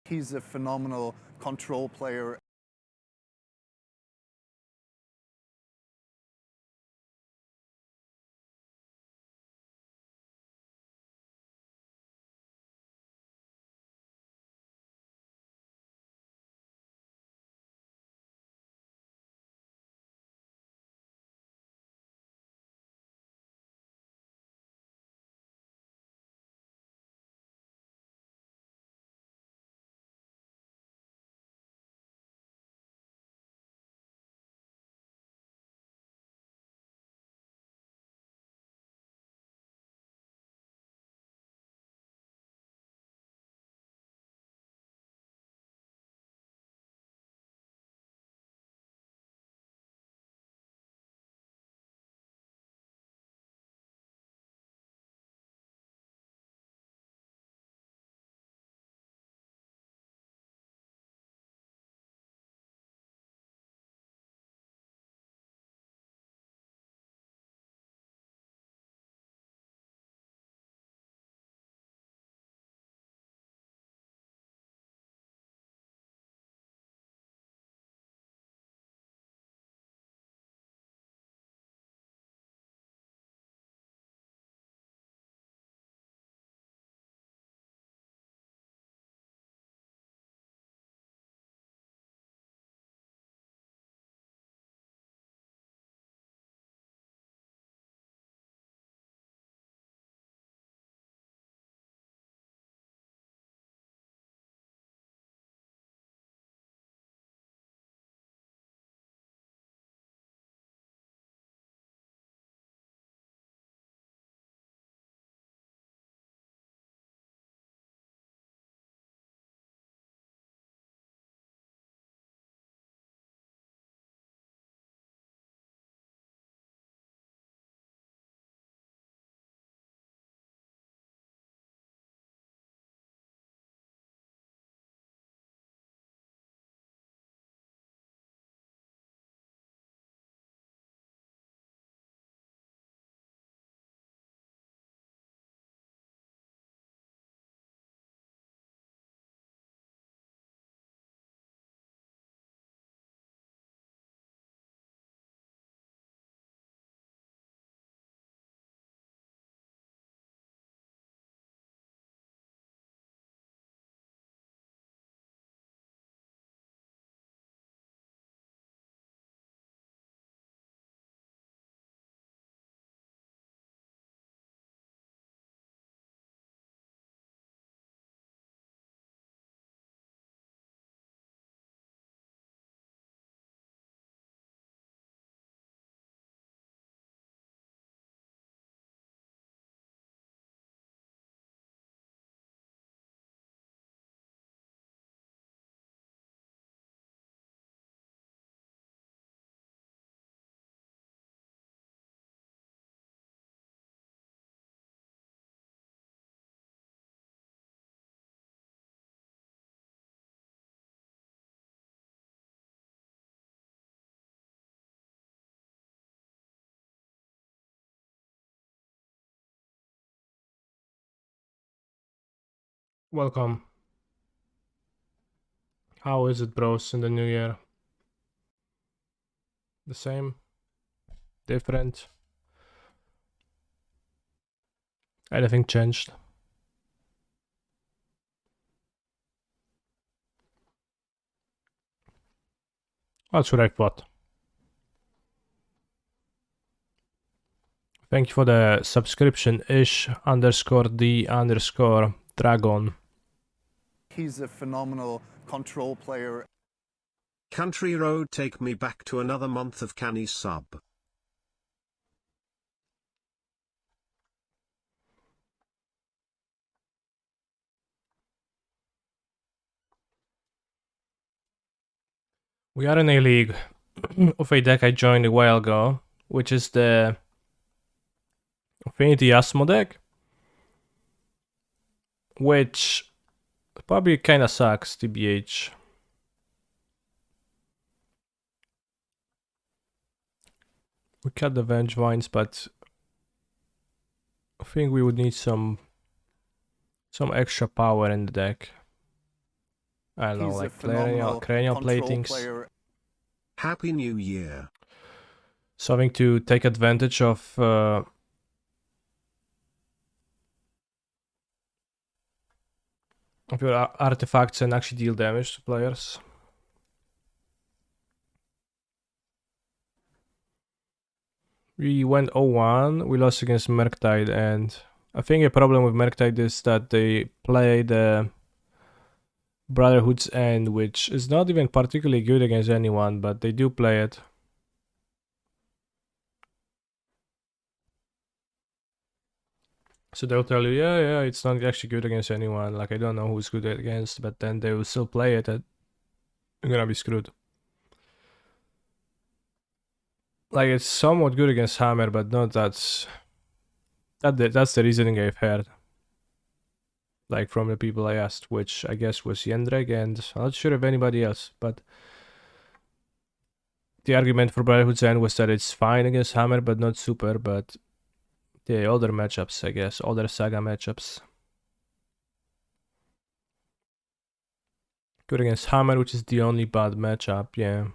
He's a phenomenal control player. Welcome. How is it, bros, in the new year? The same? Different? Anything changed? I'll correct what? Thank you for the subscription, ish_d_dragon. He's a phenomenal control player. Country Road, take me back to another month of Canny sub. We are in a league of a deck I joined a while ago, which is the Affinity Asmo deck, which probably kinda sucks, TBH. We cut the Vengevines, but I think we would need some extra power in the deck. I don't know, He's a like phenomenal cranial control platings. player. Happy New Year. So having to take advantage of your artifacts and actually deal damage to players. We went 0-1, we lost against Murktide, and I think a problem with Murktide is that they play the Brotherhood's End, which is not even particularly good against anyone, but they do play it. So they'll tell you, yeah, it's not actually good against anyone, like I don't know who's good against, but then they will still play it and you're gonna be screwed. Like it's somewhat good against Hammer, but not that's the reasoning I've heard. Like from the people I asked, which I guess was Jendrek and I'm not sure if anybody else, but the argument for Brotherhood's End was that it's fine against Hammer, but not super, but the other matchups, I guess, other Saga matchups. Good against Hammer, which is the only bad matchup, yeah.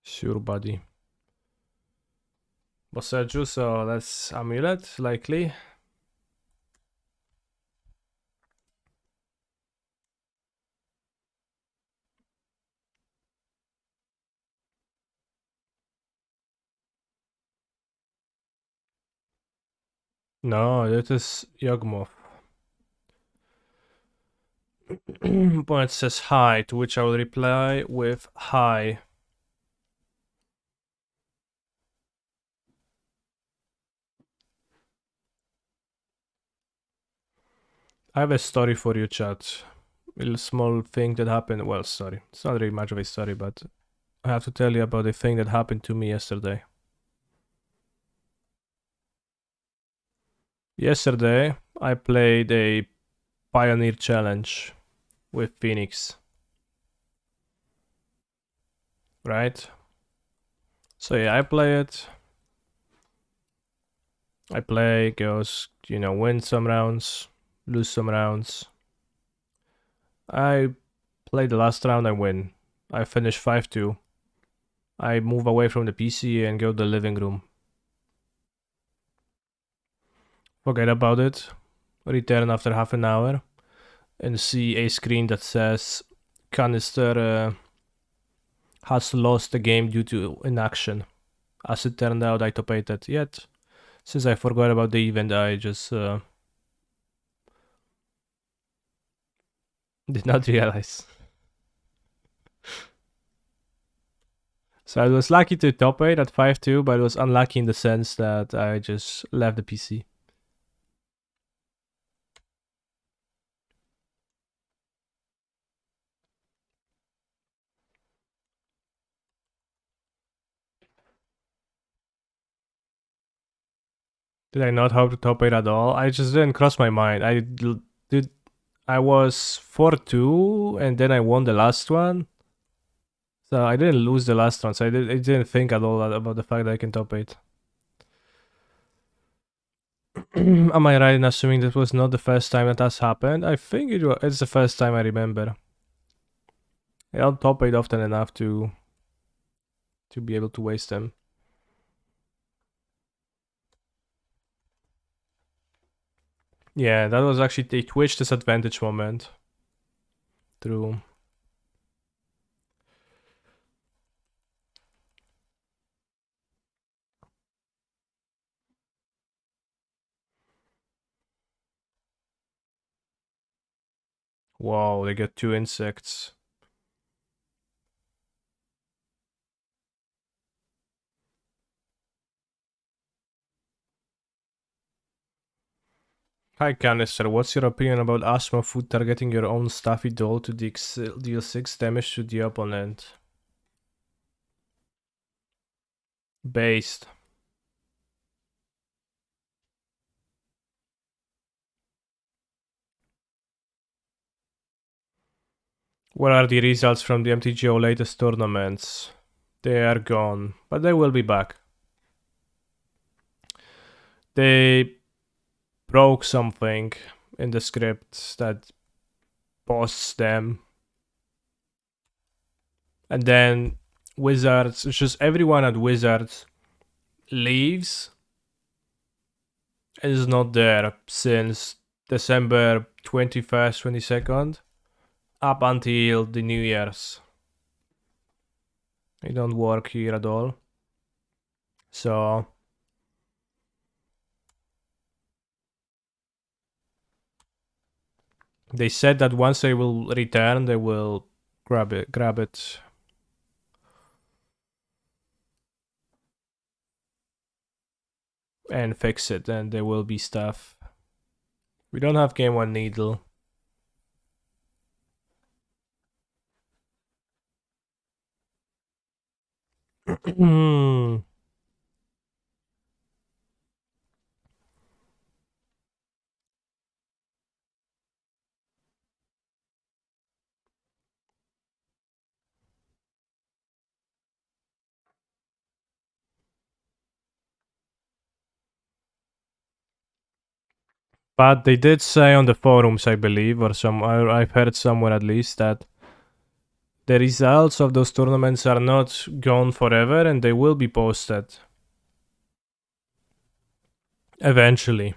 Sure, buddy. Boseju, so that's Amulet, likely. No, it is Yawgmoth. Point says hi, to which I will reply with hi. I have a story for you, chat. A little small thing that happened. Well, sorry. It's not really much of a story, but I have to tell you about a thing that happened to me yesterday. Yesterday, I played a Pioneer Challenge with Phoenix. Right? So yeah, I play it. I play, goes, win some rounds, lose some rounds. I play the last round, I win. I finish 5-2. I move away from the PC and go to the living room. Forget about it. Return after half an hour and see a screen that says Canister has lost the game due to inaction. As it turned out, I top 8 it. Yet, since I forgot about the event, I just did not realize. So I was lucky to top 8 at 5-2, but it was unlucky in the sense that I just left the PC. Did I not hope to top 8 at all? I just didn't cross my mind. I was 4-2 and then I won the last one. So I didn't lose the last one, so I didn't think at all about the fact that I can top 8. Am I right in assuming that was not the first time that has happened? I think it's the first time I remember. I don't top 8 often enough to be able to waste them. Yeah, that was actually the Twitch disadvantage moment. True. Wow, they get 2 insects. Hi Canister, what's your opinion about Asthma Food targeting your own Staffy Doll to deal 6 damage to the opponent? Based. What are the results from the MTGO latest tournaments? They are gone, but they will be back. They broke something in the script that posts them. And then Wizards, it's just everyone at Wizards leaves and is not there since December 21st, 22nd, up until the New Year's. They don't work here at all. So they said that once they will return, they will grab it. And fix it, and there will be stuff. We don't have Game 1 Needle. But they did say on the forums, I believe, or I've heard somewhere at least, that the results of those tournaments are not gone forever and they will be posted. Eventually.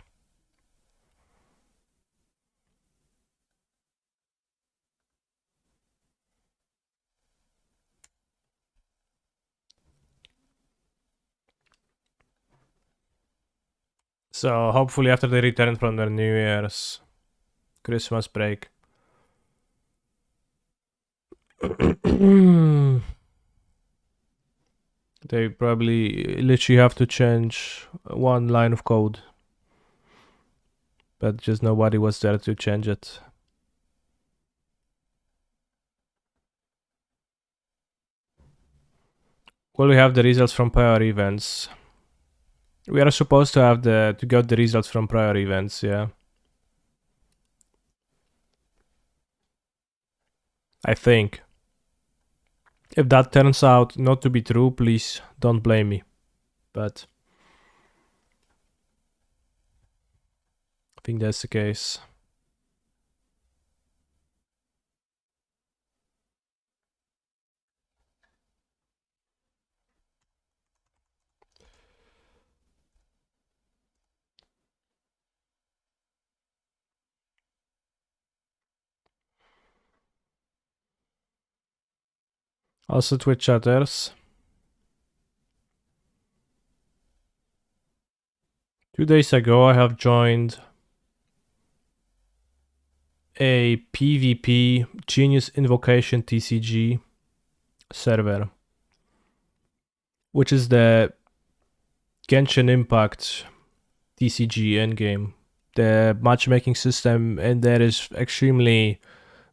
So hopefully after they return from their New Year's Christmas break. They probably literally have to change one line of code. But just nobody was there to change it. Well, we have the results from prior events. We are supposed to have to get the results from prior events, yeah. I think. If that turns out not to be true, please don't blame me. But I think that's the case. Also, Twitch chatters. 2 days ago, I have joined a PvP Genius Invocation TCG server, which is the Genshin Impact TCG endgame. The matchmaking system in there is extremely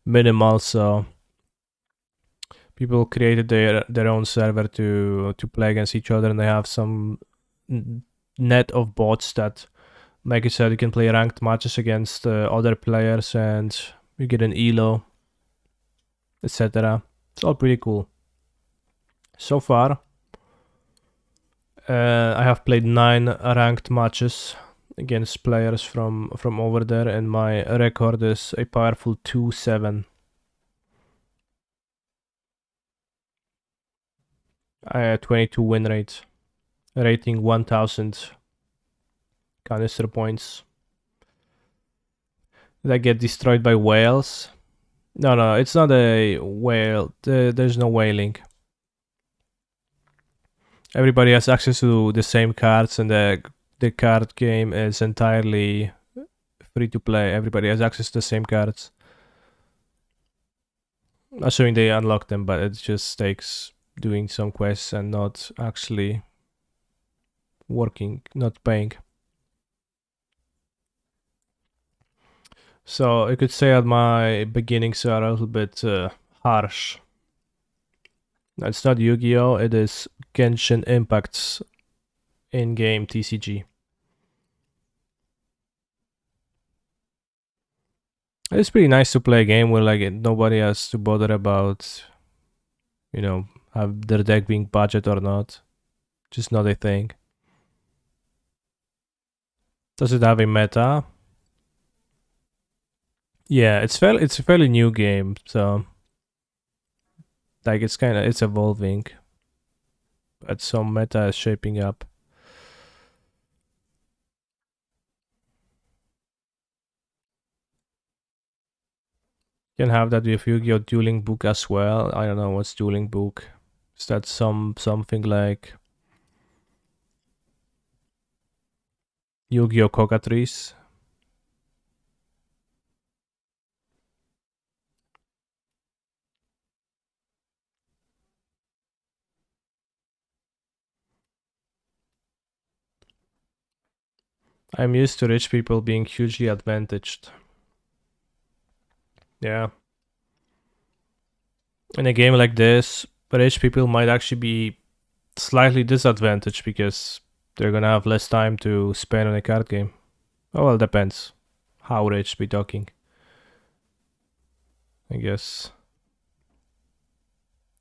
minimal, so people created their own server to play against each other, and they have some net of bots that make it so you can play ranked matches against other players, and you get an elo, etc. It's all pretty cool. So far, I have played 9 ranked matches against players from over there, and my record is a powerful 2-7. I had 22 win rate, rating 1000 canister points. Did I get destroyed by whales? No, it's not a whale. There's no whaling. Everybody has access to the same cards, and the card game is entirely free to play. Everybody has access to the same cards. Assuming they unlock them, but it just takes doing some quests and not actually working, not paying. So you could say that my beginnings are a little bit harsh. It's not Yu-Gi-Oh! It is Genshin Impact's in-game TCG. It's pretty nice to play a game where like nobody has to bother about, have their deck being budget or not. Just not a thing. Does it have a meta? Yeah, it's a fairly new game, so like it's evolving, but some meta is shaping up. You can have that with Yu-Gi-Oh! Dueling Book as well. I don't know what's Dueling Book. Is that something like Yu-Gi-Oh! Cockatrice? I'm used to rich people being hugely advantaged. Yeah. In a game like this, rich people might actually be slightly disadvantaged because they're gonna have less time to spend on a card game. Oh, well, depends. How rich we talking? I guess.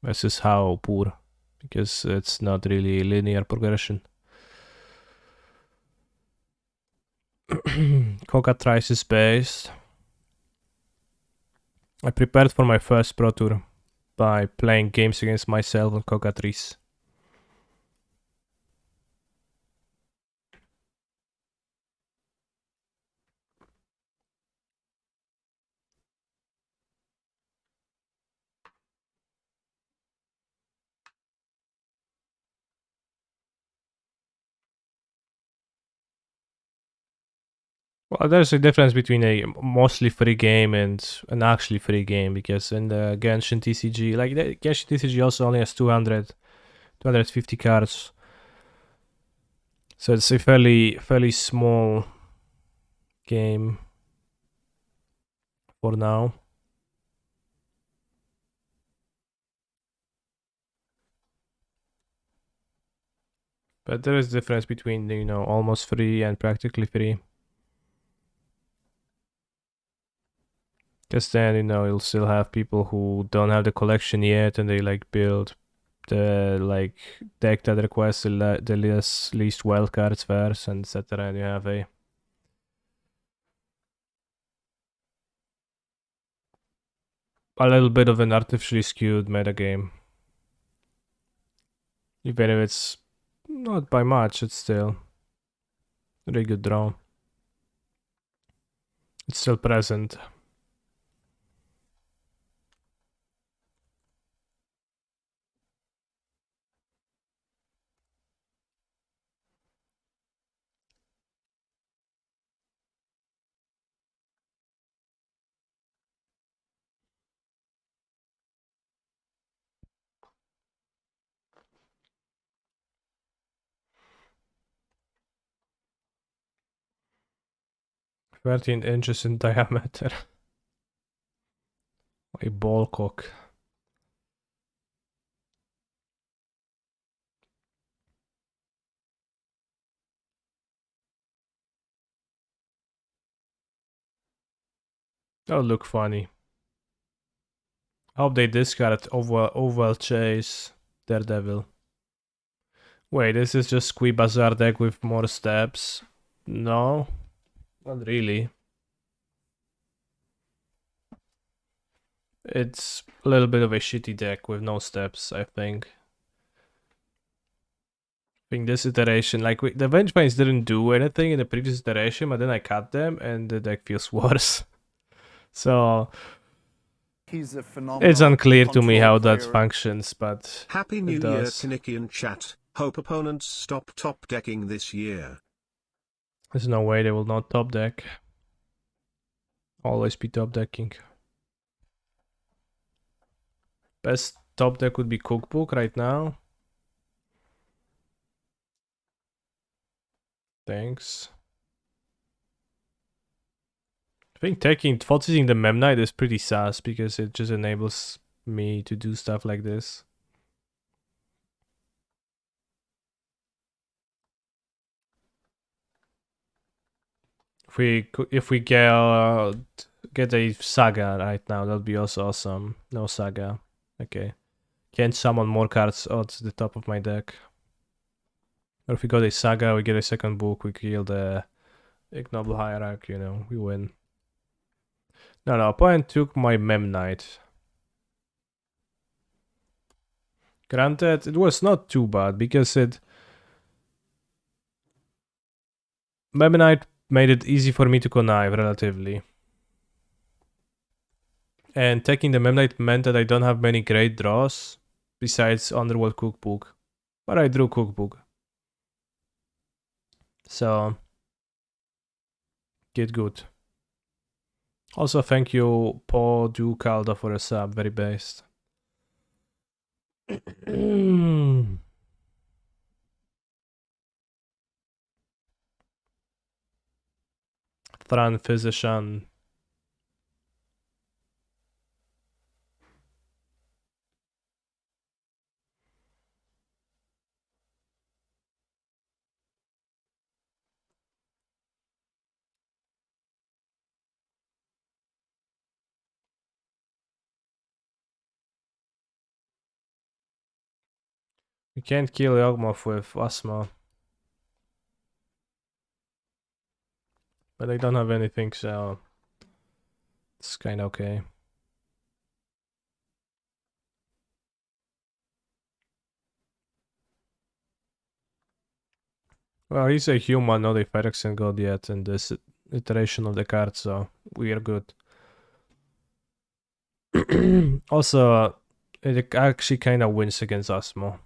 Versus how poor, because it's not really linear progression. Cockatrice is based. I prepared for my first Pro Tour by playing games against myself on Cockatrice. Well, there's a difference between a mostly free game and an actually free game, because in the Genshin TCG, like the Genshin TCG also only has 250 cards. So it's a fairly small game for now. But there is a difference between, almost free and practically free. Because then, you'll still have people who don't have the collection yet and they like build the like deck that requests the least wild cards first, and etc. And you have a little bit of an artificially skewed metagame. Even if it's not by much, it's still a really good draw. It's still present. "13 inches in diameter." A ball cock. That'll look funny. Hope they discard Oval Chase Daredevil. Wait, this is just Squee deck with more steps? No, not really. It's a little bit of a shitty deck with no steps, I think. I think this iteration, like the Vengevines didn't do anything in the previous iteration, but then I cut them and the deck feels worse. So He's a phenomenal. it's unclear to me how that player. functions, but Happy New it Year, does. Kinikian chat. Hope opponents stop top decking this year. There's no way they will not top deck. Always be top decking. Best top deck would be Cookbook right now. Thanks. I think forcing the Memnite is pretty sus because it just enables me to do stuff like this. If we get a Saga right now, that'd be also awesome. No Saga. Okay. Can't summon more cards at the top of my deck. Or if we got a Saga, we get a second book, we kill the Ignoble Hierarch, we win. No, opponent took my Mem Knight. Granted, it was not too bad because Mem Knight made it easy for me to connive relatively. And taking the Mem Knight meant that I don't have many great draws besides Underworld Cookbook. But I drew Cookbook. So, get good. Also, thank you, Paul Ducalda, for a sub. Very based. Thran Physician. You can't kill Yawgmoth with Asthma. But I don't have anything, so it's kinda okay. Well, he's a human, not a Phyrexian god yet in this iteration of the card, so we are good. Also, it actually kinda wins against Asthma.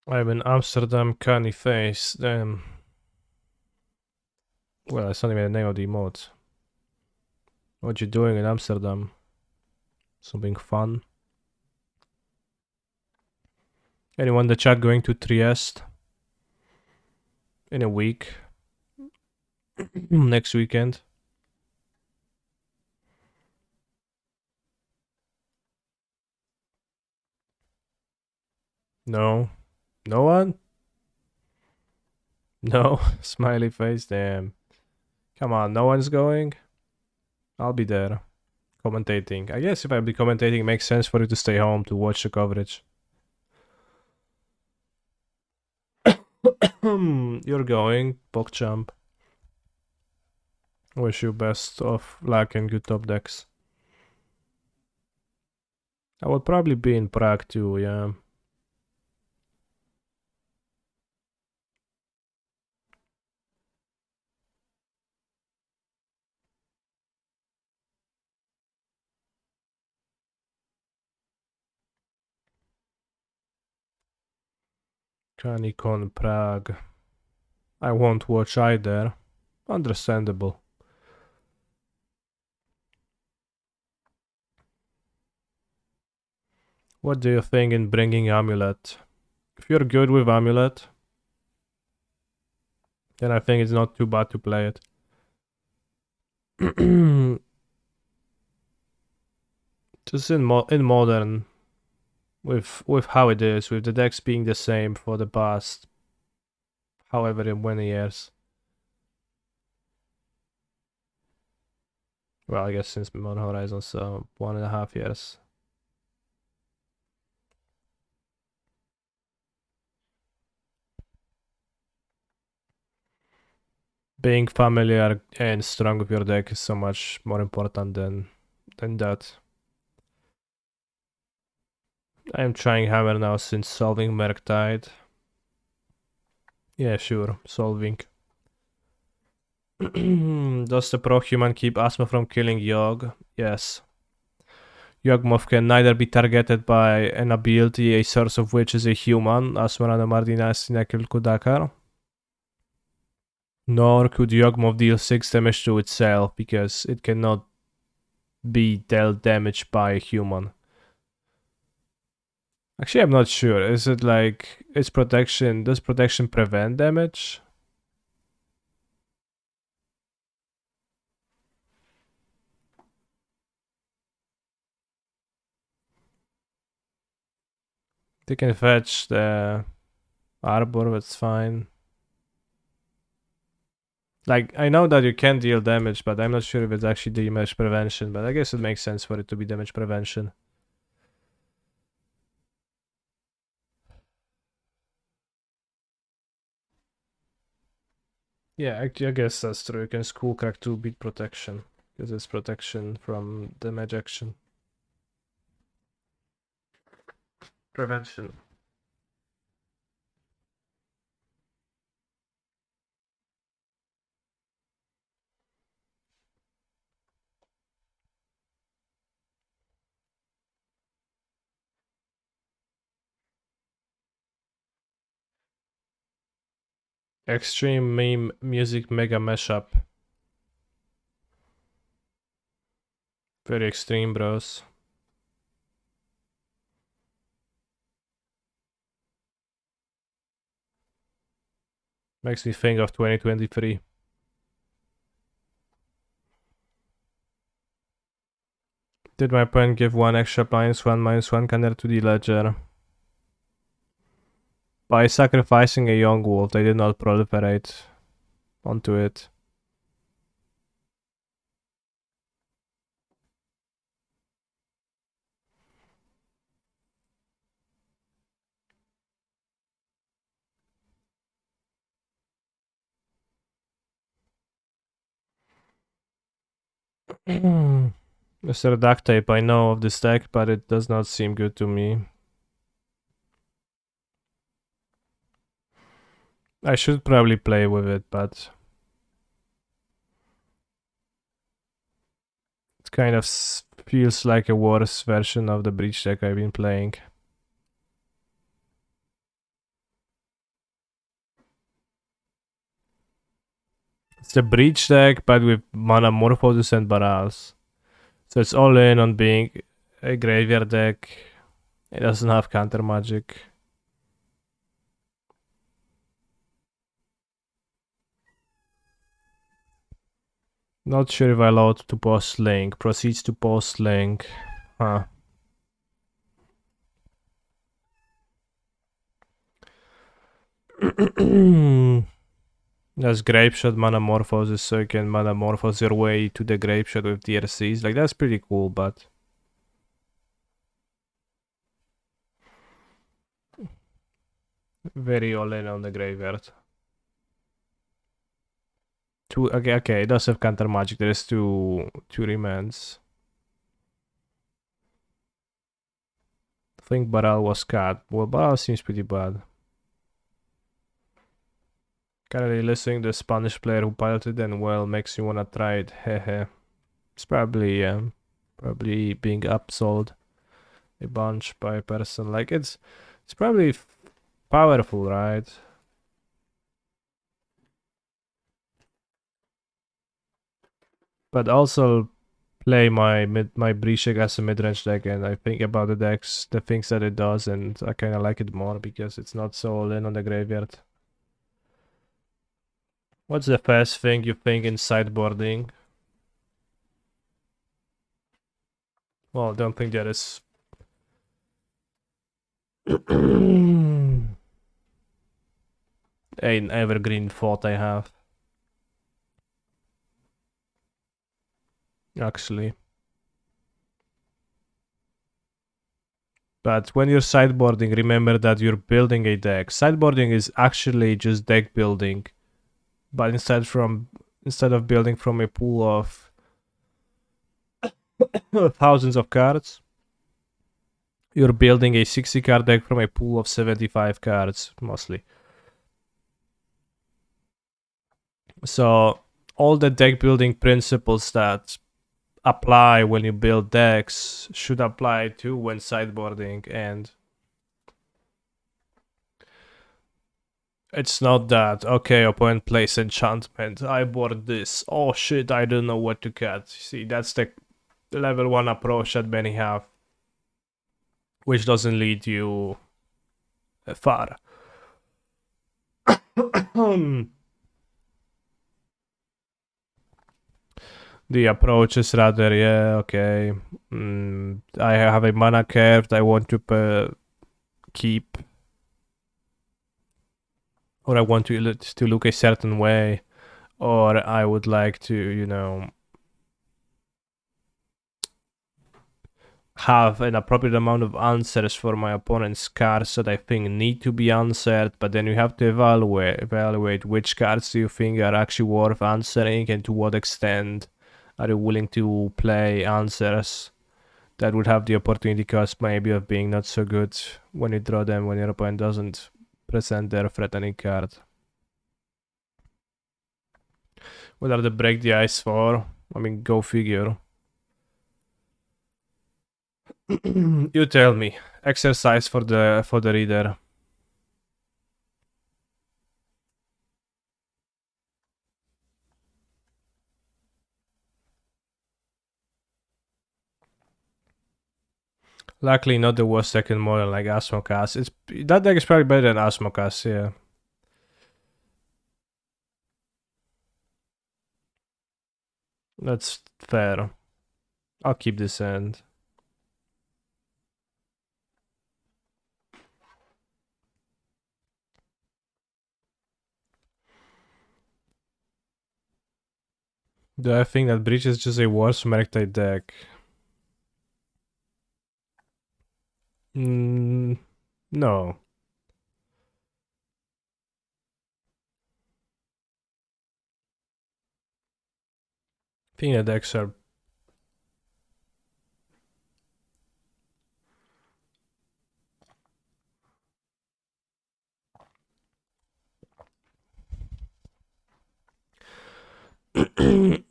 I'm in Amsterdam, canny face. Well, that's not even the name of the emote. What you doing in Amsterdam? Something fun? Anyone in the chat going to Trieste? In a week? Next weekend? No? No one? No? Smiley face, damn. Come on, no one's going? I'll be there. Commentating. I guess if I'll be commentating, it makes sense for you to stay home to watch the coverage. You're going, PogChamp. Wish you best of luck and good top decks. I will probably be in Prague too, yeah. Canicon Prague. I won't watch either. Understandable. What do you think in bringing Amulet? If you're good with Amulet, then I think it's not too bad to play it. Just in modern, with how it is, with the decks being the same for the past however many years. Well, I guess since Modern Horizons, so 1.5 years. Being familiar and strong with your deck is so much more important than that. I am trying Hammer now since solving Murktide. Yeah, sure, solving. Does the pro-human keep Asthma from killing Yogg? Yes. Yawgmoth can neither be targeted by an ability, a source of which is a human, Asmarana Mardina Sinekil Kudakar, nor could Yawgmoth deal 6 damage to itself, because it cannot be dealt damage by a human. Actually, I'm not sure. Is it like its protection? Does protection prevent damage? They can fetch the Arbor, that's fine. Like, I know that you can deal damage, but I'm not sure if it's actually damage prevention, but I guess it makes sense for it to be damage prevention. Yeah, I guess that's true. You can Skullcrack to beat protection, because it's protection from damage action. Prevention. Extreme meme music mega mashup. Very extreme, bros. Makes me think of 2023. Did my opponent give 1 extra -1/-1 counter to the ledger? By sacrificing a young wolf, they did not proliferate onto it. Mr. Duct Tape, I know of this deck, but it does not seem good to me. I should probably play with it, but it kind of feels like a worse version of the Breach deck I've been playing. It's the Breach deck, but with Manamorphosis and Barals. So it's all in on being a graveyard deck. It doesn't have counter magic. Not sure if I allowed to post link. Proceeds to post link. Huh. That's Grapeshot Manamorphosis, so you can Manamorphose your way to the Grapeshot with DRCs. Like, that's pretty cool, but... very all in on the graveyard. Okay, it does have counter magic. There is two remands. I think Baral was cut. Well, Baral seems pretty bad. Currently listening to the Spanish player who piloted and well makes you wanna try it. Hehe. It's probably probably being upsold a bunch by a person. Like it's probably powerful, right? But also play my Breach as a mid-range deck, and I think about the decks, the things that it does, and I kind of like it more because it's not so all in on the graveyard. What's the first thing you think in sideboarding? Well, I don't think there is. An evergreen thought I have. Actually. But when you're sideboarding, remember that you're building a deck. Sideboarding is actually just deck building. But instead of building from a pool of thousands of cards, you're building a 60 card deck from a pool of 75 cards, mostly. So all the deck building principles that apply when you build decks should apply too when sideboarding, and it's not that, okay, opponent plays enchantment, I board this, oh shit, I don't know what to cut. See, that's the level 1 approach that many have, which doesn't lead you far. The approach is rather, yeah, okay, I have a mana curve I want to keep, or I want to look a certain way, or I would like to, you know, have an appropriate amount of answers for my opponent's cards that I think need to be answered, but then you have to evaluate which cards do you think are actually worth answering, and to what extent are you willing to play answers that would have the opportunity cost maybe of being not so good when you draw them when your opponent doesn't present their threatening card. What are the break the ice for? I mean, go figure. You tell me. Exercise for the reader. Luckily, not the worst second model like Asmokas. That deck is probably better than Asmokas, yeah. That's fair. I'll keep this end. Do I think that Breach is just a worse Merctide deck? No. I think the decks are...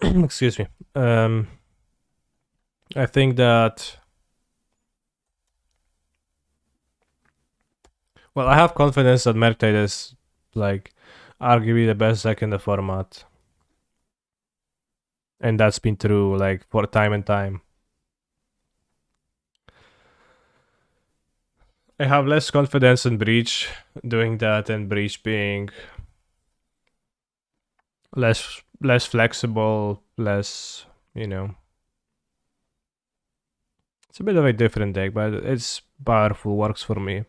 Excuse me. I think that... Well, I have confidence that Merctide is, like, arguably the best deck in the format. And that's been true, like, for time and time. I have less confidence in Breach doing that, and Breach being less flexible, less, you know. It's a bit of a different deck, but it's powerful, works for me.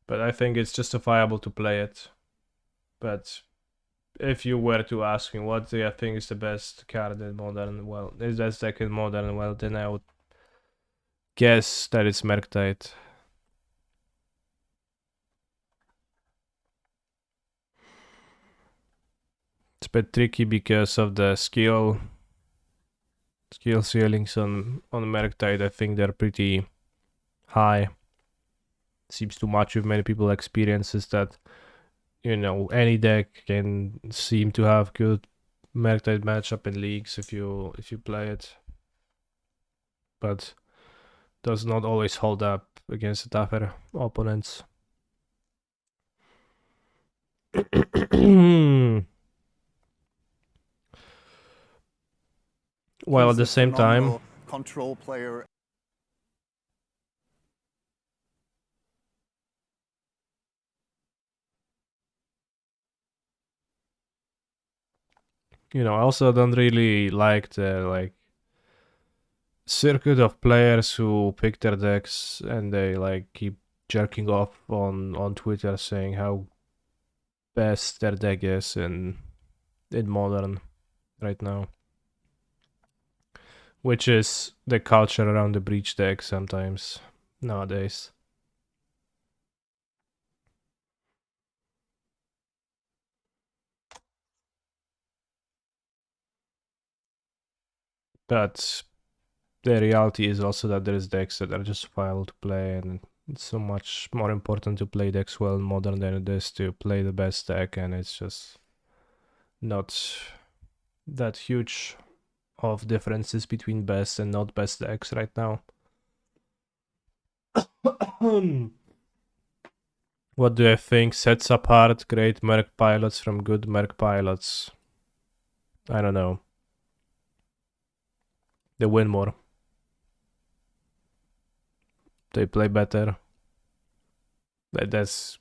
But I think it's justifiable to play it. But if you were to ask me what do I think is the best card in Modern, well, is that deck in Modern, well, then I would guess that it's Merctide. It's a bit tricky because of the skill ceilings on Merctide. I think they're pretty high. Seems too much with many people experiences that, you know, any deck can seem to have good Merctide matchup in leagues if you play it, but does not always hold up against the tougher opponents. While at the same time, control player. you know, I also don't really like the like circuit of players who pick their decks and they like keep jerking off on Twitter saying how best their deck is in Modern right now, which is the culture around the Breach deck sometimes nowadays. But the reality is also that there's decks that are just fun to play, and it's so much more important to play decks well in Modern than it is to play the best deck, and it's just not that huge of differences between best and not best decks right now. What do I think sets apart great Merc pilots from good Merc pilots? I don't know. They win more. They play better. That's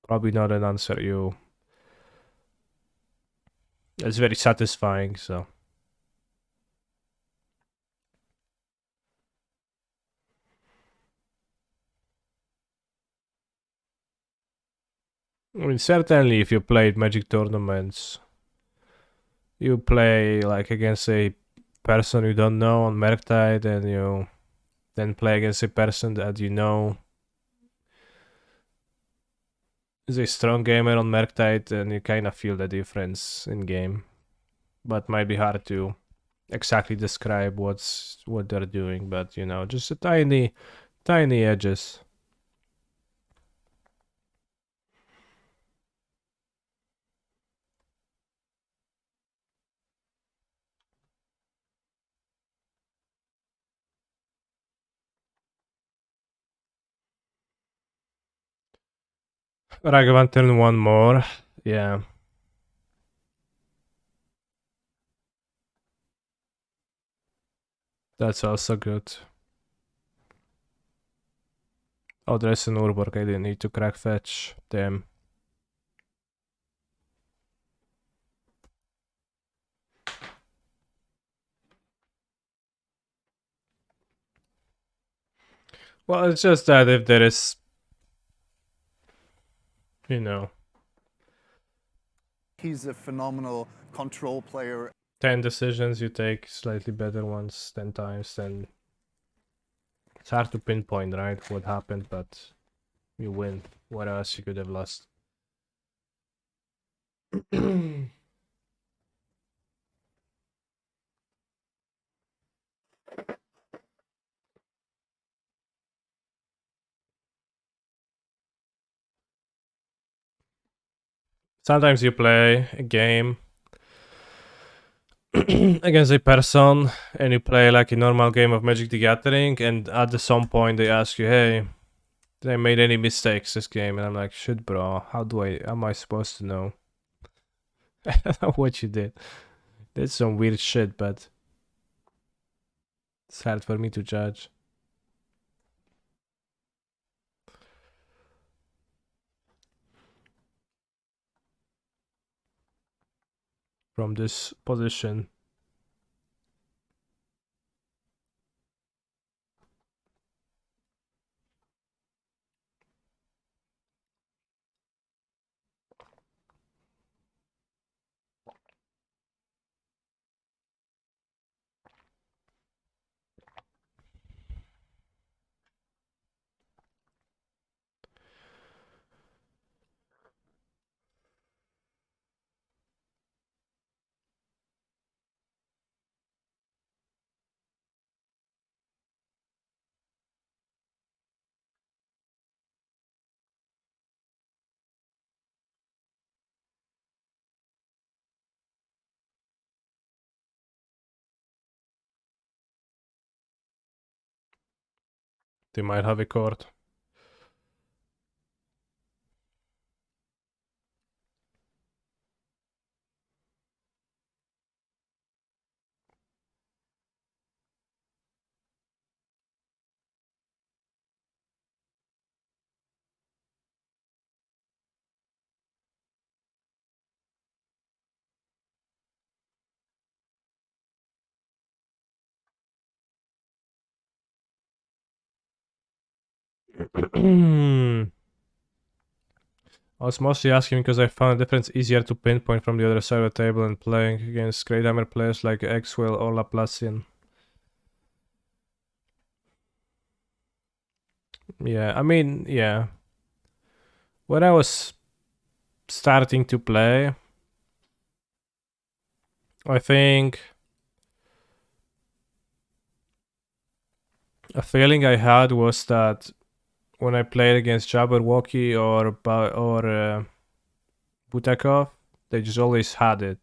probably not an answer you. It's very satisfying, so. I mean, certainly if you played Magic tournaments, you play like against a person you don't know on Merktide, and you then play against a person that you know is a strong gamer on Merktide, and you kind of feel the difference in game. But might be hard to exactly describe what they're doing, but you know, just a tiny edges. Ragavan turn one more. Yeah. That's also good. Oh, there's an Urborg. I didn't need to crack fetch. Damn. Well, it's just that if there is, you know, He's a phenomenal control player. 10 decisions, you take slightly better ones 10 times, then it's hard to pinpoint, right, what happened, but you win. What else you could have lost? Sometimes you play a game against a person and you play like a normal game of Magic the Gathering, and at some point they ask you, hey, did I made any mistakes this game? And I'm like, shit, bro, am I supposed to know? I don't know what you did. Did some weird shit, but it's hard for me to judge. From this position. They might have a court. I was mostly asking because I found the difference easier to pinpoint from the other side of the table and playing against Great Hammer players like Exwell or Laplacian. Yeah, I mean, yeah. When I was starting to play, I think A feeling I had was that when I played against Jabberwocky or Butakov, they just always had it.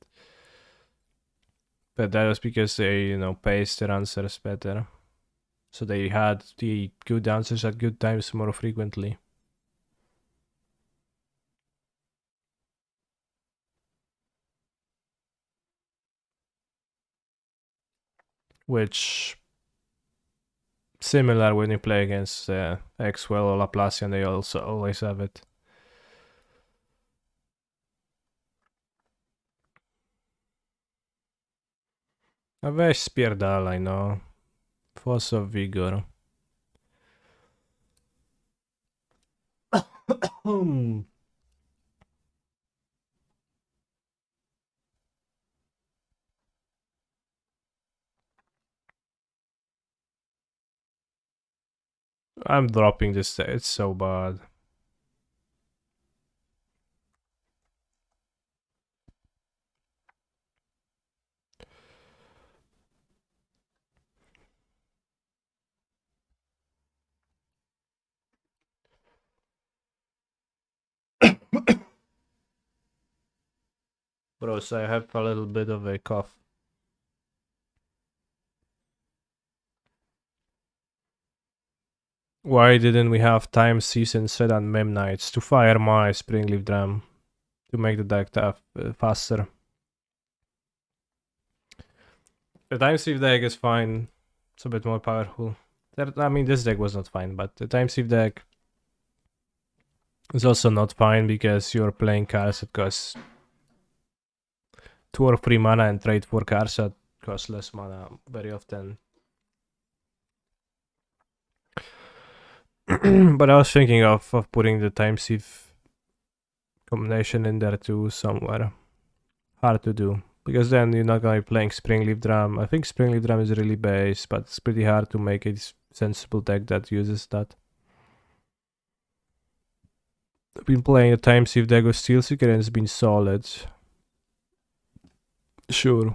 But that was because they, paced their answers better. So they had the good answers at good times more frequently. Which similar when you play against Exwell or Laplacian, they also always have it. A weź spierdalaj, no. Force of Vigor. I'm dropping this, it's so bad. Bros, I have a little bit of a cough. Why didn't we have time season set on Mem Nights to fire my Springleaf Dram to make the deck tough, faster? The time Thief deck is fine. It's a bit more powerful. I mean, this deck was not fine, but the time Thief deck is also not fine because you're playing cards that cost 2 or 3 mana and trade for cards that cost less mana very often. But I was thinking of putting the time Thief combination in there too somewhere. Hard to do. Because then you're not gonna be playing Springleaf Drum. I think Springleaf Drum is really base, but it's pretty hard to make a sensible deck that uses that. I've been playing a Time Thief deck with Steelseeker and it's been solid. Sure.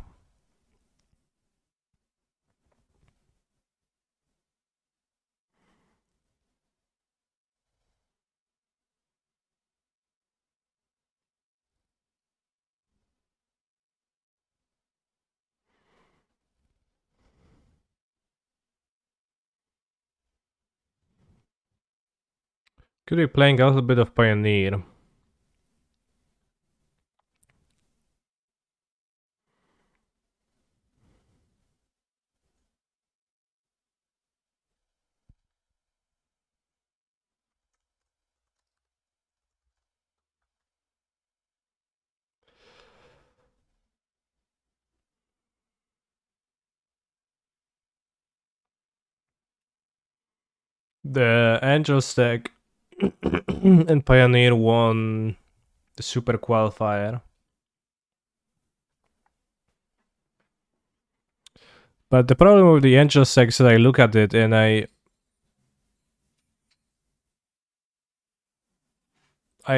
Could be playing a little bit of Pioneer. The Angels deck and Pioneer won the Super Qualifier. But the problem with the Angels deck is that I look at it and I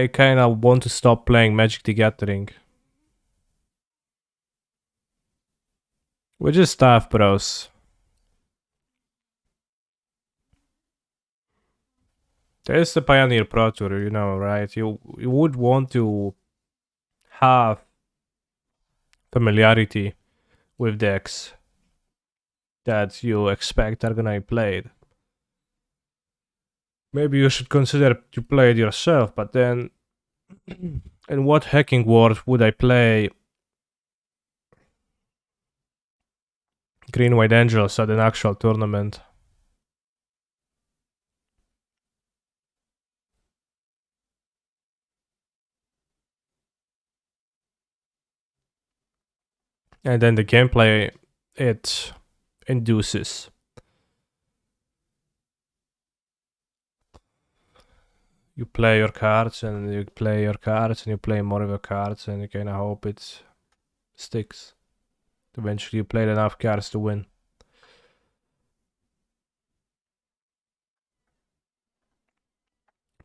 kind of want to stop playing Magic the Gathering. Which is tough, bros. There's the Pioneer Pro Tour, right? You would want to have familiarity with decks that you expect are gonna be played. Maybe you should consider to play it yourself, but then in what hacking world would I play Green White Angels at an actual tournament? And then the gameplay it induces. You play your cards and you play your cards and you play more of your cards and you kind of hope it sticks. Eventually you played enough cards to win.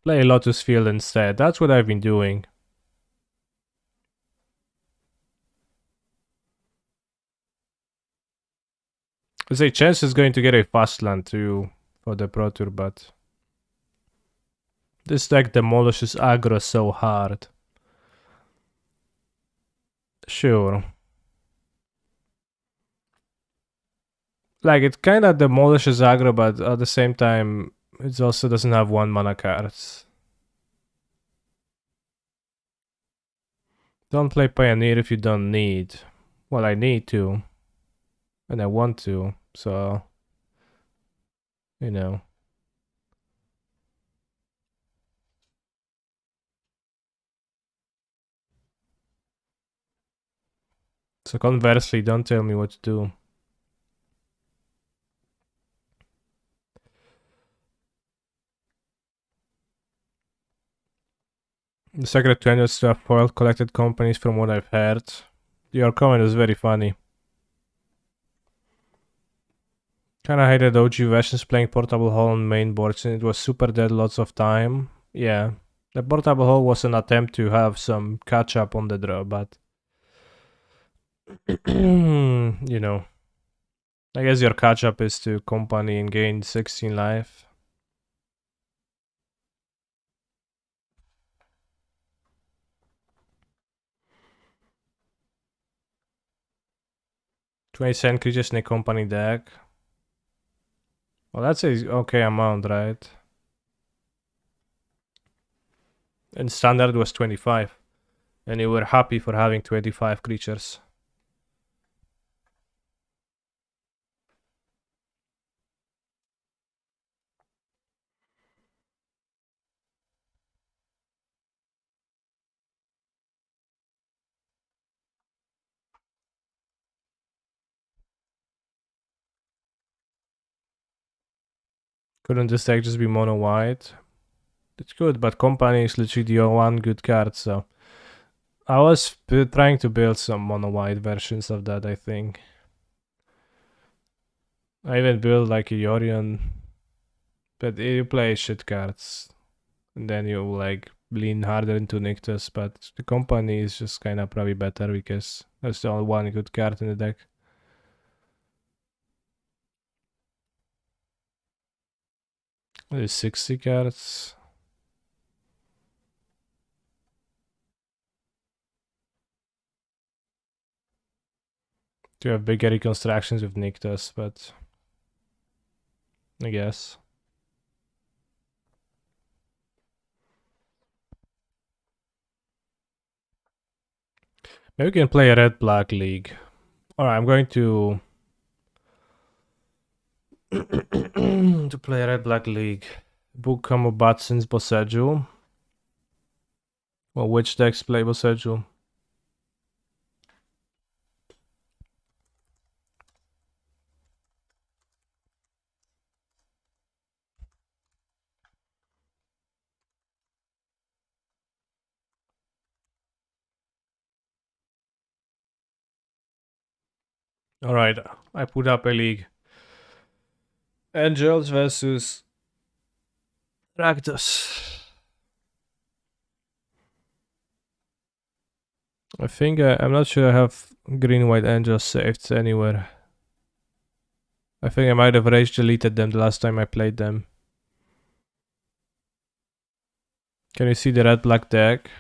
Play Lotus Field instead. That's what I've been doing. There's a chance it's going to get a fast land too. for the Pro Tour, but this deck demolishes aggro so hard. Sure. Like, it kinda demolishes aggro, but at the same time, it also doesn't have 1 mana cards. Don't play Pioneer if you don't need. Well, I need to. And I want to, so... You know. So conversely, don't tell me what to do. The secret to endless to have foiled collected companies from what I've heard. Your comment was very funny. Kinda hated OG versions playing Portable Hall on main boards and it was super dead lots of time. Yeah. The Portable Hall was an attempt to have some catch up on the draw, but... you know. I guess your catch up is to company and gain 16 life. $20 creatures in a company deck. Well, that's a okay amount, right? And standard was 25. And you were happy for having 25 creatures. Couldn't this deck just be mono white? It's good, but company is literally the one good card, so... I was trying to build some mono white versions of that, I think. I even built like a Yorion. But you play shit cards. And then you like lean harder into Nyctus, but the company is just kinda probably better because there's only one good card in the deck. There's 60 cards. To have bigger reconstructions with Nyctus, but I guess. Maybe we can play a red-black league. Alright, I'm going to... to play a red-black league. Book combo Batsins Boseju. Well, which decks play Boseju? Alright, I put up a league. Angels versus Rakdos. I think I'm not sure I have green-white angels saved anywhere. I think I might have rage deleted them the last time I played them. Can you see the red-black deck?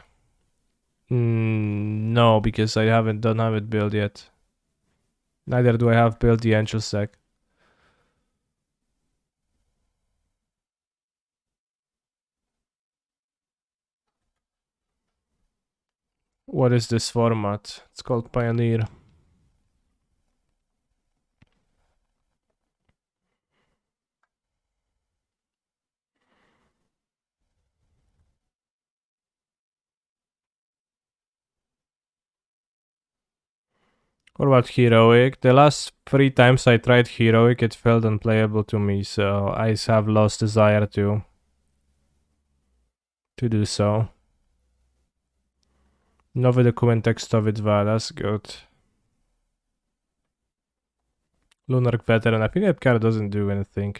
No, because I don't have it built yet. Neither do I have built the angels deck. What is this format? It's called Pioneer. What about Heroic? The last 3 times I tried Heroic, it felt unplayable to me, so I have lost desire to do so. Nowy dokument tekstowy 2, that's good. Lunar Veteran, I think that card doesn't do anything.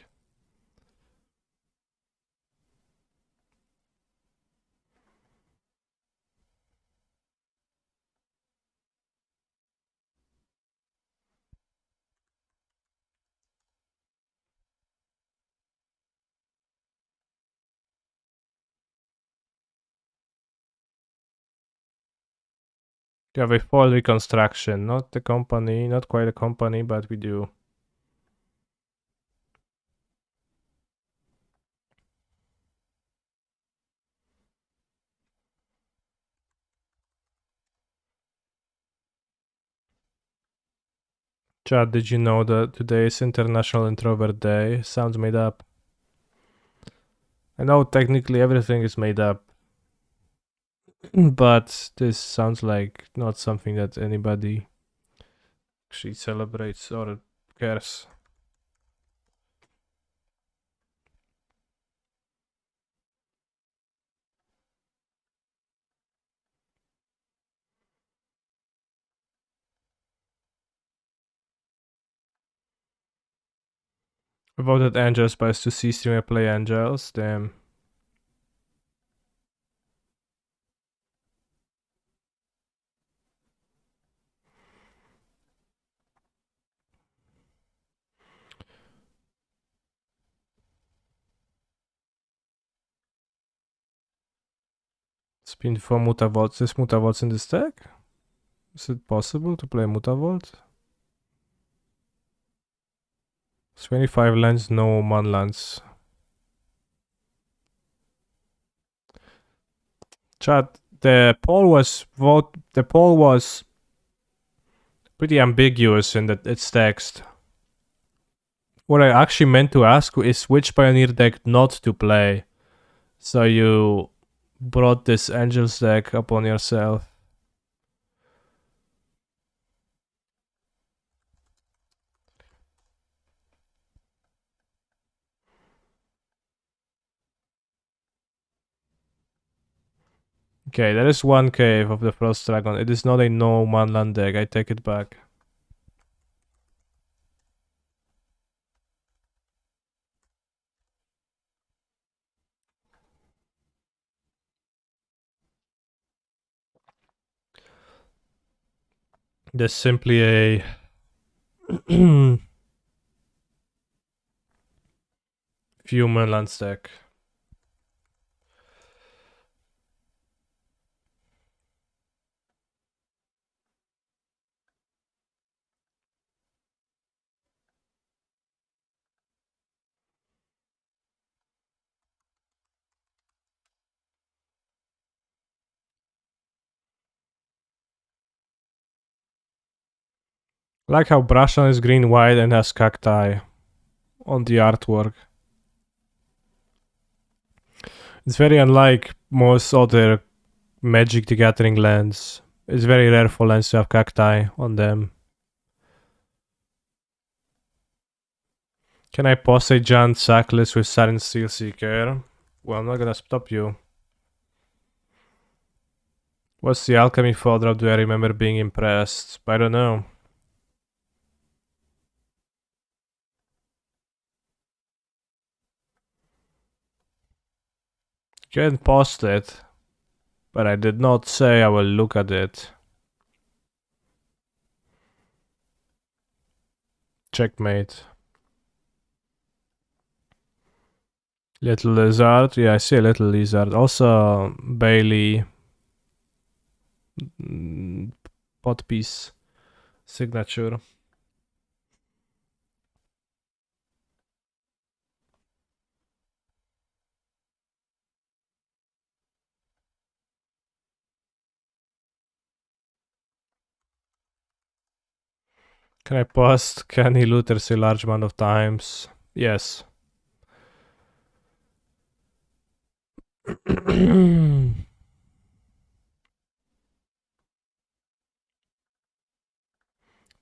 You have a full reconstruction, not the company, not quite a company, but we do. Chad, did you know that today is International Introvert Day? Sounds made up. I know technically everything is made up, but this sounds like not something that anybody actually celebrates or cares. I voted Angel Spice to see streamer play Angels. Damn. Spin for Mutavolt. Is Mutavolt in this deck? Is it possible to play Mutavolt? 25 lands, no man lands. Chat, the poll was pretty ambiguous in that its text. What I actually meant to ask is which Pioneer deck not to play. So you brought this Angels deck upon yourself. Okay, there is one cave of the Frost Dragon. It is not a no manland deck. I take it back. There's simply a few manlands deck. Like how Brashan is green-white and has cacti on the artwork. It's very unlike most other Magic the Gathering lands. It's very rare for lands to have cacti on them. Can I post a giant sack list with Silent Steel Seeker? Well, I'm not gonna stop you. What's the alchemy fall drop? Do I remember being impressed? I don't know. You can post it, but I did not say I will look at it. Checkmate. Little lizard. Yeah, I see a little lizard. Also, Bailey. Pot piece. Signature. Can I post? Can he looters a large amount of times? Yes.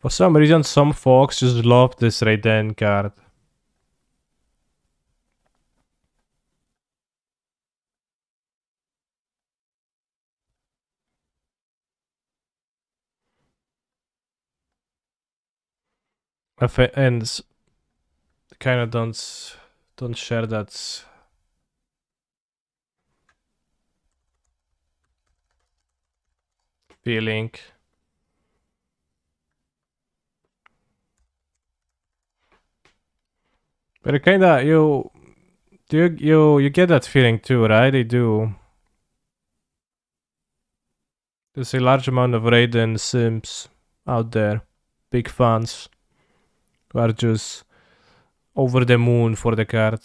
For some reason, some folks just love this Raiden card. And kind of don't share that feeling. But it kinda you get that feeling too, right? They do. There's a large amount of Raiden sims out there, big fans who are just over the moon for the card.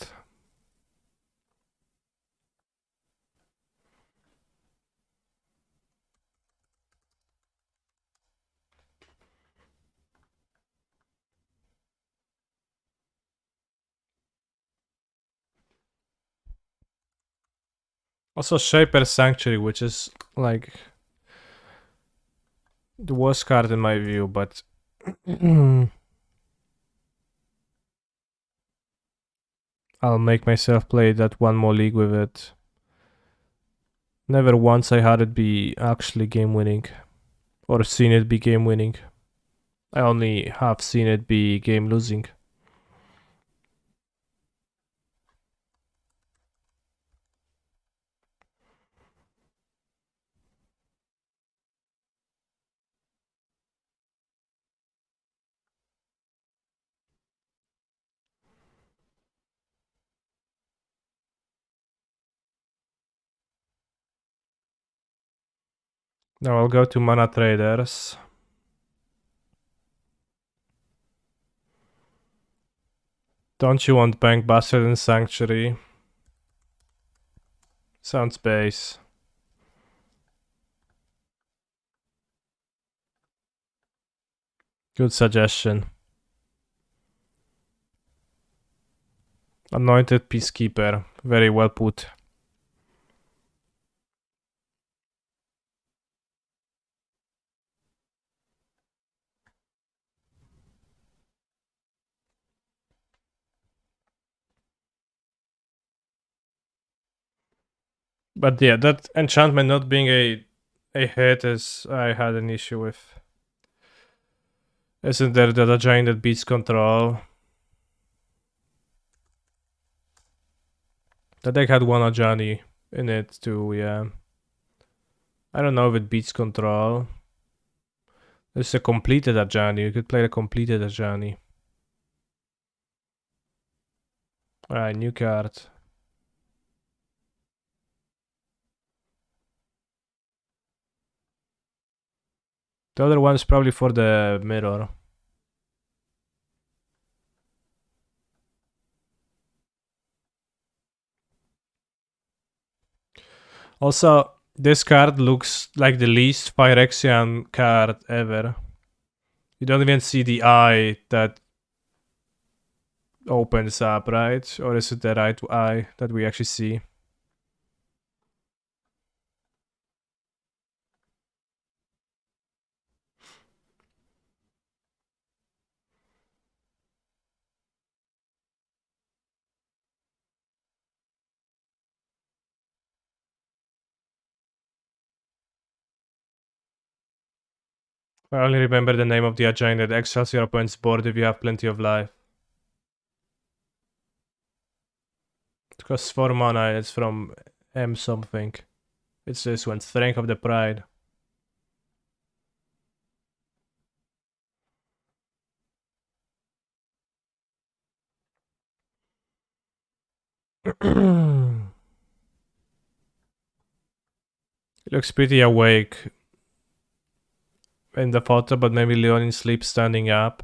Also Shaper Sanctuary, which is like the worst card in my view, but I'll make myself play that one more league with it. Never once I had it be actually game winning, or seen it be game winning. I only have seen it be game losing. Now I'll go to Mana Traders. Don't you want Bank Bastard and Sanctuary? Sounds base. Good suggestion. Anointed Peacekeeper. Very well put. But yeah, that enchantment not being a hit is I had an issue with. Isn't there the giant that beats control? The deck had one Ajani in it too, yeah. I don't know if it beats control. There's a completed Ajani. You could play the completed Ajani. Alright, new card. The other one is probably for the mirror. Also, this card looks like the least Phyrexian card ever. You don't even see the eye that opens up, right? Or is it the right eye that we actually see? I only remember the name of the giant that exiles your opponent's board if you have plenty of life. It costs 4 mana and it's from M something. It's this one, Strength of the Pride. It looks pretty awake in the photo, but maybe Leonin sleeps standing up.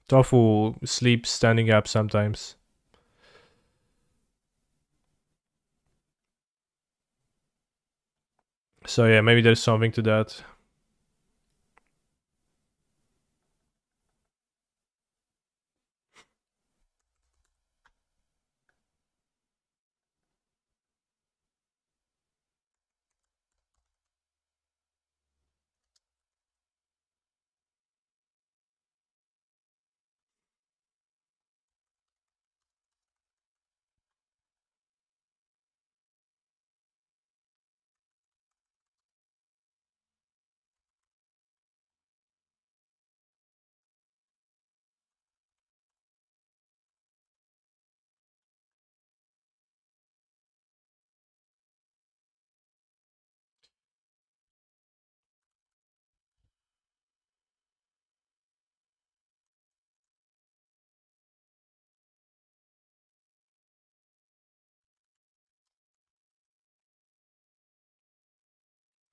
Tofu sleeps standing up sometimes. So yeah, maybe there's something to that.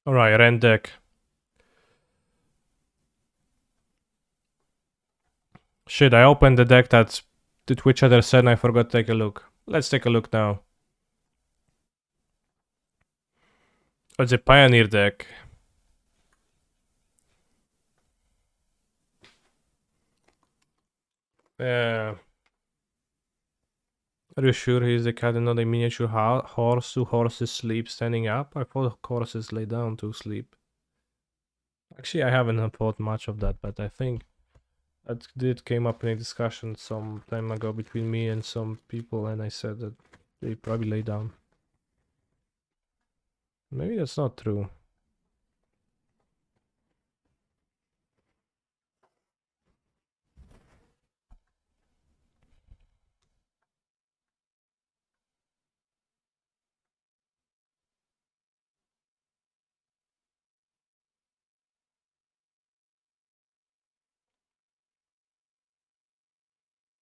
Alright, rent deck. Shit, I opened the deck that the Twitch chatter said and I forgot to take a look. Let's take a look now. Oh, it's a Pioneer deck. Yeah. Are you sure he's the cat and not a miniature horse? Do horses sleep standing up? I thought horses lay down to sleep. Actually, I haven't thought much of that, but I think that did came up in a discussion some time ago between me and some people, and I said that they probably lay down. Maybe that's not true.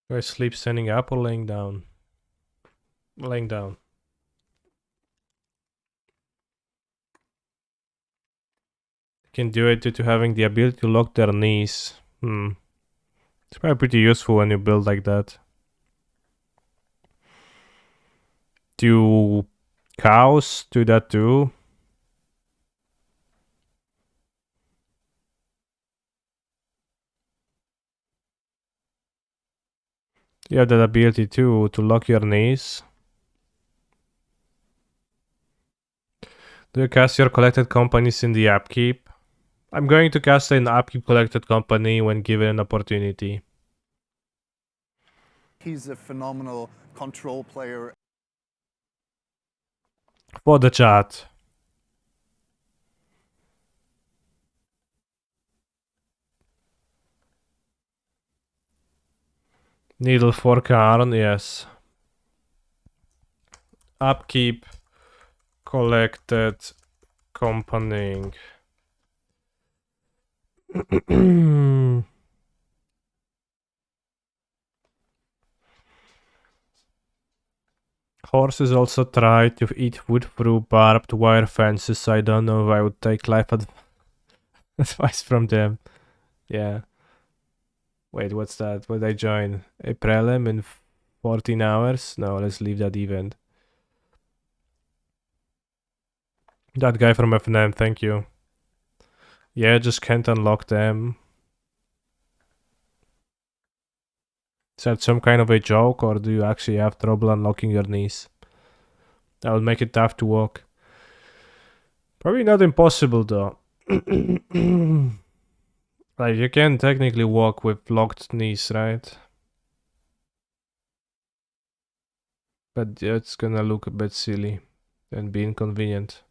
Do I sleep standing up or laying down? Laying down. Can do it due to having the ability to lock their knees. It's probably pretty useful when you build like that. Do cows do that too? You have that ability too, to lock your knees. Do you cast your collected companies in the upkeep? I'm going to cast an upkeep collected company when given an opportunity. He's a phenomenal control player. For the chat. Needle for Karn, yes. Upkeep collected company. Horses also try to eat wood through barbed wire fences, so I don't know if I would take life advice from them. Yeah. Wait, what's that? What did I join? A prelim in 14 hours? No, let's leave that event. That guy from FNM, thank you. Yeah, just can't unlock them. Is that some kind of a joke, or do you actually have trouble unlocking your knees? That would make it tough to walk. Probably not impossible, though. Like, you can technically walk with locked knees, right? But it's gonna look a bit silly and be inconvenient.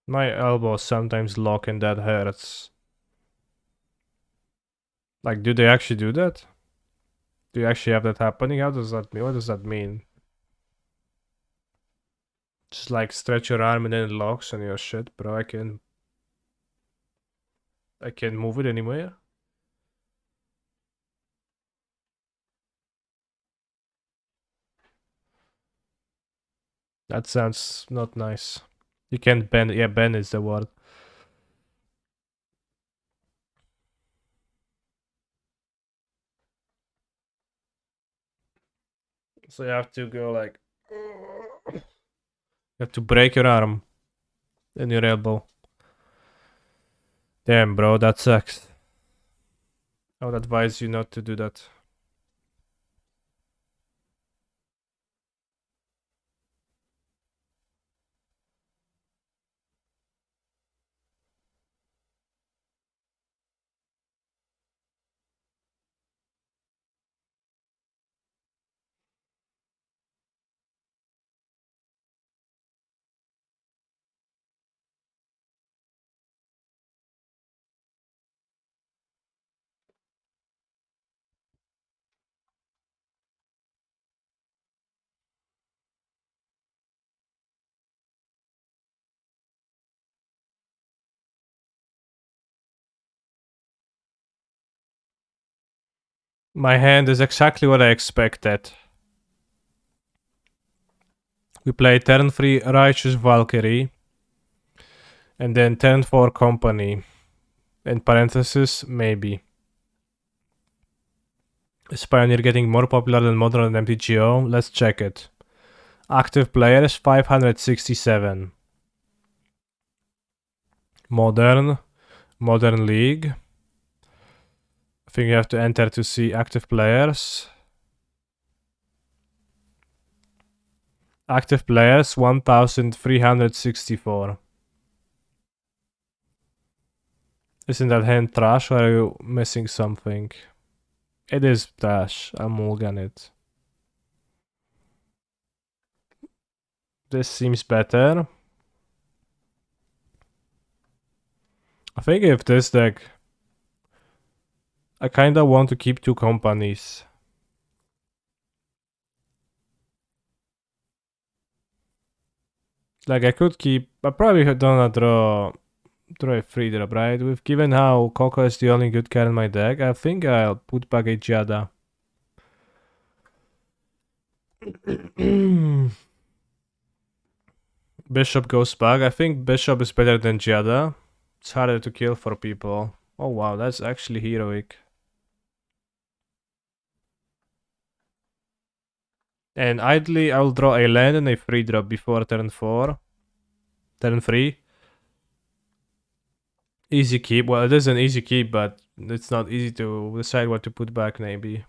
My elbows sometimes lock and that hurts. Like, do they actually do that? Do you actually have that happening? How does that mean? What does that mean? Just like stretch your arm and then it locks and you're shit, bro. I can't move it anywhere. That sounds not nice. You can't bend. Yeah, bend is the word. So you have to go like. You have to break your arm and your elbow. Damn, bro, that sucks. I would advise you not to do that. My hand is exactly what I expected. We play turn 3 Righteous Valkyrie. And then turn 4 Company. In parentheses, maybe. Is Pioneer getting more popular than Modern and MTGO? Let's check it. Active players 567. Modern League. I think you have to enter to see active players. Active players 1364. Isn't that hand trash or are you missing something? It is trash. I'm mulligan it. This seems better. I think if this deck... I kinda want to keep 2 companies. Like I could keep... I probably don't wanna draw a free drop, right? With given how Coco is the only good card in my deck, I think I'll put back a Giada. Bishop goes back. I think Bishop is better than Giada. It's harder to kill for people. Oh wow, that's actually heroic. And idly, I'll draw a land and a free drop before turn 4. Turn 3. Easy keep. Well, it is an easy keep, but it's not easy to decide what to put back, maybe.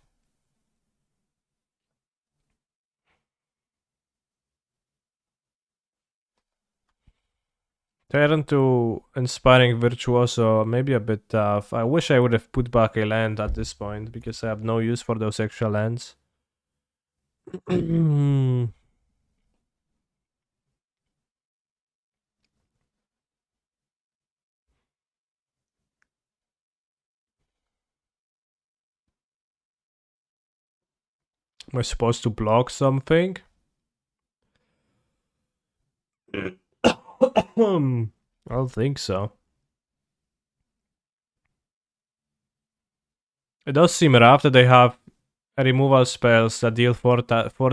Turn to Inspiring Virtuoso, maybe a bit tough. I wish I would have put back a land at this point, because I have no use for those extra lands. Am I supposed to block something? I don't think so. It does seem rough that they have removal spells that deal 4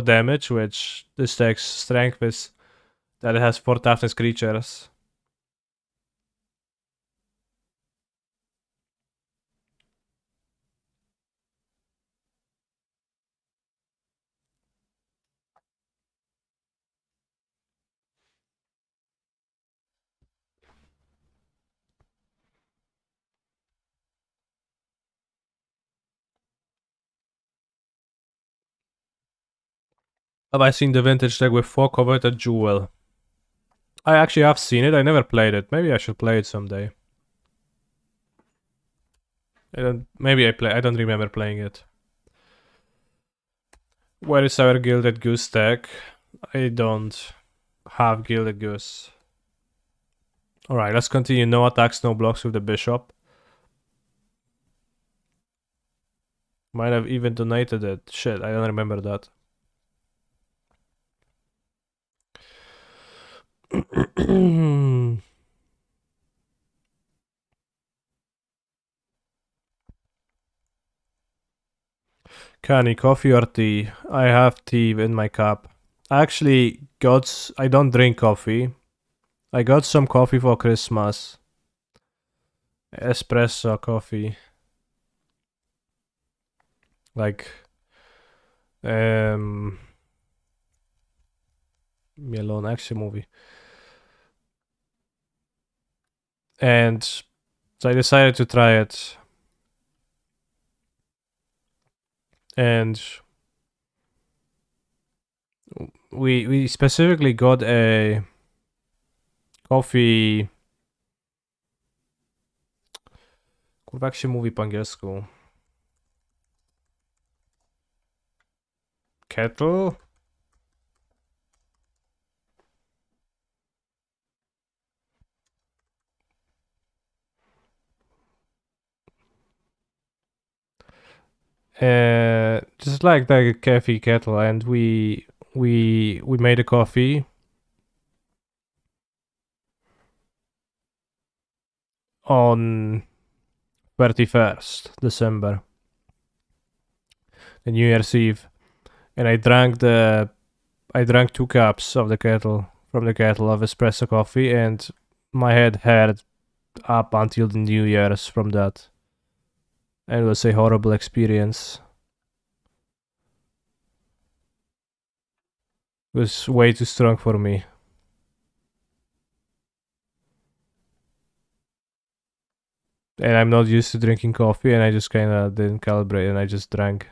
damage, which this deck's strength is that it has 4 toughness creatures. Have I seen the vintage deck with 4 coveted jewel? I actually have seen it. I never played it. Maybe I should play it someday. Maybe I don't remember playing it. Where is our Gilded Goose deck? I don't have Gilded Goose. Alright, let's continue. No attacks, no blocks with the bishop. Might have even donated it. Shit, I don't remember that. Kenny, coffee or tea? I have tea in my cup. I actually got... I don't drink coffee. I got some coffee for Christmas. Espresso coffee. Like... Me alone action movie. And so I decided to try it. And we specifically got a coffee. Kurwa, jak się mówi po angielsku? Kettle? Just like a coffee kettle, and we made a coffee on 31st December. the New Year's Eve, and I drank 2 cups of the kettle from the kettle of espresso coffee, and my head hurt up until the New Year's from that. And it was a horrible experience. It was way too strong for me. And I'm not used to drinking coffee, and I just kind of didn't calibrate, and I just drank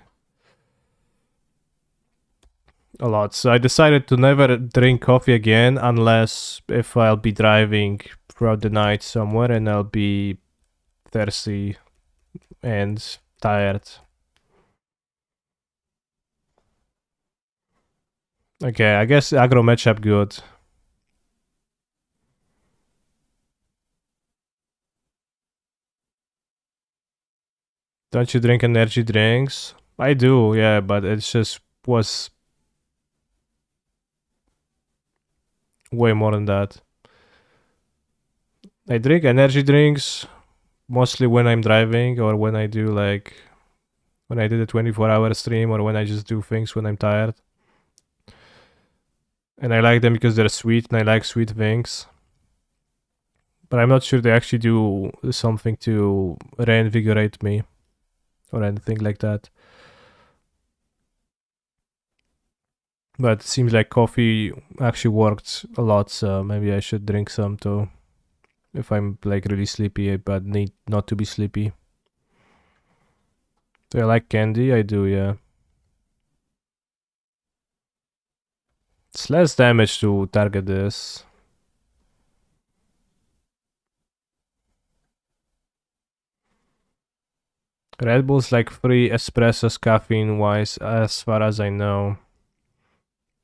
a lot. So I decided to never drink coffee again unless if I'll be driving throughout the night somewhere and I'll be thirsty and tired. Okay, I guess aggro matchup good. Don't you drink energy drinks? I do, yeah, but it just was way more than that. I drink energy drinks mostly when I'm driving or when I do when I did a 24-hour stream or when I just do things when I'm tired. And I like them because they're sweet and I like sweet things. But I'm not sure they actually do something to reinvigorate me or anything like that. But it seems like coffee actually worked a lot, so maybe I should drink some too. If I'm really sleepy but need not to be sleepy. Do I like candy? I do, yeah. It's less damage to target this. Red Bull's like 3 espressos caffeine wise as far as I know.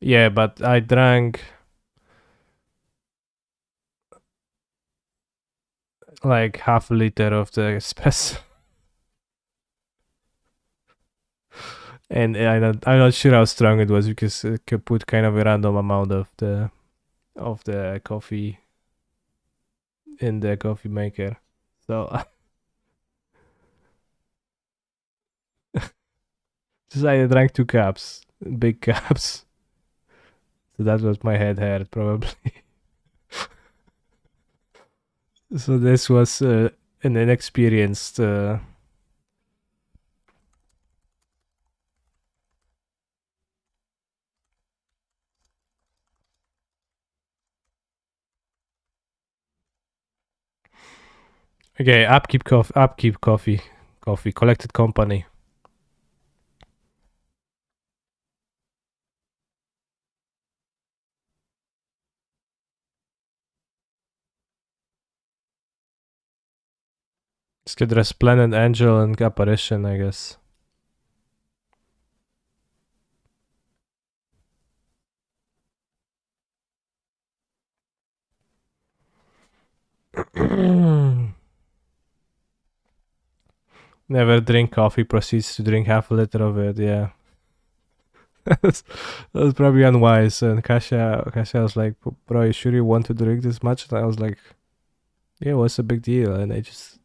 Yeah, but I drank like half a liter of the espresso. And I'm not sure how strong it was because it could put kind of a random amount of the coffee in the coffee maker. So just I drank 2 cups, big cups. So that was my head hurt probably. So this was an inexperienced Okay, Upkeep Coffee, Collected Company. Let's get Resplendent Angel and Apparition, I guess. Never drink coffee, proceeds to drink half a liter of it, yeah. That was probably unwise. And Kasia was like, bro, you sure you want to drink this much? And I was like, yeah, what's the big deal? And I just...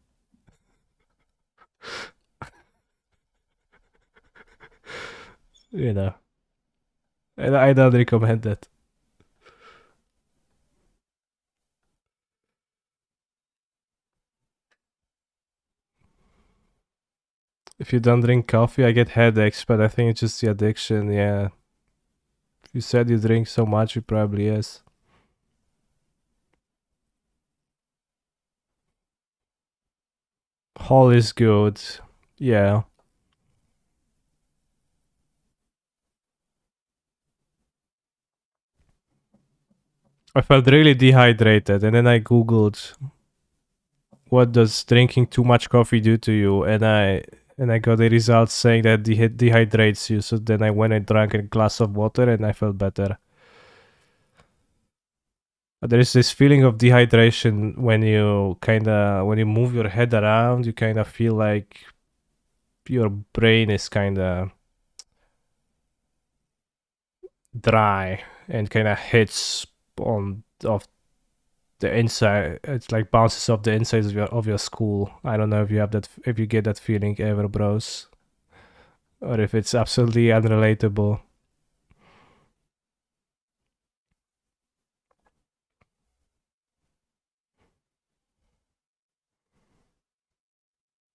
you know. And I don't recommend that. If you don't drink coffee, I get headaches, but I think it's just the addiction, yeah. If you said you drink so much, it probably is. Hall is good, yeah. I felt really dehydrated, and then I googled what does drinking too much coffee do to you, and I got the results saying that it dehydrates you. So then I went and drank a glass of water, and I felt better. But there is this feeling of dehydration when you move your head around. You kind of feel like your brain is kind of dry and kind of hits off the inside. It's like bounces off the insides of your skull. I don't know if you have that, if you get that feeling ever, bros. or if it's absolutely unrelatable.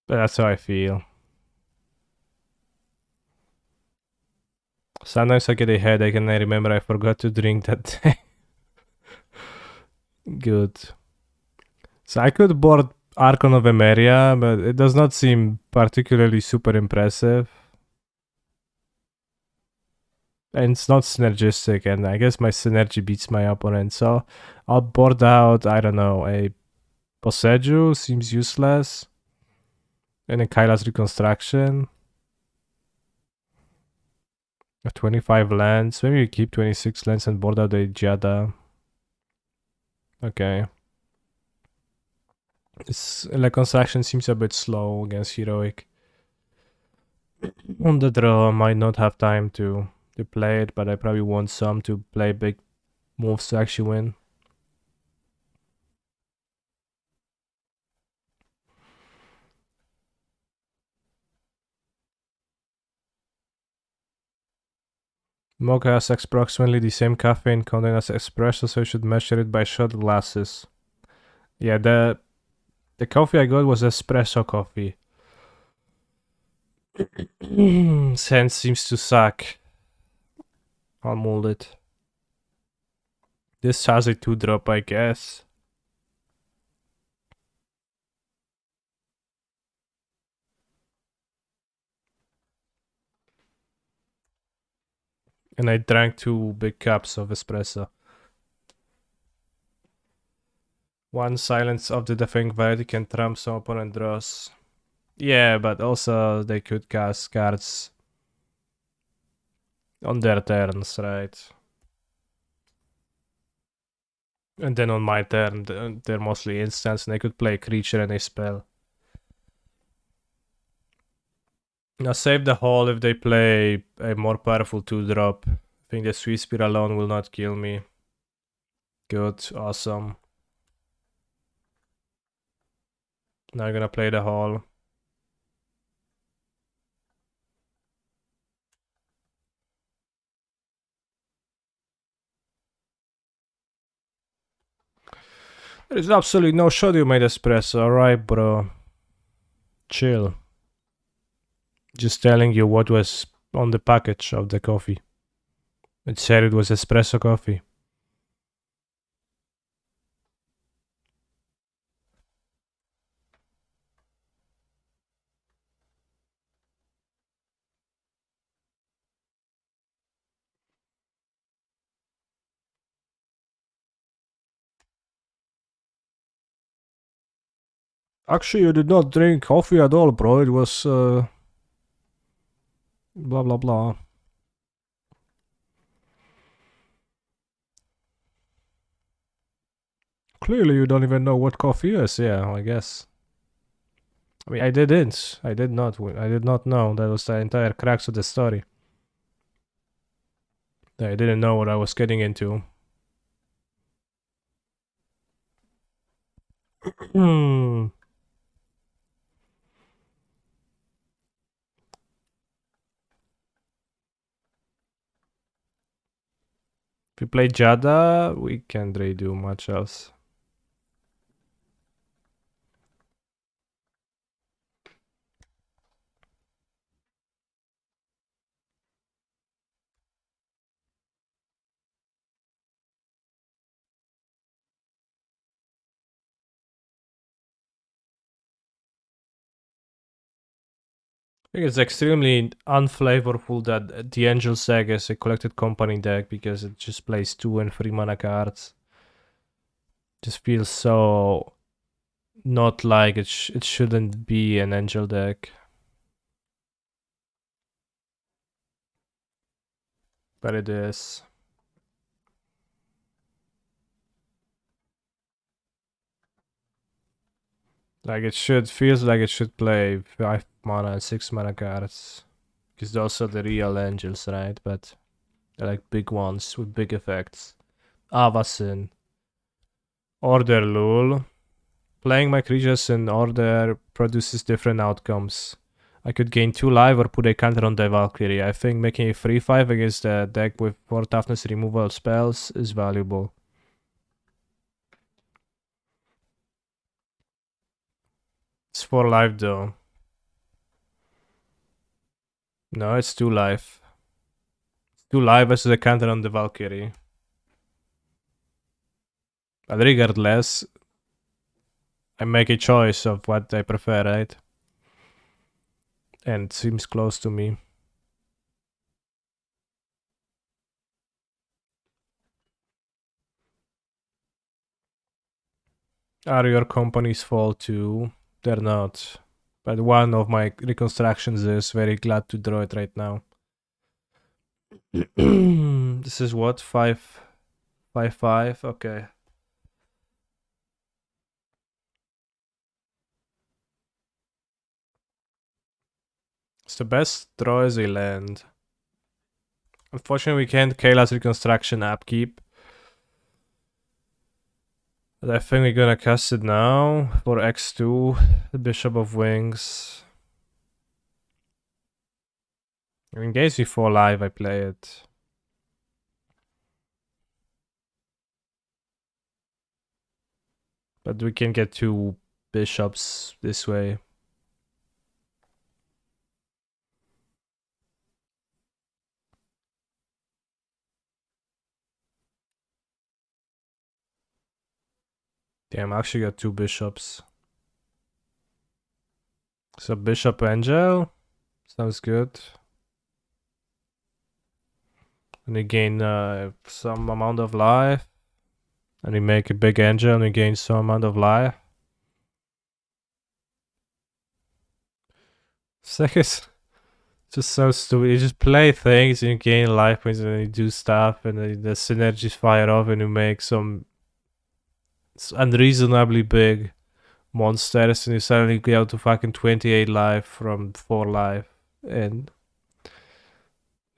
But that's how I feel. Sometimes I get a headache and I remember I forgot to drink that day. Good. So I could board Archon of Emeria, but it does not seem particularly super impressive. And it's not synergistic, and I guess my synergy beats my opponent, so I'll board out, I don't know, a Boseiju, seems useless. And a Kaila's Reconstruction. 25 lands, maybe you keep 26 lands and board out a Jada. Okay. This Reconstruction seems a bit slow against Heroic. On the draw, I might not have time to play it, but I probably want some to play big moves to actually win. Mocha has approximately the same caffeine content as espresso, so you should measure it by shot glasses. Yeah, the coffee I got was espresso coffee. Sense seems to suck. I'll mold it. This has a 2-drop, I guess. And I drank 2 big cups of espresso. One silence of the defending variety can trump some opponent draws. Yeah, but also they could cast cards on their turns, right? And then on my turn, they're mostly instants, and they could play a creature and a spell. Now save the hole if they play a more powerful 2-drop. I think the Sweet Spear alone will not kill me. Good, awesome. Now I'm gonna play the hole. There is absolutely no shot you made espresso, alright bro. Chill. Just telling you what was on the package of the coffee. It said it was espresso coffee. Actually, you did not drink coffee at all, bro. It was blah blah blah. Clearly, you don't even know what coffee is. Yeah, I guess. I mean, I didn't. I did not know. That was the entire crux of the story. I didn't know what I was getting into. Hmm. If we play Jada, we can't really do much else. I think it's extremely unflavorful that the Angel Saga is a collected company deck because it just plays 2 and 3 mana cards. Just feels so not like it shouldn't be an Angel deck. But it is. Like feels like it should play 5 mana and 6 mana cards. Because those are the real angels, right? But they're like big ones with big effects. Avacyn. Order Lul. Playing my creatures in order produces different outcomes. I could gain 2 life or put a counter on the Valkyrie. I think making a 3-5 against a deck with 4 toughness removal spells is valuable. It's 4 life though. No, it's 2 life. 2 life versus a counter on the Valkyrie. But regardless, I make a choice of what I prefer, right? And it seems close to me. Are your companies fault too? They're not. But one of my reconstructions is very glad to draw it right now. This is what? 5-5? Okay. So the best draw is a land. Unfortunately, we can't Kayla's reconstruction upkeep. But I think we're gonna cast it now for X2, the Bishop of Wings. In case we fall live, I play it. But we can get 2 bishops this way. Damn, I actually got 2 bishops. So Bishop Angel. Sounds good. And we gain some amount of life. And we make a big angel and we gain some amount of life. It's is just so stupid. You just play things and you gain life points and then you do stuff and then the synergies fire off and you make some unreasonably big monsters and you suddenly get to fucking 28 life from 4 life. And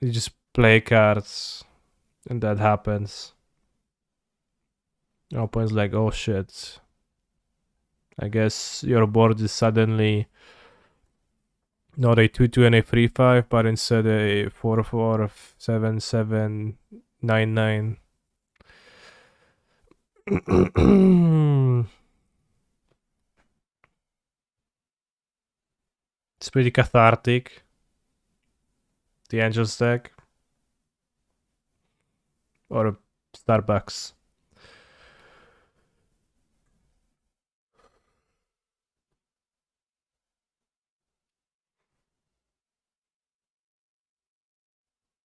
you just play cards and that happens. Opponent's like, oh shit. I guess your board is suddenly not a 2-2 and a 3-5, but instead a 4-4, 7-7, 9-9. It's pretty cathartic. The Angels deck. Or Starbucks.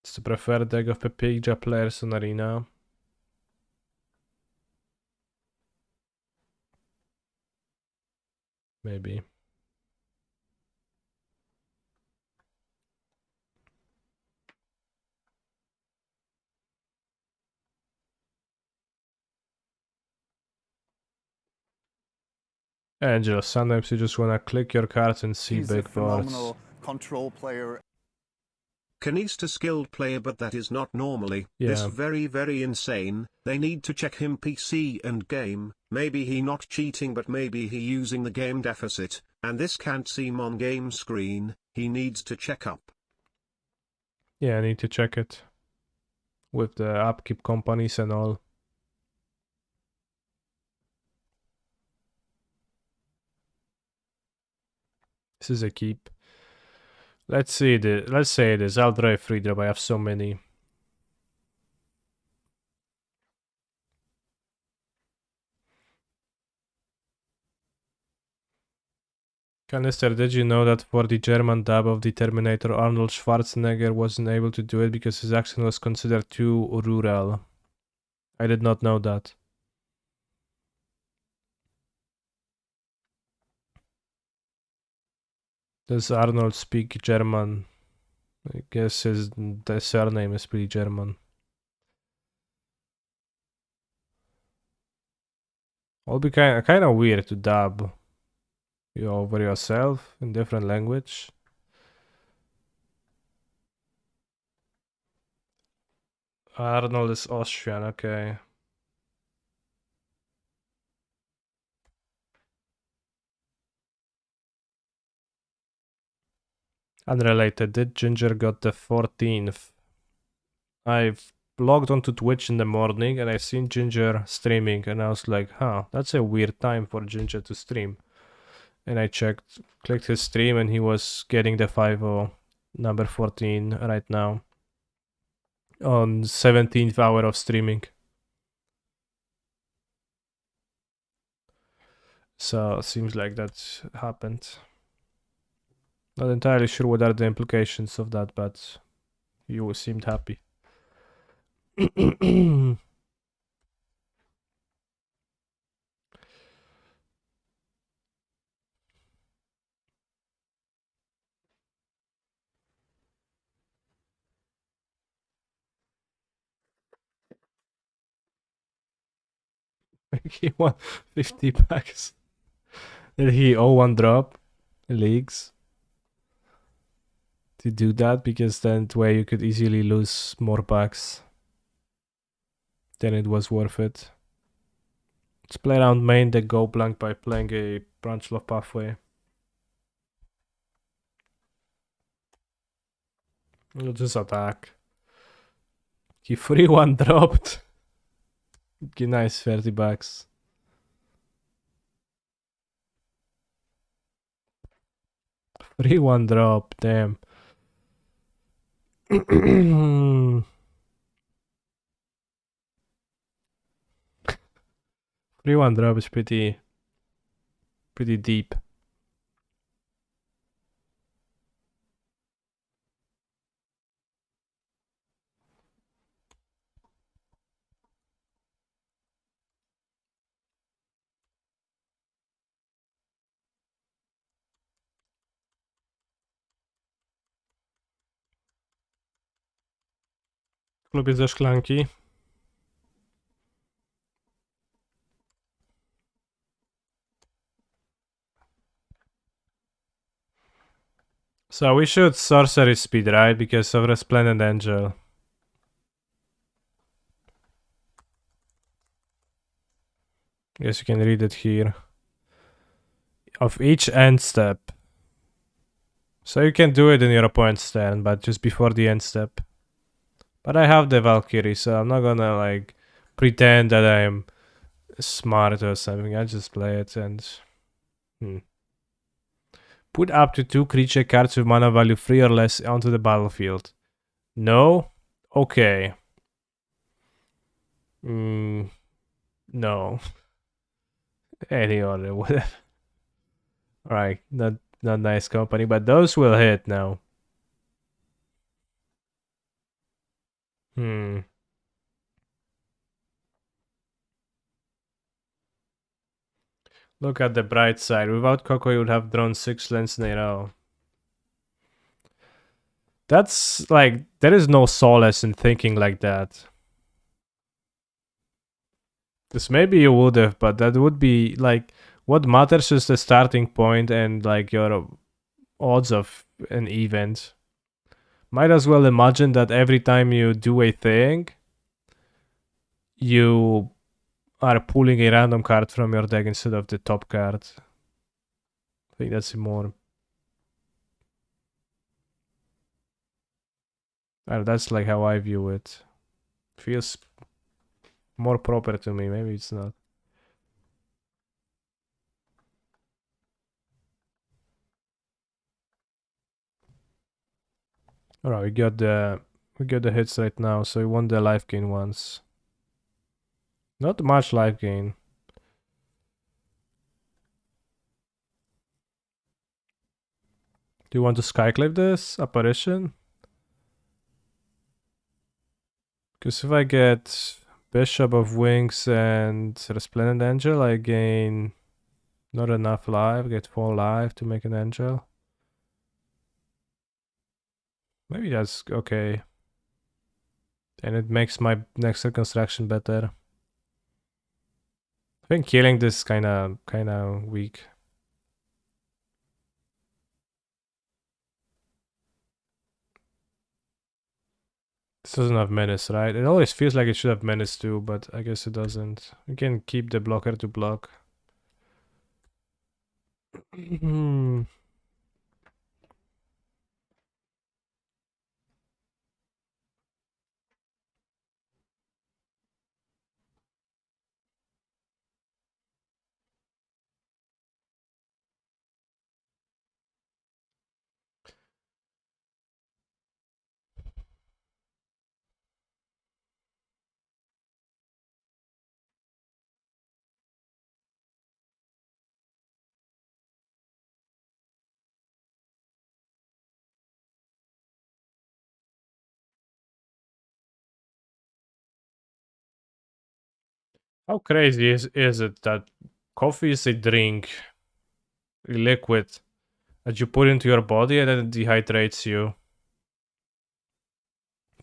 It's the preferred deck of Pepija players on Arena. Maybe. Angel, sometimes you just wanna click your cards and see He's a big boards. phenomenal control player. Canis a skilled player, but that is not normally. This Yeah. very insane. They need to check him PC and game. Maybe he not cheating, but maybe he using the game deficit, and this can't seem on game screen. He needs to check up. Yeah, I need to check it. With the upkeep companies and all. This is a keep. Let's say it is. I'll draw a free drop. I have so many. Canister, did you know that for the German dub of the Terminator, Arnold Schwarzenegger wasn't able to do it because his accent was considered too rural? I did not know that. Does Arnold speak German? I guess the surname is pretty German. It'll be kind of weird to dub you over yourself in different language. Arnold is Austrian, okay. Unrelated, did Ginger got the 14th? I've logged onto Twitch in the morning and I seen Ginger streaming and I was like, huh, that's a weird time for Ginger to stream. And I checked, clicked his stream and he was getting the 5-0, number 14 right now. On 17th hour of streaming. So seems like that happened. Not entirely sure what are the implications of that, but you seemed happy. He won 50 packs. Did he owe one drop leagues to do that? Because then way you could easily lose more packs. Then it was worth it. Let's play around main the go blank by playing a branch love pathway. We'll just attack. He 3-1 dropped. Get nice 30 bucks. Free one drop, damn. 3-1 drop is pretty deep. Lubię ze szklanki. So we should sorcery speed, right? Because of Resplendent Angel. Guess you can read it here. Of each end step. So you can do it in your opponent's turn, but just before the end step. But I have the Valkyrie, so I'm not gonna like pretend that I'm smart or something. I just play it and put up to 2 creature cards with mana value 3 or less onto the battlefield. No? Okay. No. Any other, whatever. Alright, not nice company, but those will hit now. Look at the bright side. Without Coco, you would have drawn 6 lands in a row. That's like, there is no solace in thinking like that. Because maybe you would have, but that would be like, what matters is the starting point and like your odds of an event. Might as well imagine that every time you do a thing, you are pulling a random card from your deck instead of the top card. I think that's more... that's like how I view it. Feels more proper to me, maybe it's not. Alright, we got the hits right now, so we won the life gain once. Not much life gain. Do you want to skyclave this apparition? Because if I get Bishop of Wings and Resplendent Angel, I gain not enough life, get 4 life to make an angel. Maybe that's okay. And it makes my next reconstruction better. I think killing this kinda weak. This doesn't have menace, right? It always feels like it should have menace too, but I guess it doesn't. You can keep the blocker to block. How crazy is it that coffee is a drink, a liquid, that you put into your body and then it dehydrates you?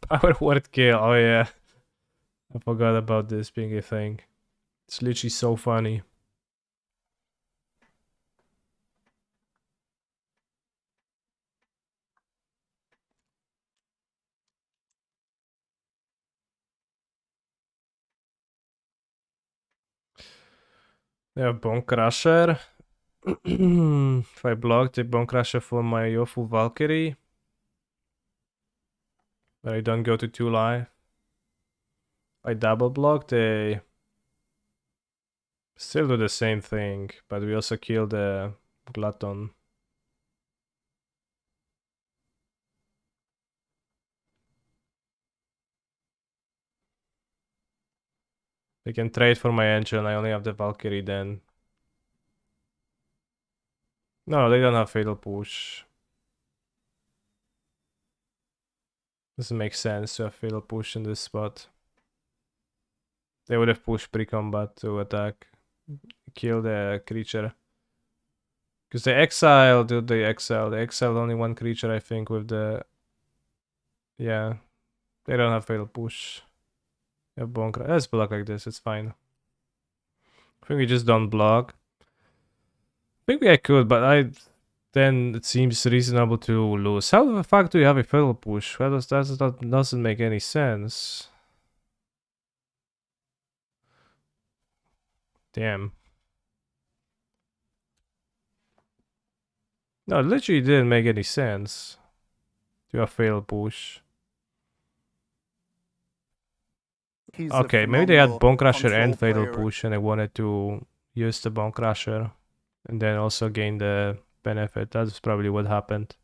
Power word kill, oh yeah. I forgot about this being a thing. It's literally so funny. Yeah, Bone Crusher. If I block the Bone Crusher for my Yofu Valkyrie, but I don't go to 2 life, I double block, they still do the same thing, but we also kill the Glutton. They can trade for my Angel and I only have the Valkyrie then. No, they don't have Fatal Push. Doesn't make sense to have Fatal Push in this spot. They would have pushed pre-combat to attack, kill the creature. Because they exiled, dude, they exiled. They exiled only one creature, I think, with the... Yeah. They don't have Fatal Push. They have Bone Crusher. Let's block like this, it's fine. I think we just don't block. I think I could, but then it seems reasonable to lose. How the fuck do you have a Fatal Push? That doesn't make any sense. Damn. No, it literally didn't make any sense. To have Fatal Push. He's Okay, a maybe they had phenomenal Bone Crusher control and Fatal player. Push and they wanted to use the Bone Crusher and then also gain the benefit. That's probably what happened.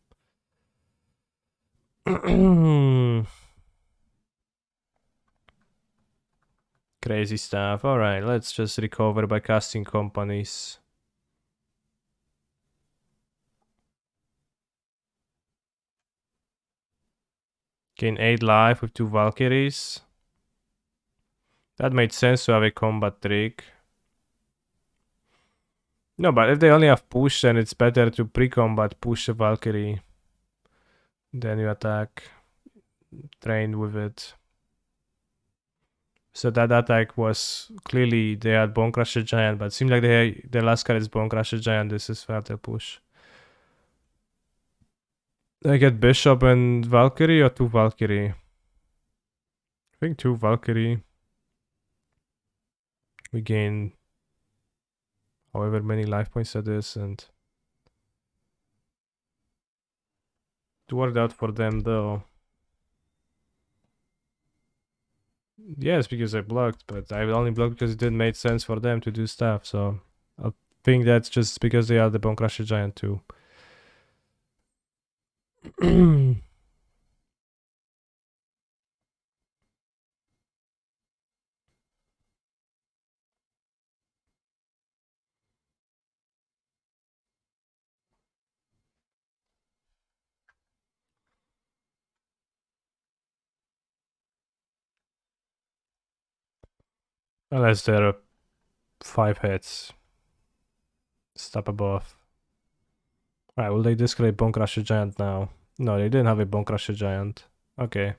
Crazy stuff. Alright, let's just recover by casting companies. Gain 8 life with 2 Valkyries. That made sense to have a combat trick. No, but if they only have push, then it's better to pre-combat push a Valkyrie. Then you attack. Train with it. So that attack was clearly they had Bone Crusher Giant, but it seemed like their last card is Bone Crusher Giant. This is Fatal Push. I get Bishop and Valkyrie or 2 Valkyrie? I think 2 Valkyrie. We gain however many life points that is, and it worked out for them though. Yes, because I blocked, but I only blocked because it didn't make sense for them to do stuff, so I think that's just because they had the Bone Crusher Giant too. Unless there are 5 hits. Step above. Alright, will they discard Bone Crusher Giant now? No, they didn't have a Bone Crusher Giant. Okay.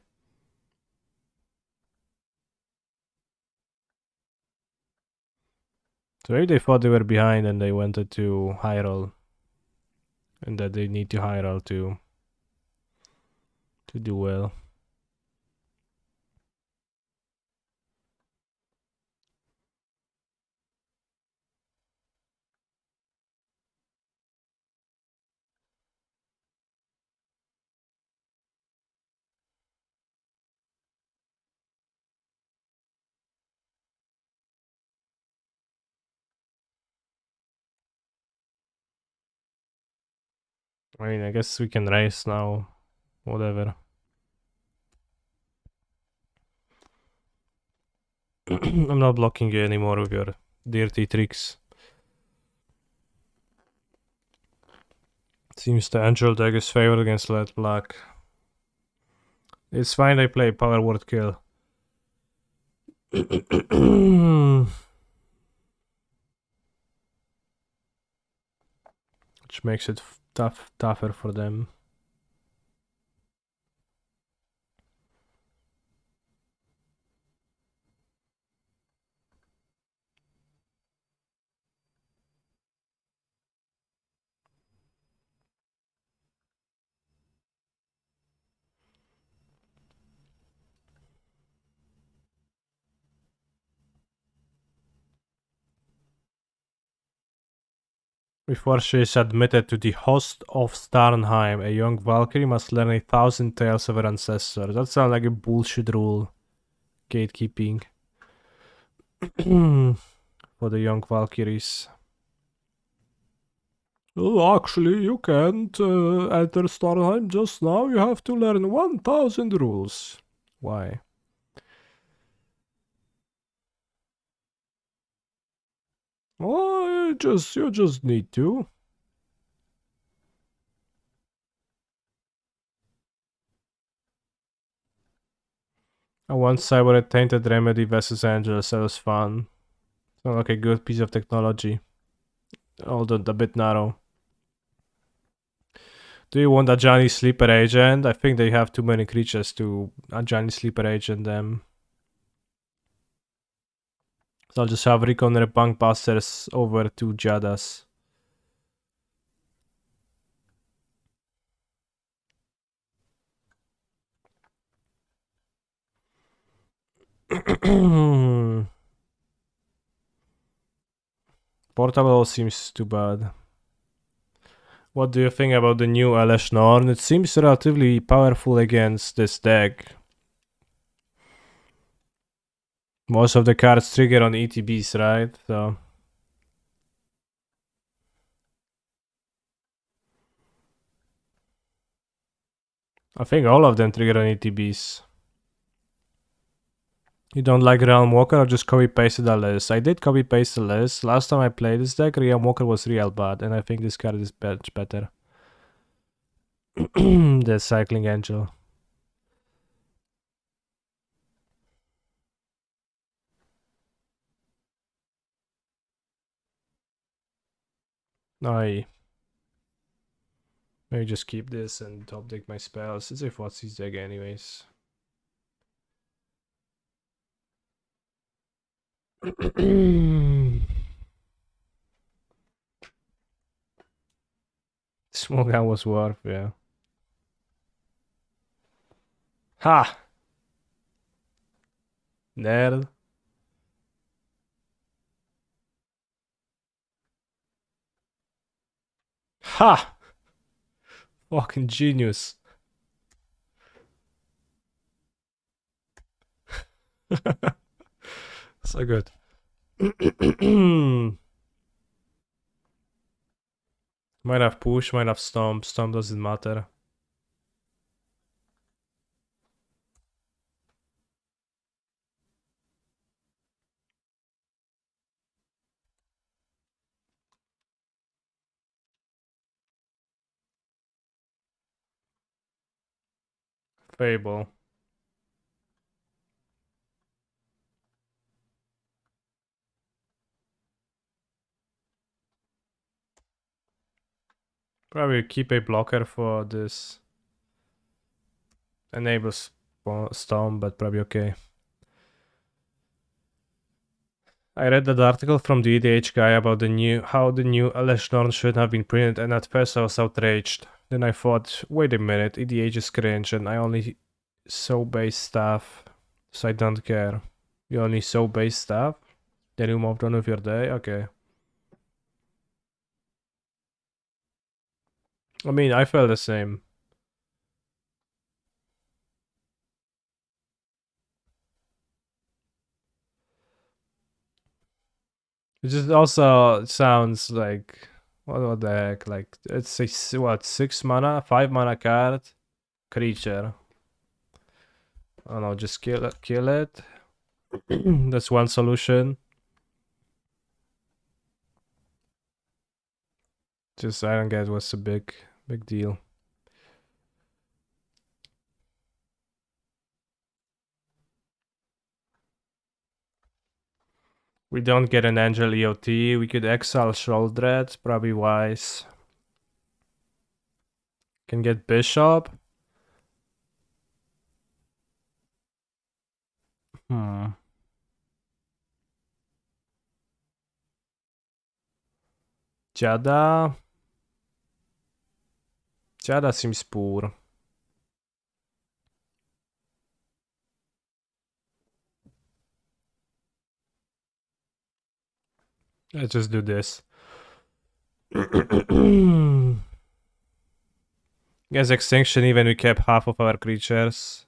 So maybe they thought they were behind and they wanted to high roll. And that they need to high roll to do well. I mean, I guess we can race now. Whatever. I'm not blocking you anymore with your dirty tricks. Seems the Angel deck is favored against Red Black. It's fine, I play Power Word Kill. which makes it tougher for them. Before she is admitted to the host of Starnheim, a young Valkyrie must learn 1,000 tales of her ancestors. That sounds like a bullshit rule. Gatekeeping. For the young Valkyries. Oh, actually, you can't enter Starnheim just now. You have to learn 1,000 rules. Why? Oh, you just need to. I once cyber a tainted remedy versus Angels. That was fun. Sounds like a good piece of technology. Although a bit narrow. Do you want a Johnny Sleeper Agent? I think they have too many creatures to a Johnny Sleeper Agent them. So I'll just have Recon Punk Busters over to Jadas. Portable seems too bad. What do you think about the new Elesh Norn? It seems relatively powerful against this deck. Most of the cards trigger on ETBs, right? So I think all of them trigger on ETBs. You don't like Realm Walker or just copy pasted the list? I did copy paste the list. Last time I played this deck, Realm Walker was real bad, and I think this card is much better. The Cycling Angel. I maybe just keep this and top deck my spells. It's a Foxy's deck anyways. Small gun was worth, yeah. Ha! Nerd. Ha! Fucking genius. So good. Might have push, might have stomp. Stomp doesn't matter. Fable. Probably keep a blocker for this. Enables Storm, but probably okay. I read that article from the EDH guy about how the new Elesh Norn should have been printed, and at first I was outraged. Then I thought, wait a minute, EDH is cringe, and I only saw base stuff, so I don't care. You only saw base stuff? Then you moved on with your day? Okay. I mean, I felt the same. It just also sounds like what the heck? Like it's a what 6 mana, 5 mana card, creature. I don't know, just kill it. That's one solution. Just I don't get what's the big deal. We don't get an Angel EOT. We could exile Sholdred, probably wise. Can get bishop. Jada. Jada seems poor. Let's just do this. Guess extinction even we kept half of our creatures.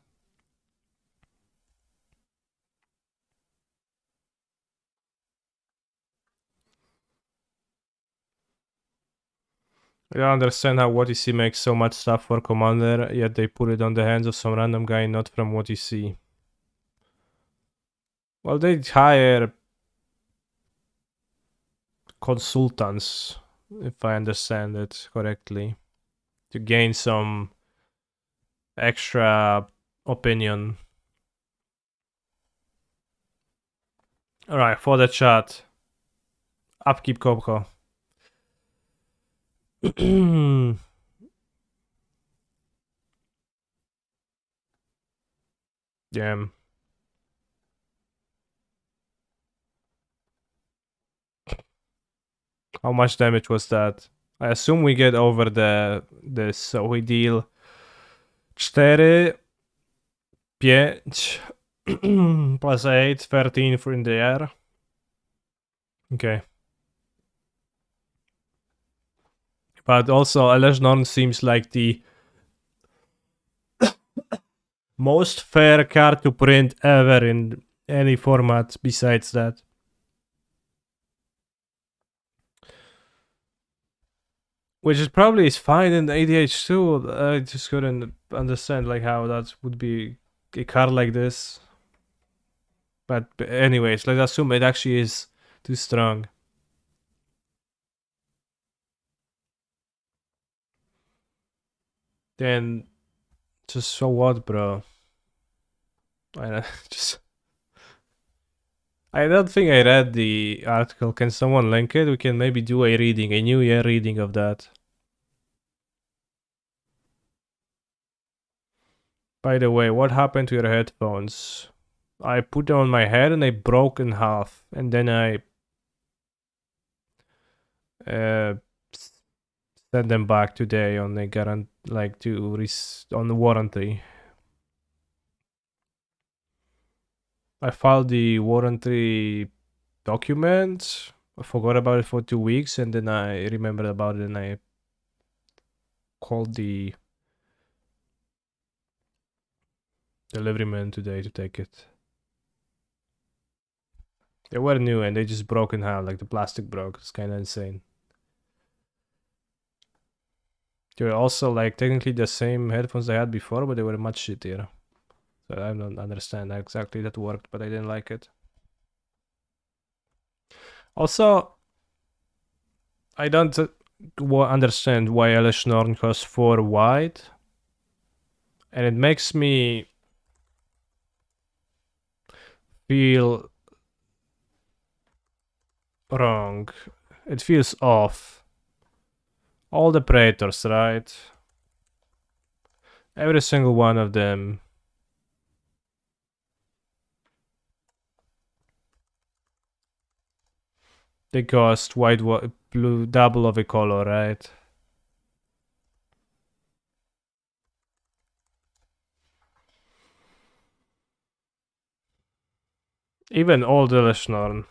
I don't understand how WotC makes so much stuff for Commander, yet they put it on the hands of some random guy not from WotC. Well, they hire consultants, if I understand it correctly, to gain some extra opinion. Alright, for the chat. Upkeep Kopko. Damn. How much damage was that? I assume we get over this, so we deal 4, 5, plus 8, 13 for in the air. Okay. But also, Elesh Norn seems like the most fair card to print ever in any format besides that. Which is probably is fine in ADH too. I just couldn't understand like how that would be a card like this. But anyways, let's assume it actually is too strong. Then just so what, bro? I don't think I read the article. Can someone link it? We can maybe do a reading, a New Year reading of that. By the way, what happened to your headphones? I put them on my head and they broke in half, and then I sent them back today on the on the warranty. I filed the warranty document. I forgot about it for 2 weeks, and then I remembered about it, and I called the delivery man today to take it. They were new and they just broke in half, like the plastic broke. It's kind of insane. They were also like technically the same headphones I had before, but they were much shittier. So I don't understand how exactly that worked, but I didn't like it. Also, I don't understand why Elesh Norn costs 4 white. And it makes me feel wrong. It feels off. All the Praetors, right? Every single one of them. They cost white, blue, double of a color, right? Even old Elesh Norn.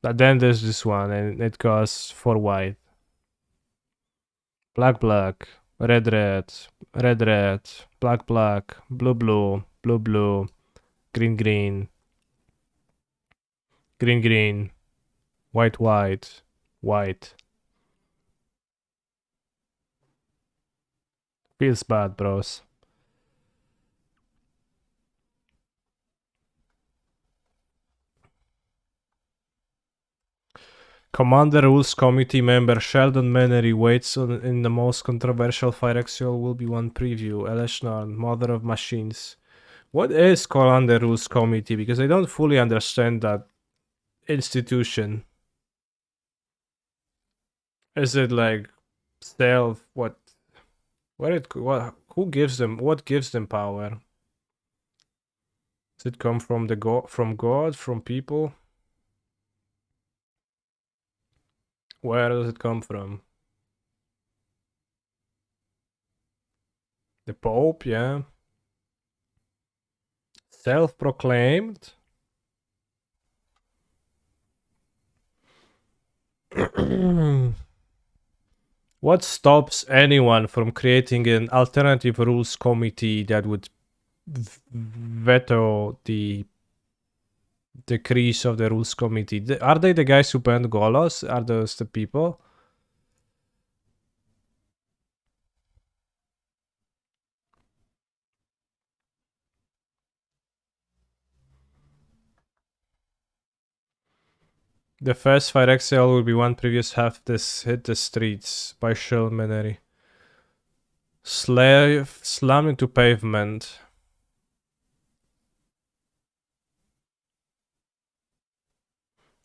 But then there's this one, and it costs 4 white. Black, black, red, red, red, red, black, black, blue, blue, blue, blue, green, green, green, green, white, white, white. Feels bad, bros. Commander Rules Committee member Sheldon Menery waits in the most controversial Phyrexial will be one preview. Elesh Norn, Mother of Machines. What is Commander Rules Committee? Because I don't fully understand that institution. Is it like Self, what? Who gives them? What gives them power? Does it come from from God, from people? Where does it come from? The Pope, yeah. Self-proclaimed. What stops anyone from creating an alternative rules committee that would veto the decrease of the rules committee? Are they the guys who banned Golos? Are those the people? The first Phyrexia will be one previous half this hit the streets by Shell Menery. Slam into pavement.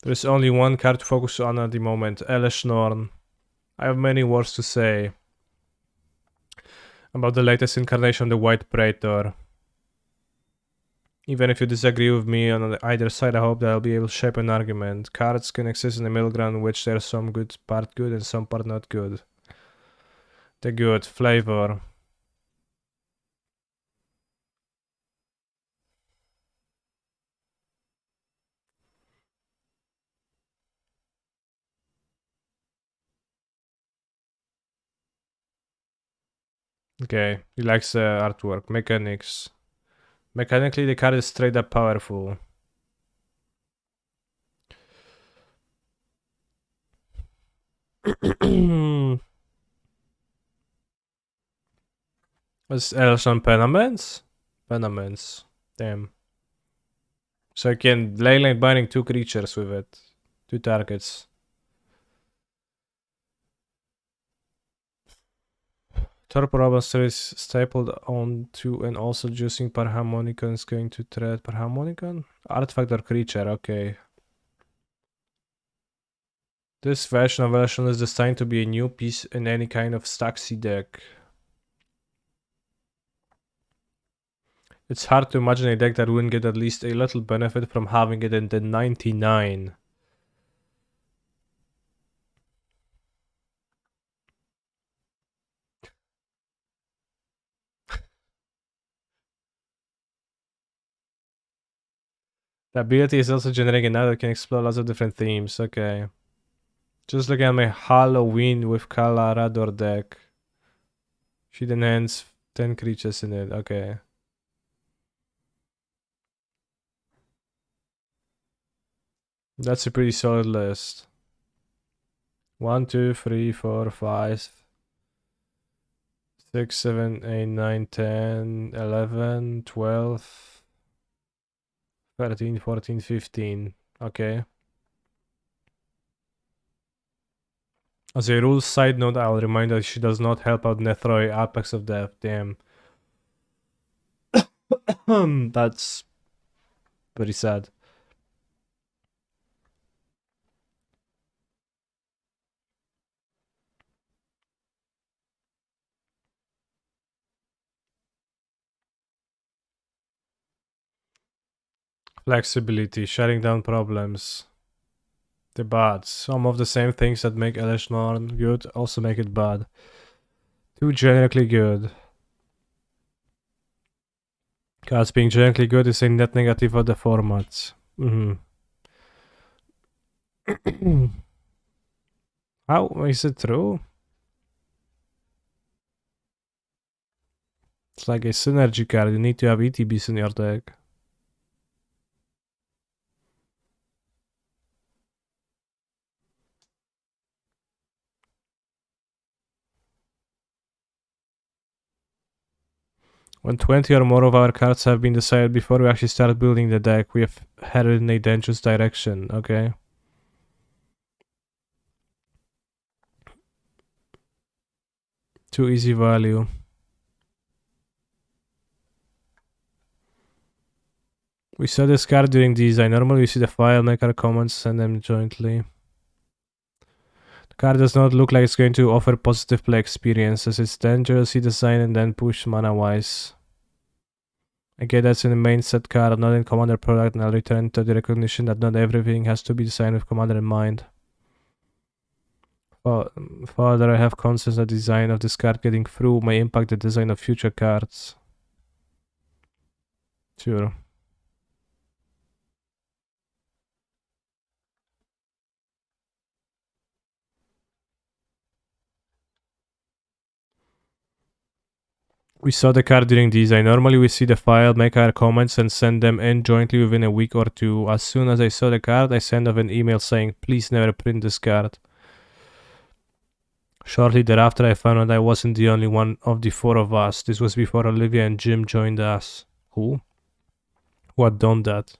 There's only one card to focus on at the moment, Elesh Norn. I have many words to say about the latest incarnation of the White Praetor. Even if you disagree with me on either side, I hope that I'll be able to shape an argument. Cards can exist in the middle ground in which there's some good part good and some part not good. The good, flavor. Okay, he likes the artwork. Mechanics. Mechanically, the card is straight up powerful. What's else on Penaments? Penaments. Damn. So I can Leyline binding 2 creatures with it. 2 targets. Torpor is stapled onto and also juicing Parharmonicon is going to thread Parharmonicon? Artifact or creature, okay. This version of Elation is designed to be a new piece in any kind of Staxi deck. It's hard to imagine a deck that wouldn't get at least a little benefit from having it in the 99. The ability is also generating a now that can explore lots of different themes. Okay. Just look at my Halloween with Kalarador deck. She'd enhance 10 creatures in it. Okay. That's a pretty solid list. 1, 2, 3, 4, 5, 6, 7, 8, 9, 10, 11, 12, 13, 14, 15. Okay. As a rules side note, I'll remind that she does not help out Nethroi, Apex of Death. Damn. That's very sad. Flexibility, shutting down problems. The bad. Some of the same things that make Elesh Norn good also make it bad. Too generically good. Cards being generically good is a net negative of the format. How is it true? It's like a synergy card. You need to have ETBs in your deck. When 20 or more of our cards have been decided before we actually start building the deck, we have headed in a dangerous direction, okay? Too easy value. We saw this card during design. Normally we see the file, make our comments, send them jointly. The Card does not look like it's going to offer positive play experiences. It's dangerously designed and then pushed mana-wise. Again, that's in the main set card, not in Commander product, and I'll return to the recognition that not everything has to be designed with Commander in mind. Further, I have concerns that the design of this card getting through may impact the design of future cards. Sure. We saw the card during design. Normally we see the file, make our comments and send them in jointly within a week or two. As soon as I saw the card, I sent off an email saying, please never print this card. Shortly thereafter, I found out I wasn't the only one of the four of us. This was before Olivia and Jim joined us. Who? Who had done that?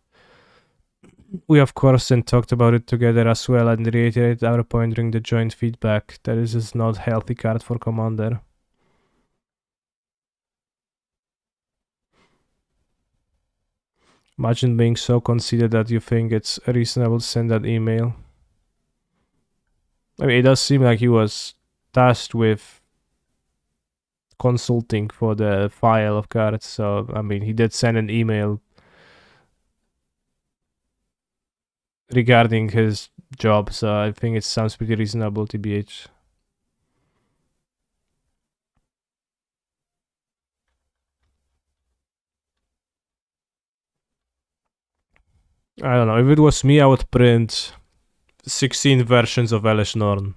We of course then talked about it together as well and reiterated our point during the joint feedback that this is not healthy card for Commander. Imagine being so conceited that you think it's reasonable to send that email. I mean, it does seem like he was tasked with consulting for the file of cards, so I mean, he did send an email regarding his job, so I think it sounds pretty reasonable, TBH. I don't know, if it was me, I would print 16 versions of Elesh Norn.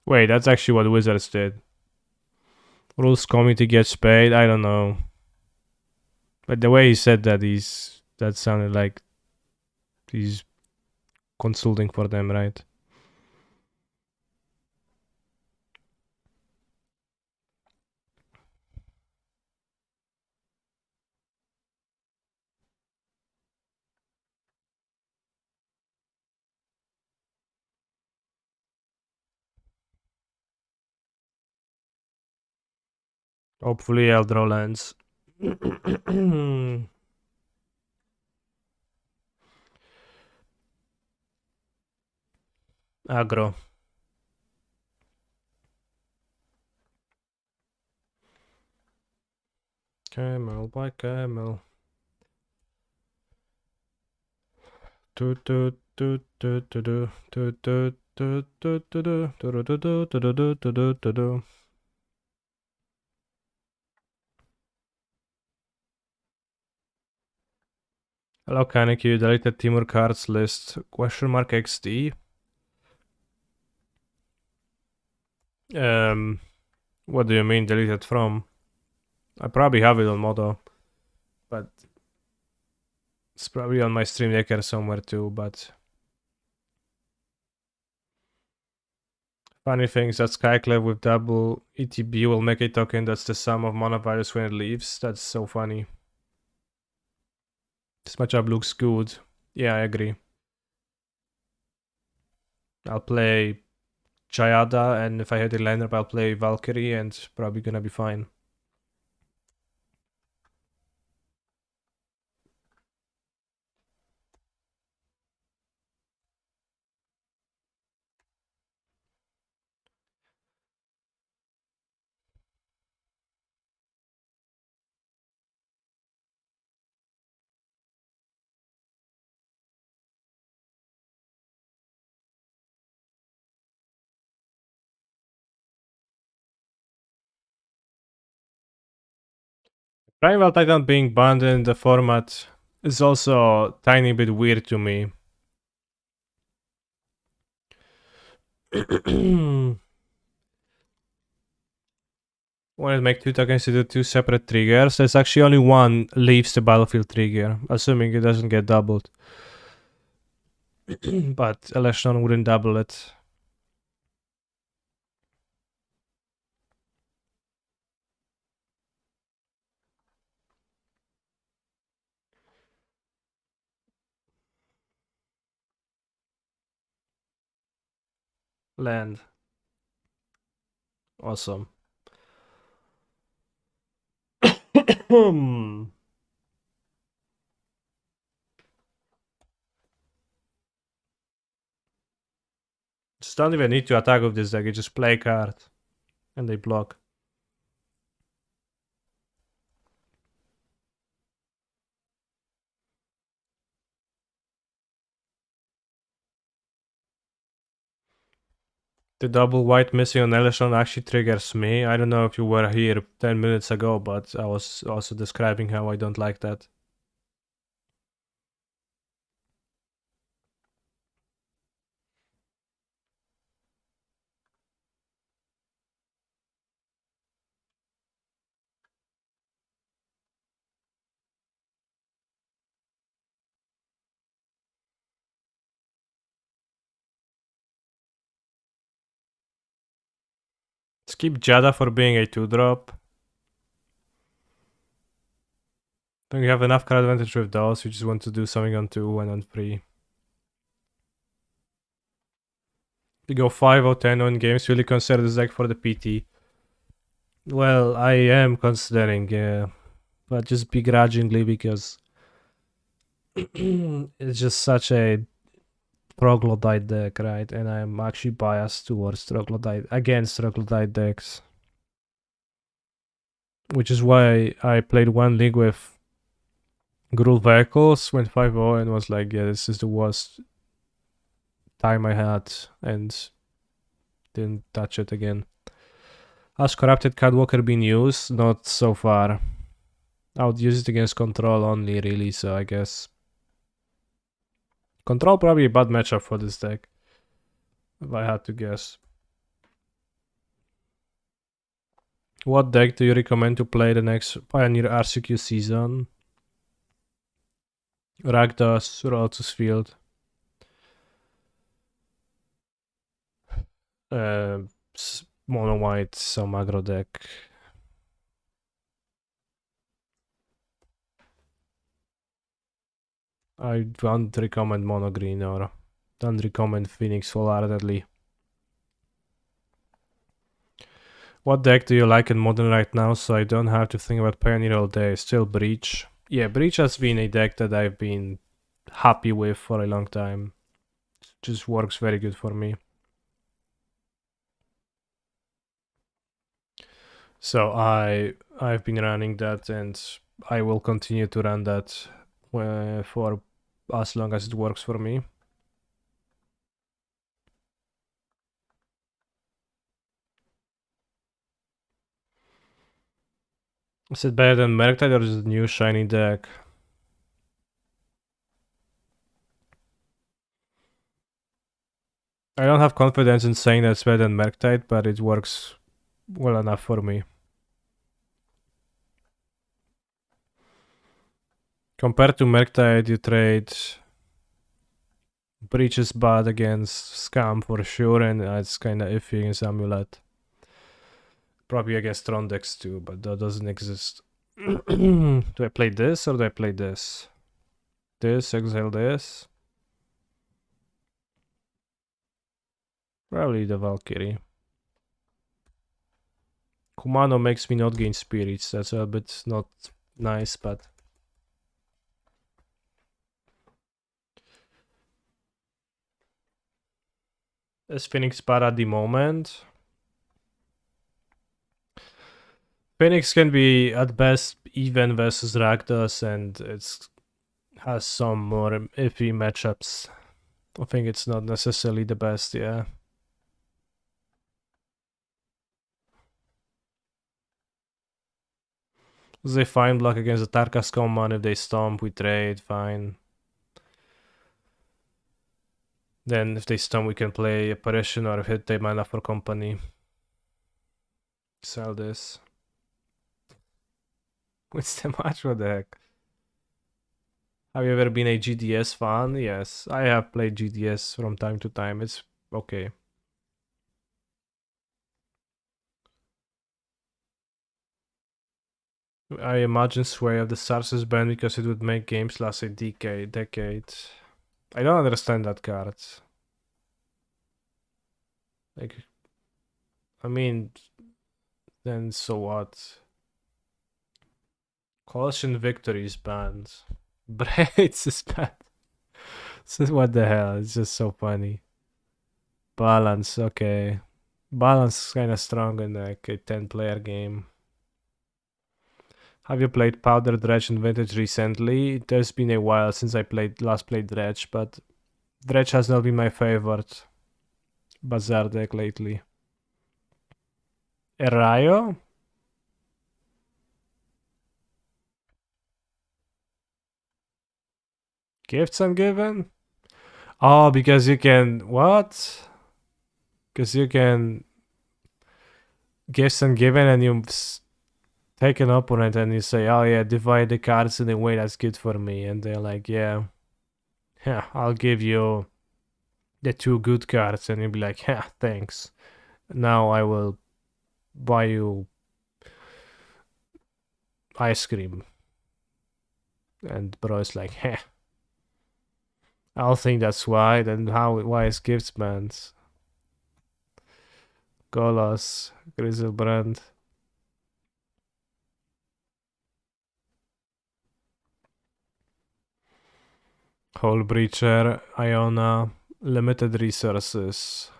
Wait, that's actually what Wizards did. Rules committee gets paid, I don't know. But the way he said that, that sounded like he's consulting for them, right? Hopefully Eldro lands. Aggro. Camel by camel. Hello, Kanik, you deleted Timur cards list. Question mark XD. What do you mean deleted from? I probably have it on Modo, but it's probably on my Stream Decker somewhere too, but funny thing is that Skyclave with double ETB will make a token that's the sum of mana values when it leaves. That's so funny. This matchup looks good. Yeah, I agree. I'll play Jayada, and if I hit a lineup, I'll play Valkyrie, and probably gonna be fine. Primal Titan being banned in the format is also a tiny bit weird to me. When it make two tokens to do two separate triggers, there's actually only one leaves the battlefield trigger, assuming it doesn't get doubled. But Elesh Norn wouldn't double it. Land. Awesome. don't even need to attack with this deck, you just play a card. And they block. The double white missing on Elishon actually triggers me. I don't know if you were here 10 minutes ago, but I was also describing how I don't like that. Skip Jada for being a 2-drop. Don't you have enough card advantage with those? You just want to do something on 2 and on 3. You go 5 or 10 on games, will you consider this deck for the PT? Well, I am considering, yeah. But just begrudgingly because it's just such a troglodyte deck, right? And I'm actually biased towards against troglodyte decks. Which is why I played one league with Gruul Vehicles, went 5-0 and was like, yeah, this is the worst time I had, and didn't touch it again. Has Corrupted Catwalker been used? Not so far. I would use it against Control only, really, so I guess Control probably a bad matchup for this deck, if I had to guess. What deck do you recommend to play the next Pioneer RCQ season? Rakdos, Rotus Field. Mono white, some aggro deck. I don't recommend mono green or don't recommend Phoenix wholeheartedly. What deck do you like in Modern right now so I don't have to think about Pioneer all day? Still Breach. Yeah, Breach has been a deck that I've been happy with for a long time. It just works very good for me. So I've been running that and I will continue to run that for as long as it works for me. Is it better than Murktide or is it a new shiny deck? I don't have confidence in saying that it's better than Murktide, but it works well enough for me. Compared to Murktide, you trade Breach is bad against Scam for sure, and it's kinda iffy against Amulet. Probably against Trondex too, but that doesn't exist. Do I play this or do I play this? This, exile this. Probably the Valkyrie. Kumano makes me not gain spirits, that's a bit not nice, but... Is Phoenix bad at the moment? Phoenix can be at best even versus Rakdos, and it has some more iffy matchups. I think it's not necessarily the best, yeah. They fine block against the Tarkas command. If they stomp, we trade, fine. Then if they stomp, we can play Apparition or hit the mana for company. Sell this. What's the match? What the heck? Have you ever been a GDS fan? Yes, I have played GDS from time to time. It's okay. I imagine Sway of the Stars is banned because it would make games last a decade. I don't understand that card. Like, I mean, then so what? Caution Victory is banned. Braids is banned. So what the hell? It's just so funny. Balance, okay. Balance is kind of strong in like a 10-player game. Have you played Powder Dredge and Vintage recently? It has been a while since I last played Dredge, but Dredge has not been my favorite Bazaar deck lately. Erayo? Gifts Ungiven? Oh, because you can... What? Because you can... Gifts Ungiven and you take an opponent and you say, oh yeah, divide the cards in a way that's good for me. And they're like, yeah, I'll give you the 2 good cards. And you'll be like, yeah, thanks. Now I will buy you ice cream. And bro is like, I'll think that's why. Then why is gifts banned? Golos, Griselbrand. Hole Breacher, Iona, limited resources.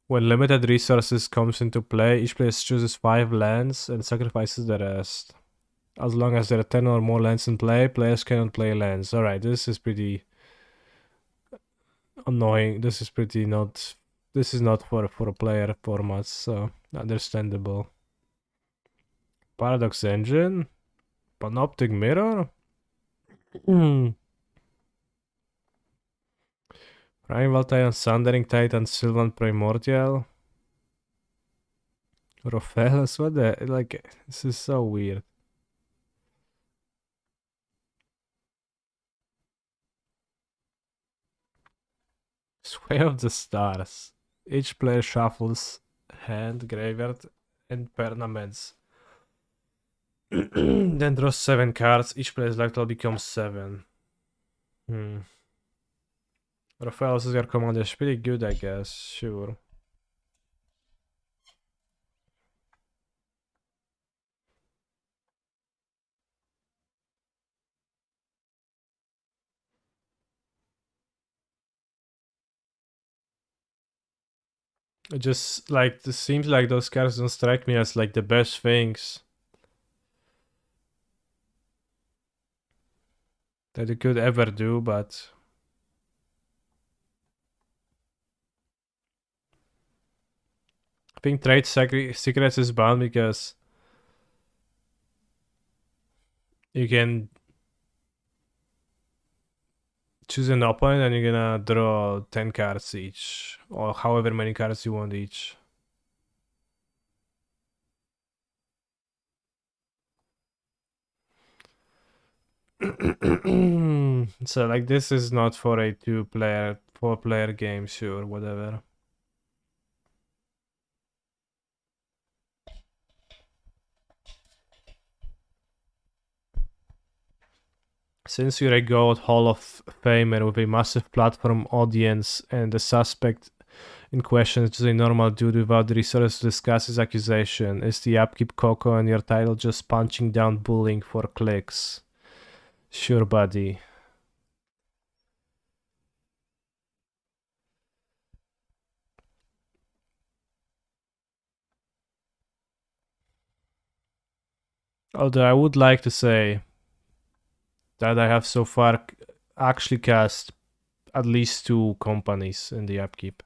When limited resources comes into play, each player chooses 5 lands and sacrifices the rest. As long as there are 10 or more lands in play, players cannot play lands. Alright, this is pretty annoying. This is not for a player format, so understandable. Paradox Engine? Panoptic Mirror? Primal Titan, Sundering Titan, Sylvan Primordial. Rofellas, what the, like, this is so weird. Sway of the Stars. Each player shuffles hand, graveyard, and permanents. Then draws 7 cards. Each player's life total becomes 7. Raphael is your commander is pretty good, I guess. Sure. It just like it seems like those cards don't strike me as like the best things that you could ever do, but I think Trade Secrets is banned because you can choose an opponent and you're gonna draw 10 cards each, or however many cards you want each. So like this is not for a 4-player game, sure, whatever. Since you're a GOAT Hall of Famer with a massive platform audience and the suspect in question is just a normal dude without the resources to discuss his accusation, is the upkeep Coco and your title just punching down bullying for clicks? Sure, buddy. Although I would like to say that I have so far actually cast at least 2 companies in the upkeep.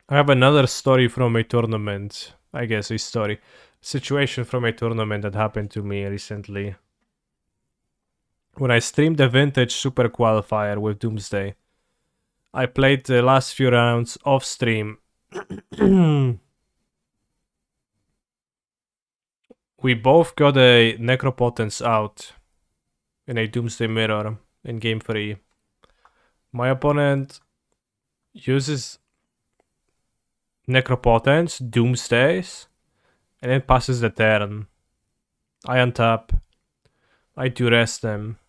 I have another story from a tournament. I guess a situation from a tournament that happened to me recently. When I streamed the Vintage Super Qualifier with Doomsday, I played the last few rounds off stream. We both got a Necropotence out in a Doomsday Mirror in game 3. My opponent uses Necropotence, Doomsdays, and then passes the turn. I untap. I duress them.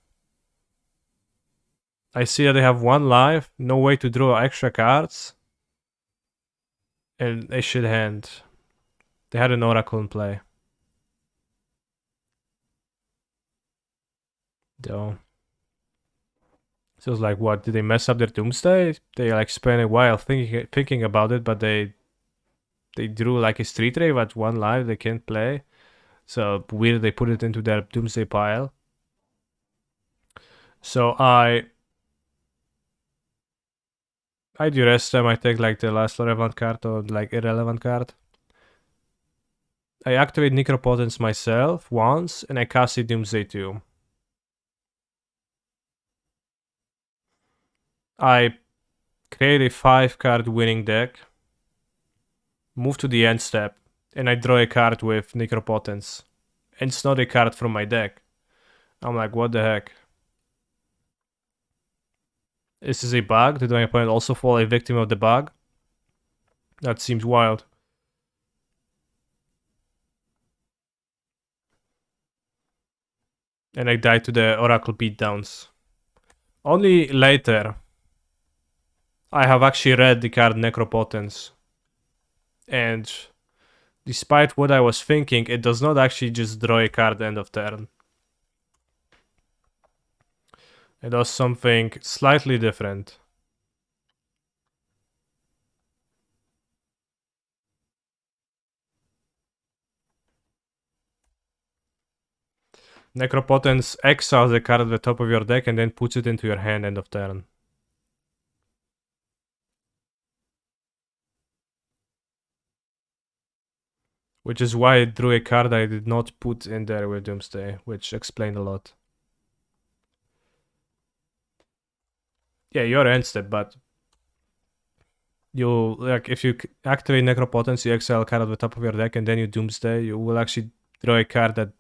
I see that they have 1 life, no way to draw extra cards, and a shit hand. They had an Oracle in play. though. So it's like, what, did they mess up their Doomsday? They like spent a while thinking about it, but they drew like a street rave at one live they can't play. So weird they put it into their Doomsday pile. So I do rest time I take like the last relevant card or like irrelevant card. I activate Necropotence myself once and I cast it Doomsday 2. I create a 5-card winning deck, move to the end step, and I draw a card with Necropotence. And it's not a card from my deck. I'm like, what the heck? Is this a bug? Did my opponent also fall a victim of the bug? That seems wild. And I died to the Oracle beatdowns. Only later I have actually read the card Necropotence. And despite what I was thinking, it does not actually just draw a card end of turn. It does something slightly different. Necropotence exiles a card at the top of your deck and then puts it into your hand end of turn. Which is why I drew a card I did not put in there with Doomsday, which explained a lot. Yeah, you're end step, but you like if you activate Necropotence, you exile a card at the top of your deck, and then you Doomsday, you will actually draw a card that's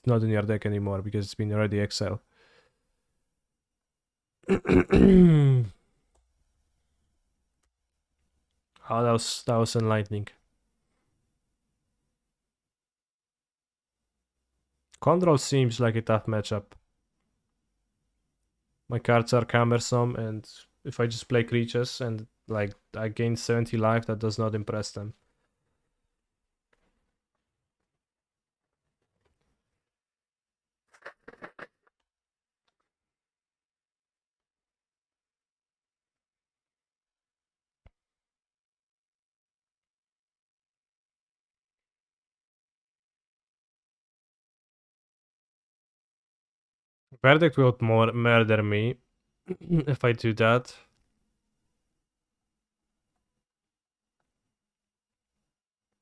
not in your deck anymore because it's been already exiled. Oh, that was enlightening. Control seems like a tough matchup. My cards are cumbersome, and if I just play creatures and like I gain 70 life, that does not impress them. Verdict will murder me if I do that.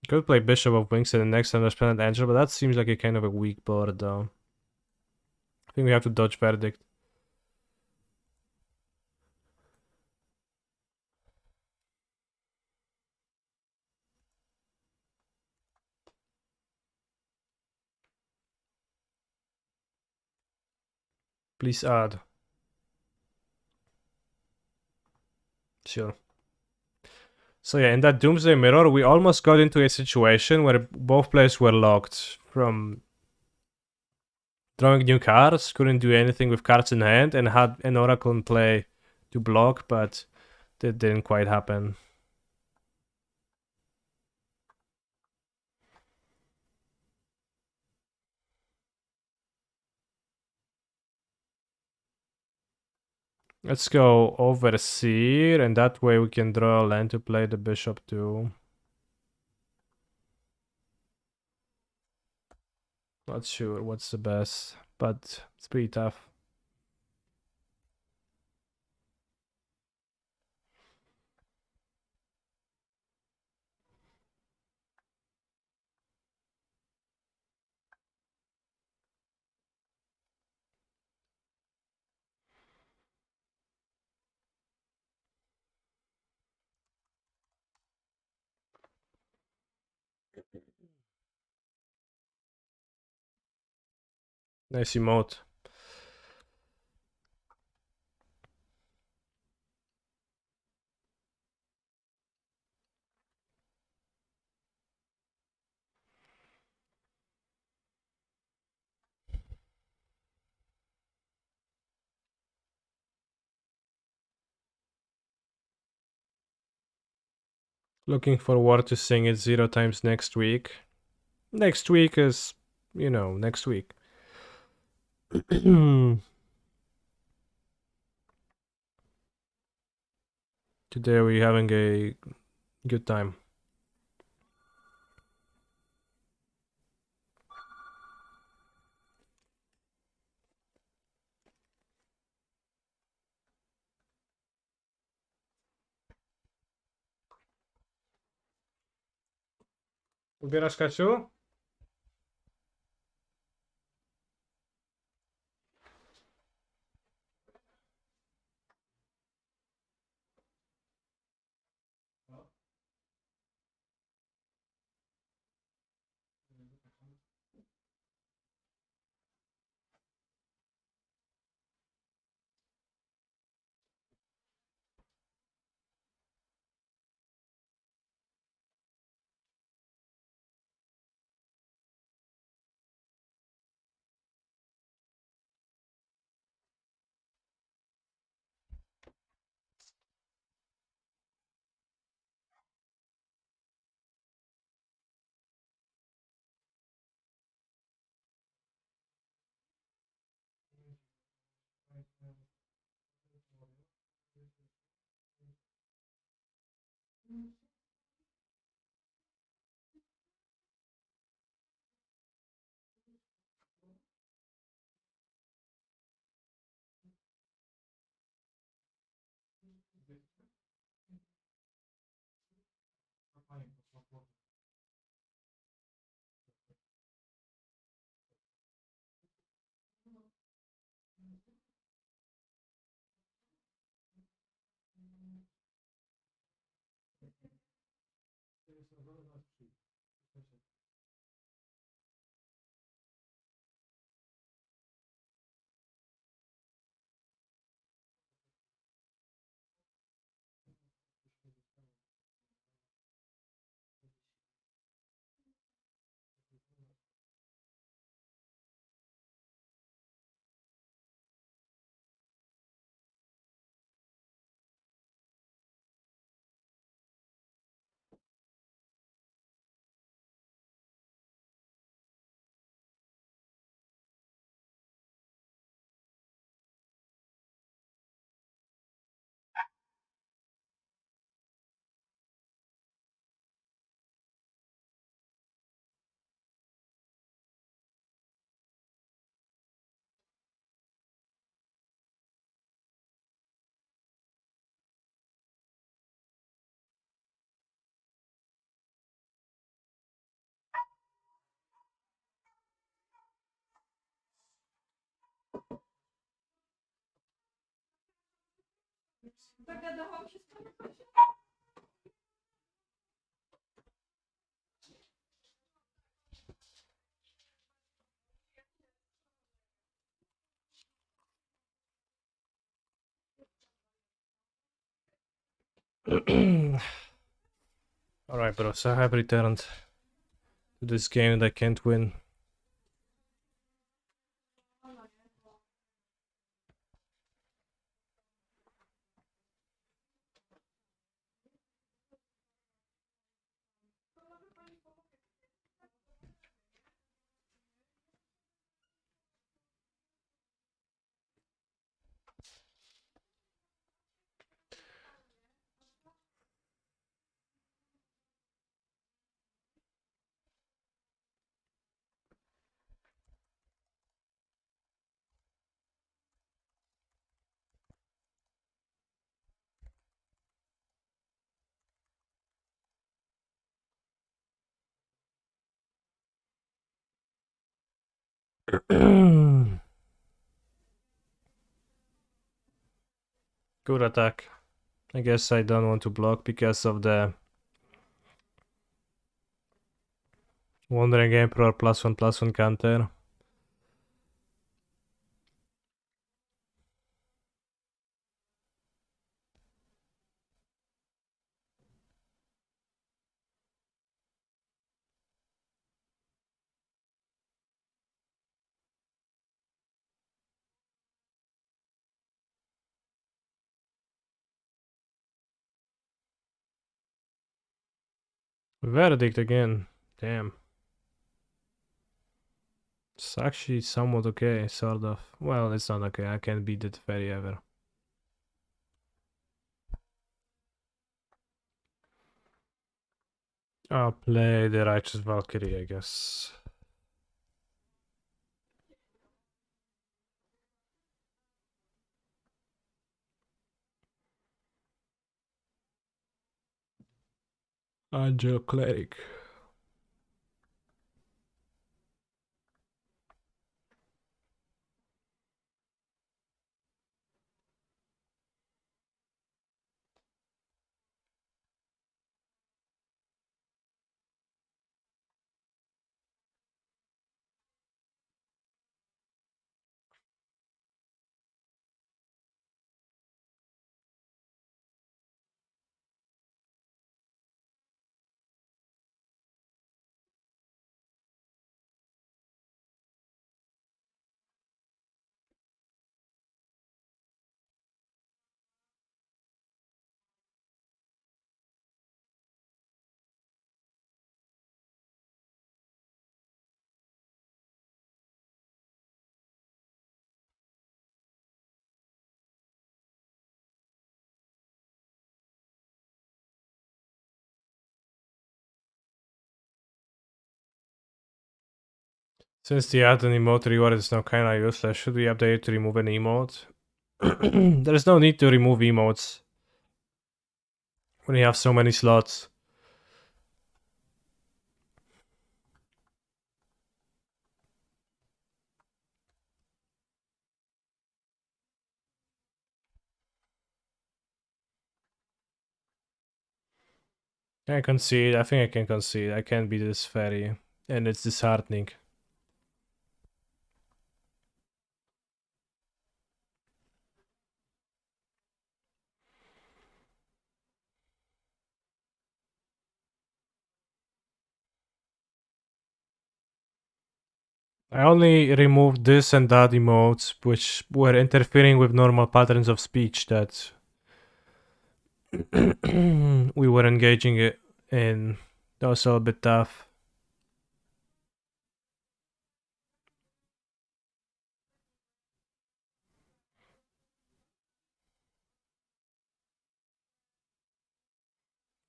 Could play Bishop of Wings and the next turn Planet Angel, but that seems like a kind of a weak board though. I think we have to dodge Verdict. Please add. Sure. So yeah, in that Doomsday Mirror, we almost got into a situation where both players were locked from drawing new cards, couldn't do anything with cards in hand, and had an Oracle in play to block, but that didn't quite happen. Let's go Overseer, and that way we can draw a land to play the Bishop too. Not sure what's the best, but it's pretty tough. Nice emote. Looking forward to seeing it 0 times next week. Next week is, next week. Today we're having a good time. Ubierasz, Kasiu? Alright, bro, so I have returned to this game that I can't win. Good attack. I guess I don't want to block because of the Wandering Emperor +1/+1 counter. Verdict again. Damn. It's actually somewhat okay, sort of. Well, it's not okay. I can't beat it very ever. I'll play the Righteous Valkyrie, I guess. Angel Cleric. Since the add an emote reward is now kinda useless, should we update it to remove an emote? There's no need to remove emotes when you have so many slots. I concede. I think I can concede. I can't beat this fairy, and it's disheartening. I only removed this and that emotes, which were interfering with normal patterns of speech that we were engaging in. That was a bit tough.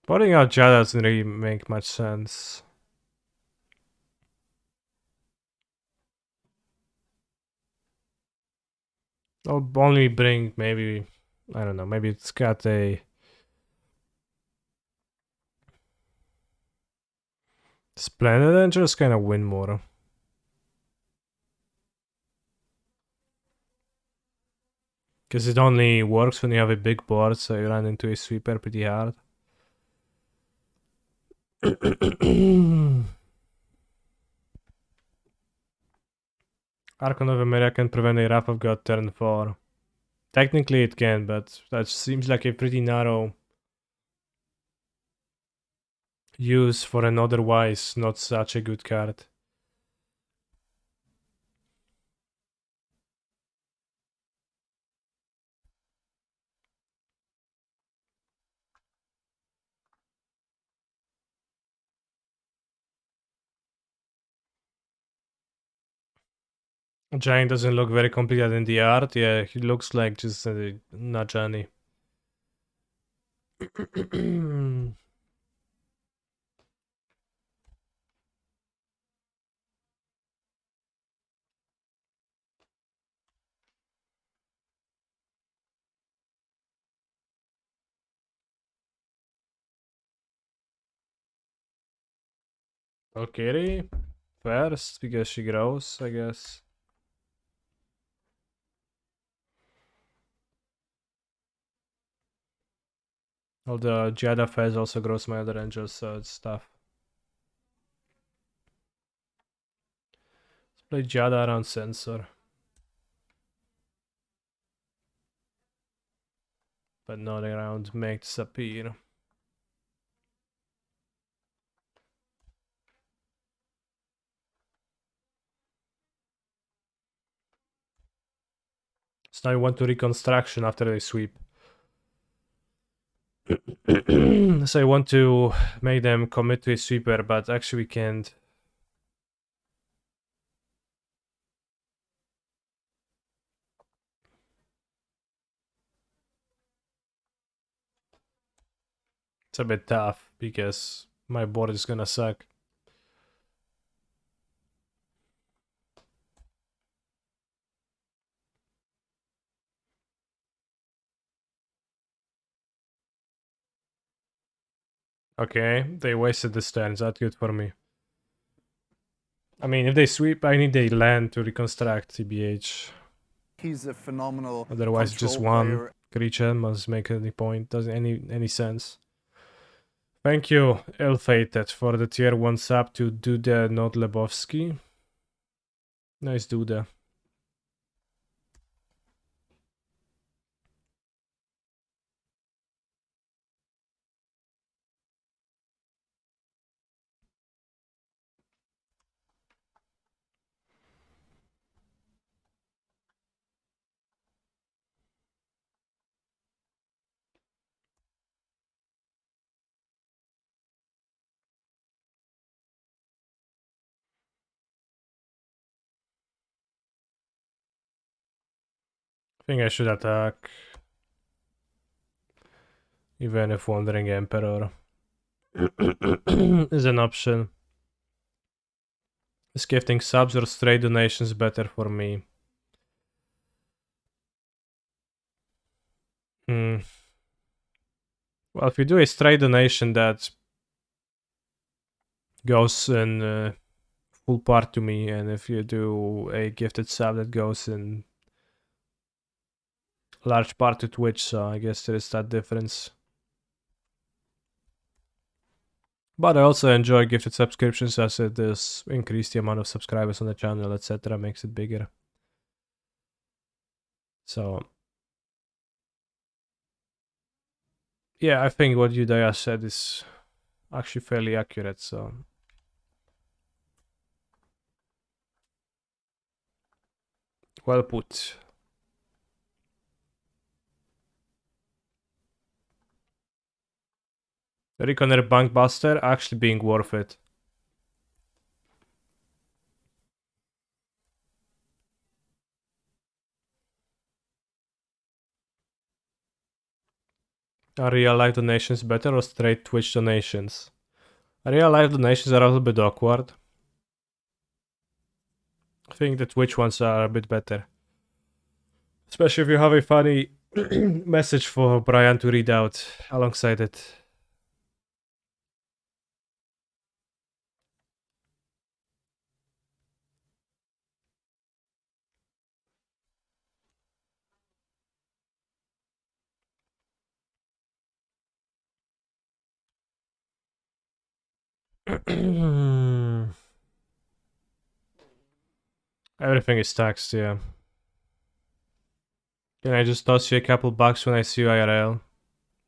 Putting out Jada doesn't really make much sense. I'll only bring maybe, I don't know, maybe it's got a Splendid Angels kind of win more. Because it only works when you have a big board, so you run into a sweeper pretty hard. Archon of America can prevent a Wrath of God turn 4. Technically it can, but that seems like a pretty narrow use for an otherwise not such a good card. Giant doesn't look very completed in the art. Yeah, he looks like just a Najani. Okay, first because she grows, I guess. Although Jada Fez also grows my other angels, so it's tough. Let's play Jada around Sensor. But not around Make Sapir. So now I want to reconstruction after they sweep. So I want to make them commit to a sweeper, but actually we can't. It's a bit tough because my board is gonna suck. Okay, they wasted this turn. That's good for me. I mean, if they sweep, I need a land to reconstruct, TBH. He's a phenomenal Otherwise, just control one player. creature must make any point. Doesn't any sense. Thank you, Ill-Fated, for the tier 1 sub to Duda Not Lebowski. Nice Duda. I think I should attack. Even if Wandering Emperor is an option. Is gifting subs or straight donations better for me? Well, if you do a straight donation that goes in full part to me, and if you do a gifted sub that goes in large part to Twitch, so I guess there is that difference. But I also enjoy gifted subscriptions as it does increase the amount of subscribers on the channel, etc. Makes it bigger. So yeah, I think what Udaya said is actually fairly accurate, so well put. Reconer Bankbuster actually being worth it. Are real life donations better or straight Twitch donations? Real life donations are a little bit awkward. I think the Twitch ones are a bit better. Especially if you have a funny message for Brian to read out alongside it. Everything is taxed, yeah. Can I just toss you a couple bucks when I see you IRL?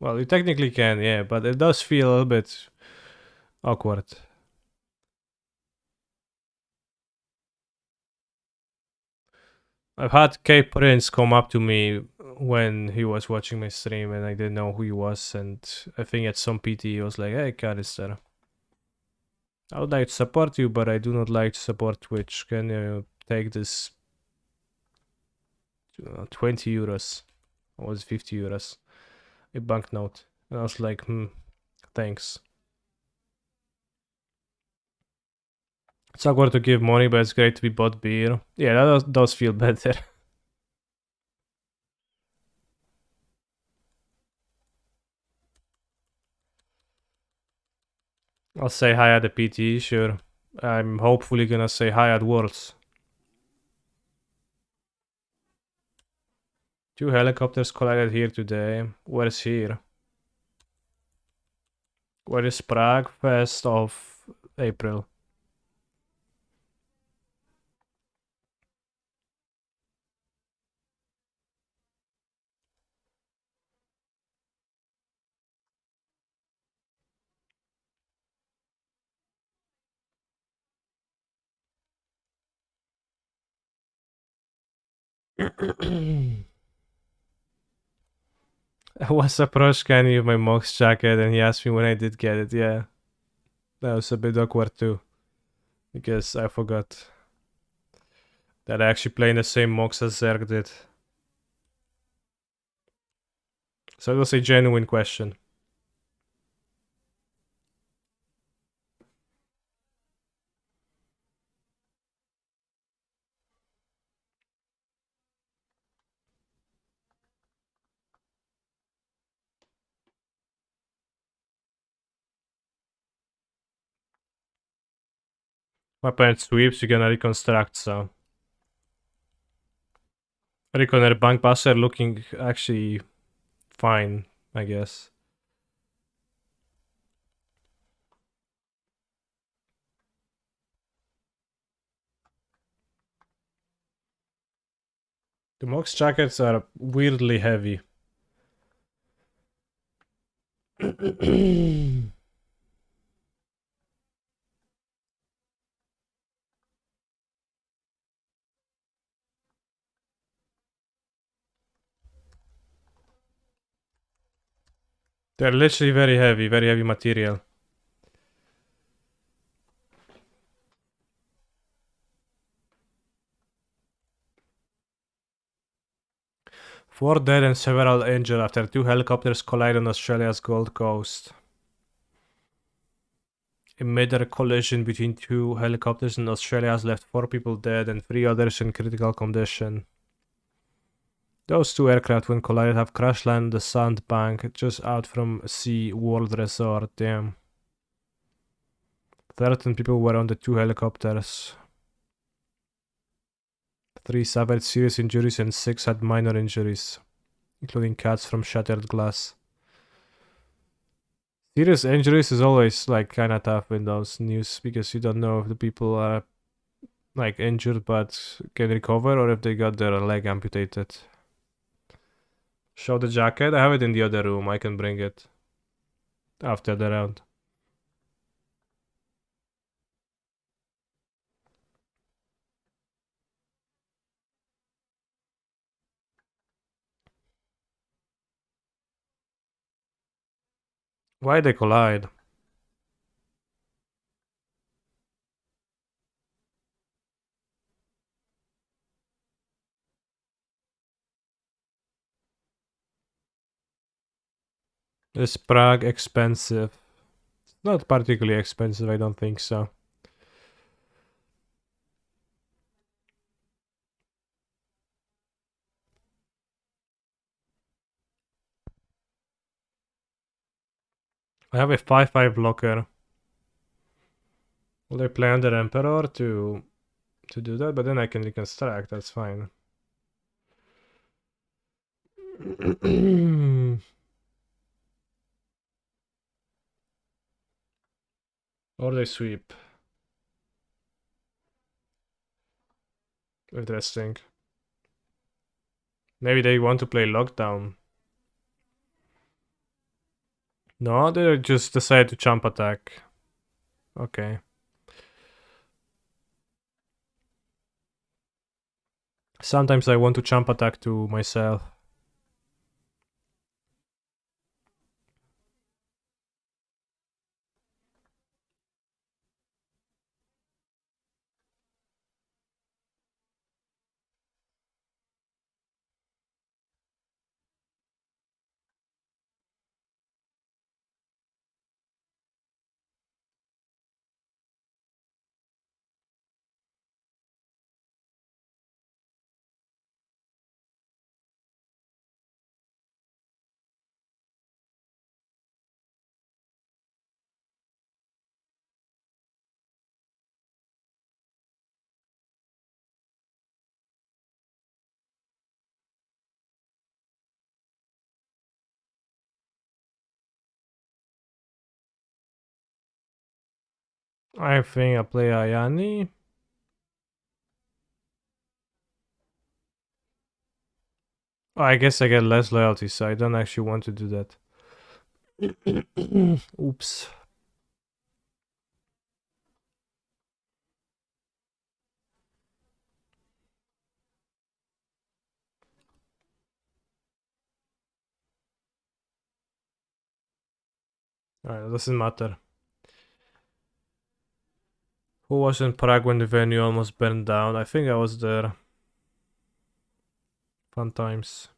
Well, you technically can, yeah, but it does feel a little bit awkward. I've had K Prince come up to me when he was watching my stream and I didn't know who he was, and I think at some PT he was like, "Hey, Canister, I would like to support you, but I do not like to support Twitch. Can you take this 20 euros? Or was it 50 euros? A banknote." And I was like, thanks. It's awkward to give money, but it's great to be bought beer. Yeah, that does feel better. I'll say hi at the PT, sure. I'm hopefully gonna say hi at Worlds. 2 helicopters collided here today. Where's here? Where is Prague? 1st of April. I was approached Kenny with my Mox jacket and he asked me when I did get it, yeah. That was a bit awkward too. Because I forgot that I actually play in the same Mox as Zerg did. So it was a genuine question. My opponent sweeps, you're gonna reconstruct, so. Reconner Bank Passer looking actually fine, I guess. The Mox jackets are weirdly heavy. They're literally very heavy material. Four dead and several injured after two helicopters collide on Australia's Gold Coast. A mid-air collision between two helicopters in Australia has left 4 people dead and 3 others in critical condition. Those two aircraft, when collided, have crash landed the sandbank just out from Sea World Resort. Damn. 13 people were on the two helicopters. 3 suffered serious injuries and 6 had minor injuries, including cuts from shattered glass. Serious injuries is always like kind of tough in those news because you don't know if the people are like injured but can recover or if they got their leg amputated. Show the jacket. I have it in the other room. I can bring it after the round. Why they collide? Is Prague expensive? Not particularly expensive, I don't think so. I have a 5/5 blocker. Will I play under Emperor to do that? But then I can reconstruct, that's fine. Or they sweep. Interesting. Maybe they want to play lockdown. No, they just decide to jump attack. Okay. Sometimes I want to jump attack to myself. I think I play Ayani. Oh, I guess I get less loyalty, so I don't actually want to do that. Oops. Alright, doesn't matter. Who was in Prague when the venue almost burned down? I think I was there. Fun times.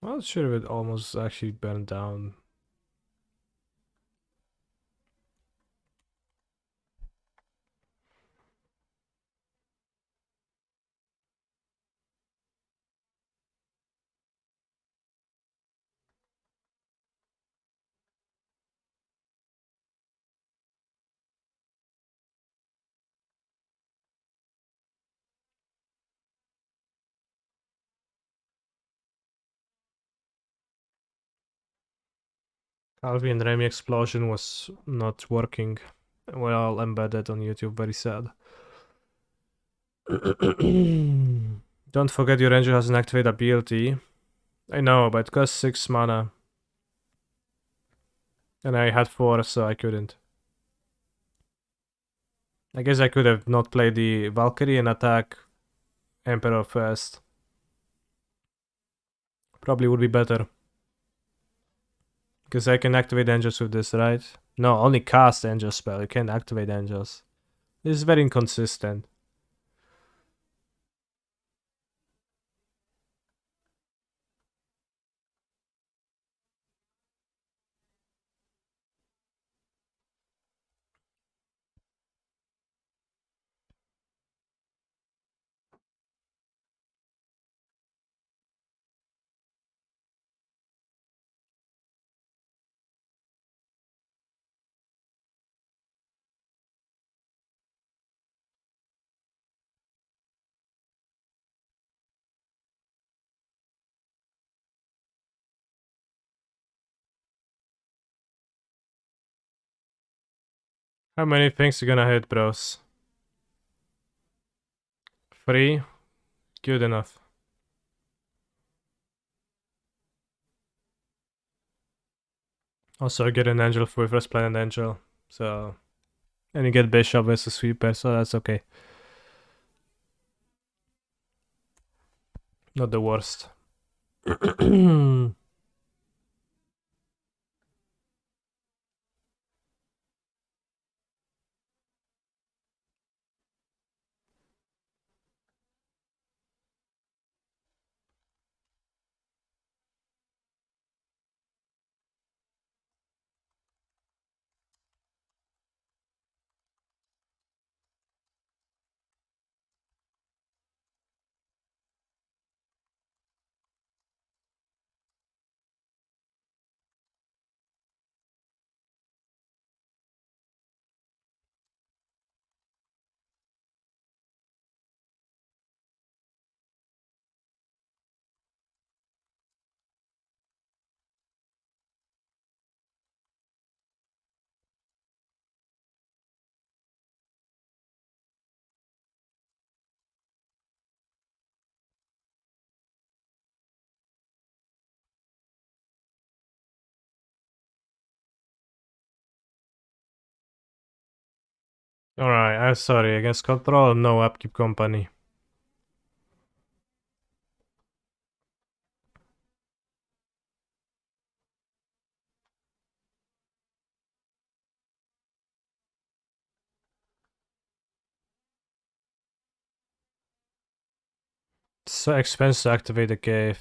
I'm not sure if it almost actually burned down. Alvin and Remy explosion was not working. Well embedded on YouTube, very sad. Don't forget your ranger has an activate ability. I know, but it costs 6 mana. And I had 4, so I couldn't. I guess I could have not played the Valkyrie and attack Emperor first. Probably would be better. Because I can activate angels with this, right? No, only cast angel spell. You can't activate angels. This is very inconsistent. How many things you gonna hit, bros? 3? Good enough. Also, I get an angel for first planet angel. So. And you get bishop as a sweeper, so that's okay. Not the worst. Alright, I'm sorry. Against control, no upkeep company. It's so expensive to activate the cave.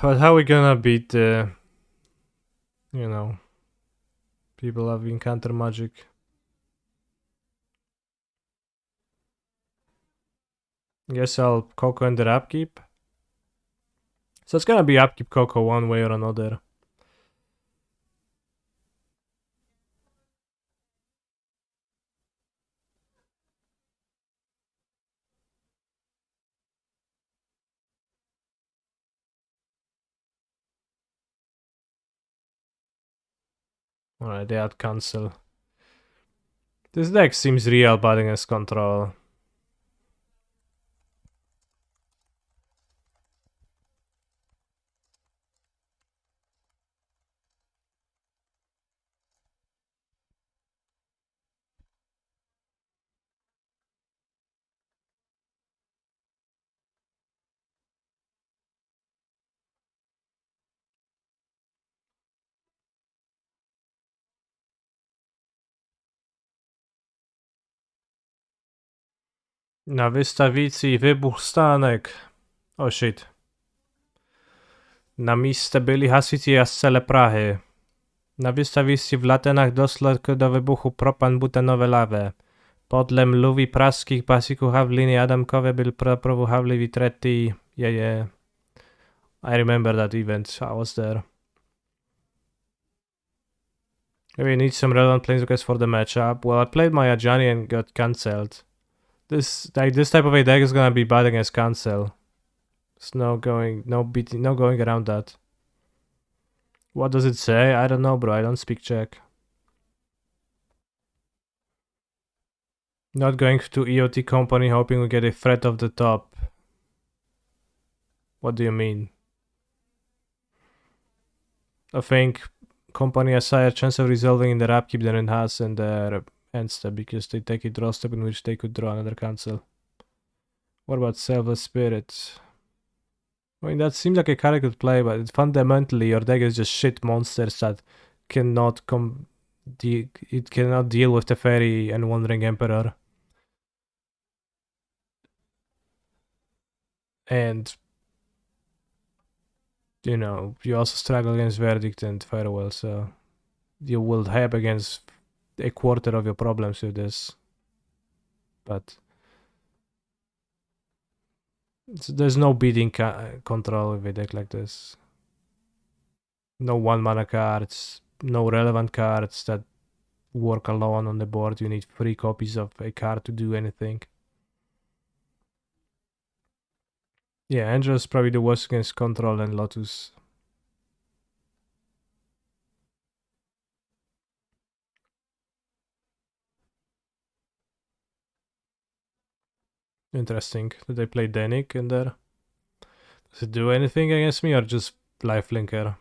But how we gonna beat the, you know, people have encounter magic? Guess I'll Coco and their upkeep. So it's gonna be upkeep Coco one way or another. Alright, they had cancel. This deck seems real bad against control. Na wystawicy wybuch stanek. Oh shit. Na miejsce byli hasici jascele prachy. Na wystawicy w Latenach doszło do wybuchu propan butanowe lawy. Podle mluwi praskich basików Hawliny Adamkowe byl propravu Havli Vitretti. Yeah. I remember that event. I was there. Maybe I need some relevant planeswalkers for the matchup. Well, I played my Ajani and got cancelled. This type of a deck is gonna be bad against cancel. There's no going around that. What does it say? I don't know, bro. I don't speak Czech. Not going to EOT company hoping we get a threat off the top. What do you mean? I think company has higher chance of resolving in their upkeep than it has in their end step because they take a draw step in which they could draw another cancel. What about Selfless Spirit? I mean, that seems like a card I could play, but fundamentally your deck is just shit monsters that cannot it cannot deal with the Fairy and Wandering Emperor. And you know, you also struggle against Verdict and Farewell, so you will have against a quarter of your problems with this. But there's no beating control with a deck like this. No 1-mana cards, no relevant cards that work alone on the board. You need 3 copies of a card to do anything. Yeah, Angel's probably the worst against control and Lotus. Interesting. Did they play Danik in there? Does it do anything against me or just lifelinker?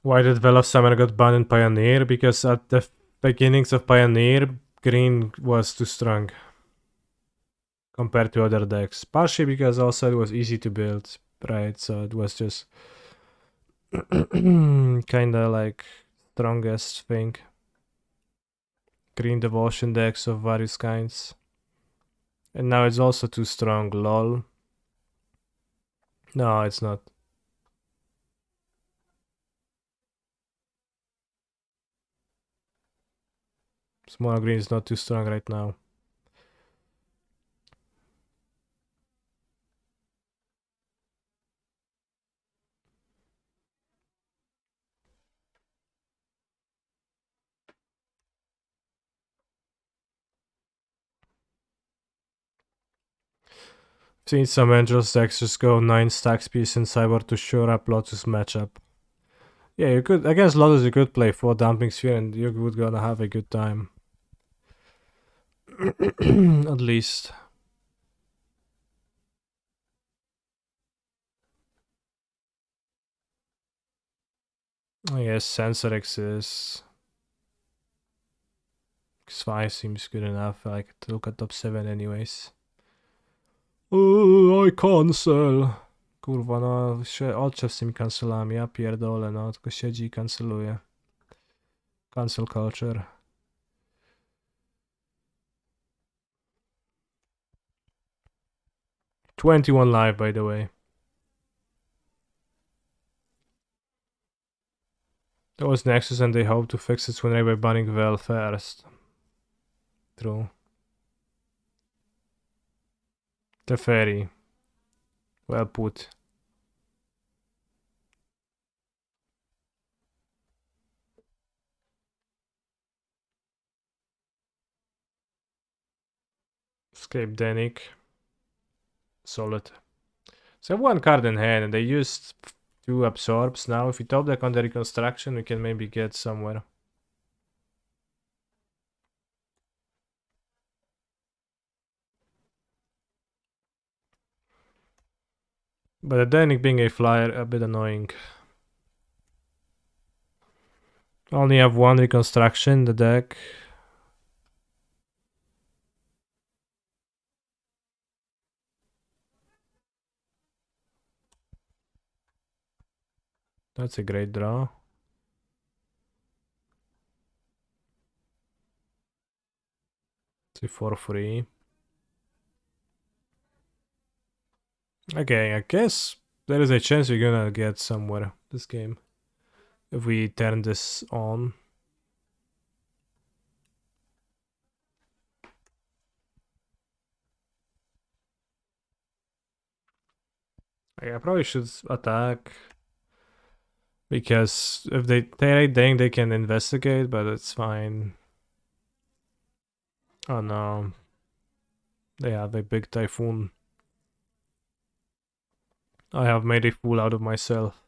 Why did Veil Summoner got banned in Pioneer? Because at the beginnings of Pioneer, green was too strong compared to other decks. Partially because also it was easy to build, right? So it was just kinda like strongest thing. Green devotion decks of various kinds. And now it's also too strong, lol. No, it's not. Small green is not too strong right now. Seen some Angels decks just go 9 stacks piece in Cyber to shore up Lotus matchup. Yeah, you could against Lotus you could play 4 Dumping Sphere and you would gonna have a good time. At least. I guess Sensorix is. X5 seems good enough. I could look at top 7 anyways. I cancel. Kurwa, no, oczy z tymi cancelami, ja pierdolę, no, tylko siedzi i canceluje. Cancel culture. $21 live, by the way. That was Nexus and they hope to fix it when they were banning Vel first. True. Teferi. Well put. Escape Danik. Solid. So I have 1 card in hand and they used 2 absorbs. Now if we top deck on the reconstruction we can maybe get somewhere. But the Danik being a flyer, a bit annoying. Only have 1 reconstruction in the deck. That's a great draw. See, for free. Okay, I guess there is a chance we're gonna get somewhere this game if we turn this on. I probably should attack because if they think they can investigate, but it's fine. Oh no, they have a big typhoon. I have made a fool out of myself.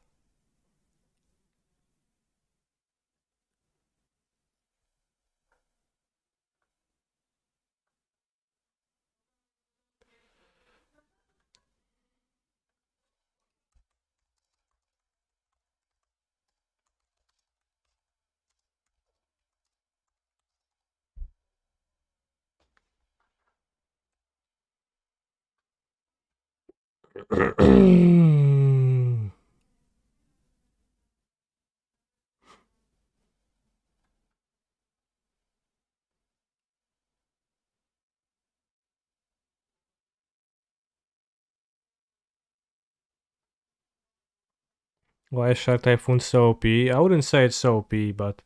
Why is Shark Typhoon so OP? I wouldn't say it's so OP, but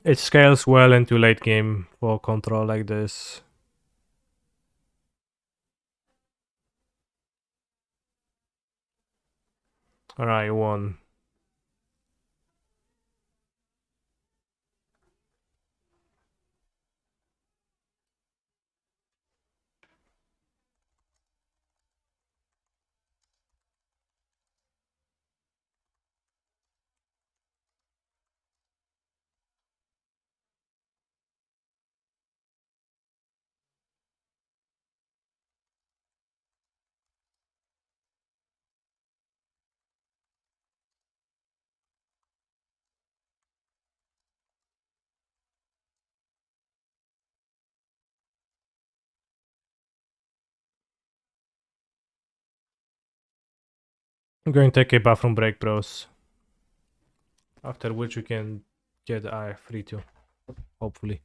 it scales well into late game for control like this. Alright, won. I'm going to take a bathroom break, bros. After which we can get free too. Hopefully.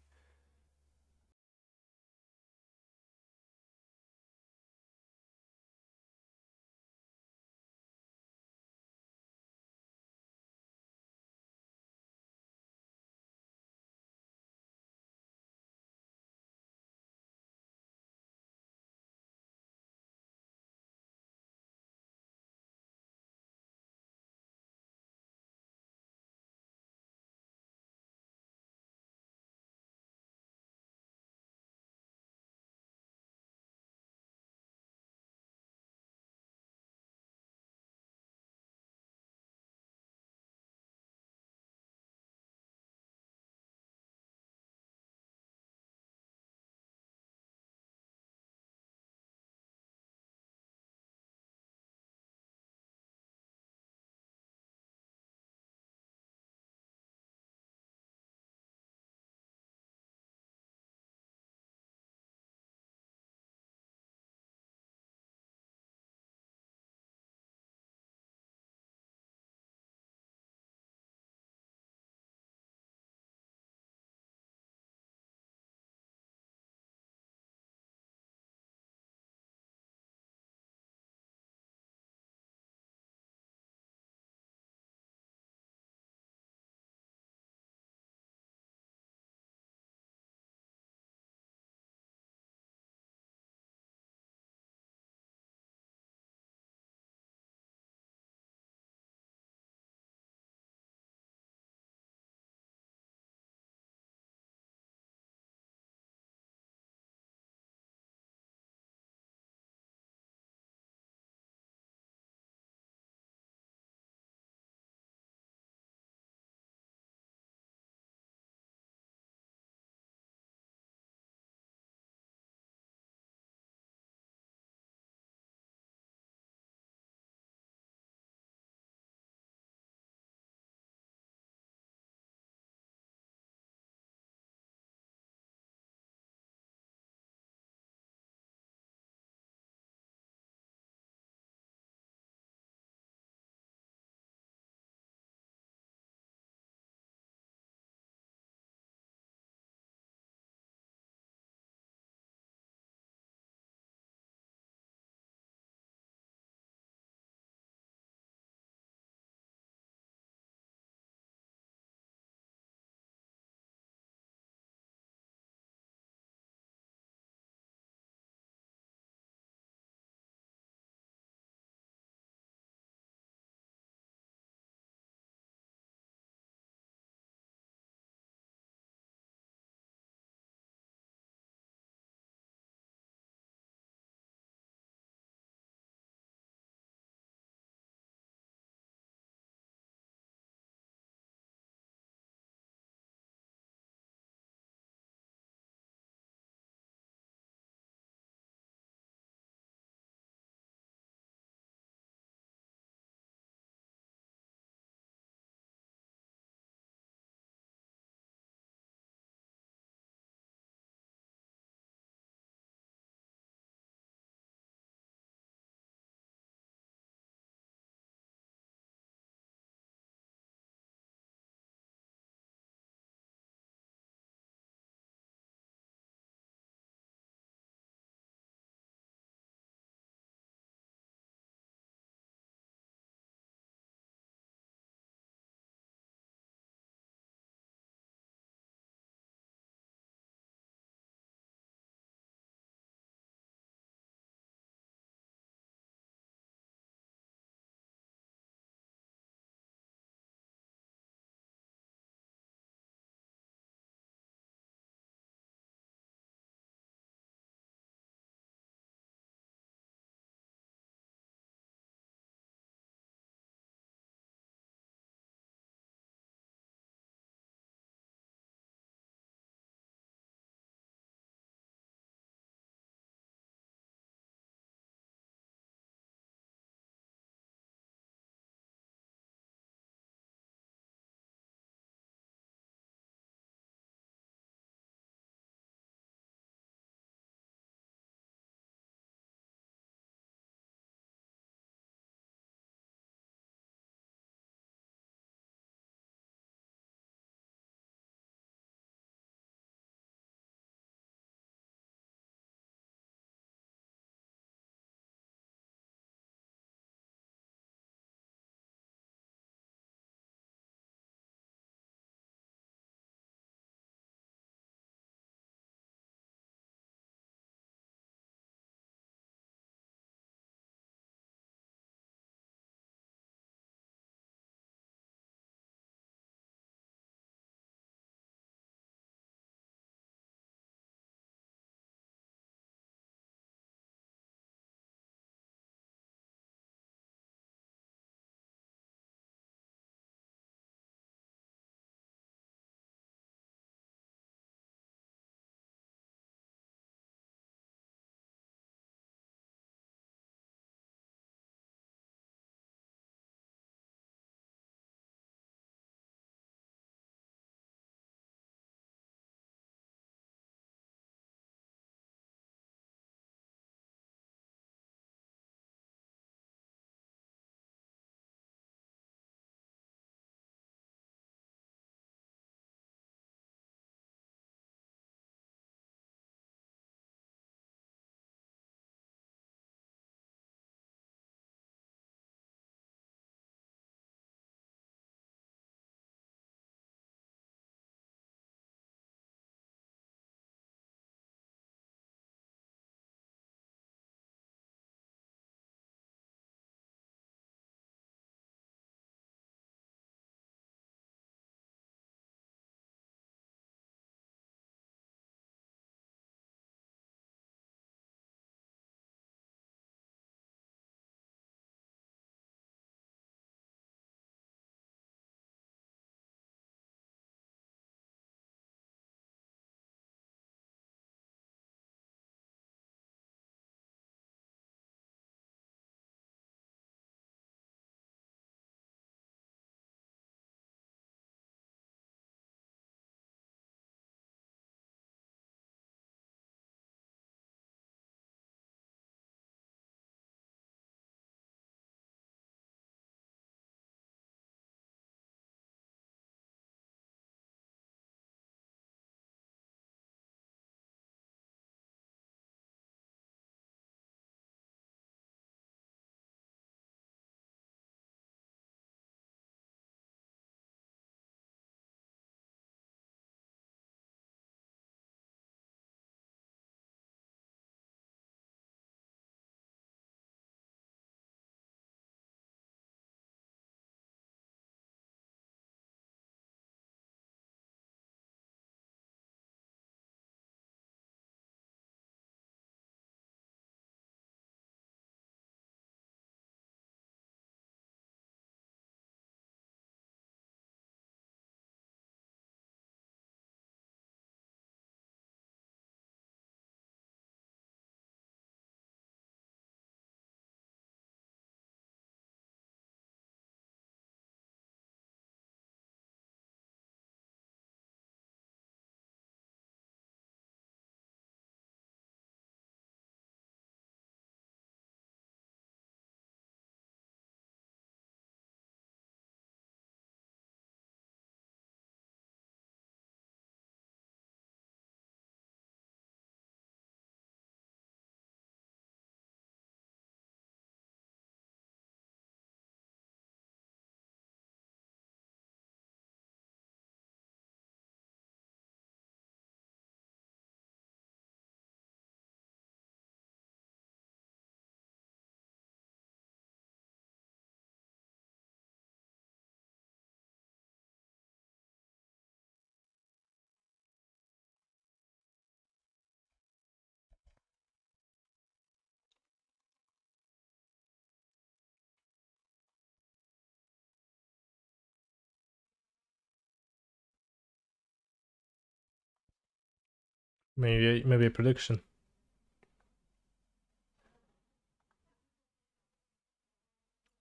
Maybe a prediction.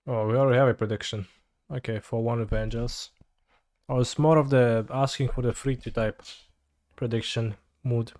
Oh, we already have a prediction. Okay, for one Avengers. Oh, it's more of the asking for the free to type prediction mood.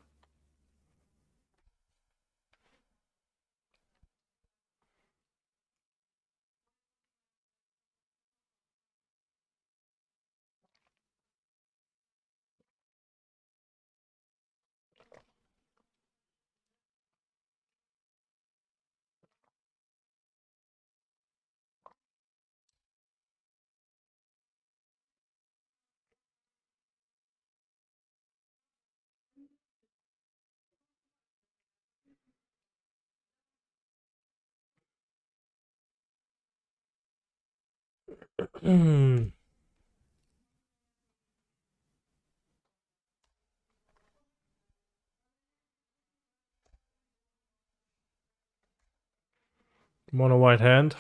Mono white hand.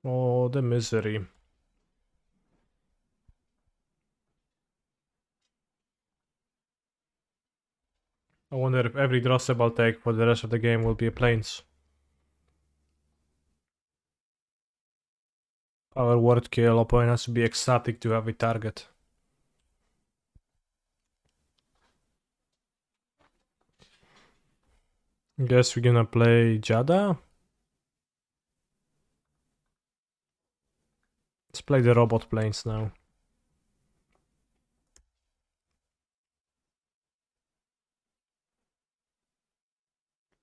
Oh, the misery. I wonder if every Drossable take for the rest of the game will be a planes. Power word kill, opponent has to be ecstatic to have a target. Guess we're gonna play Jada. Let's play the robot planes now.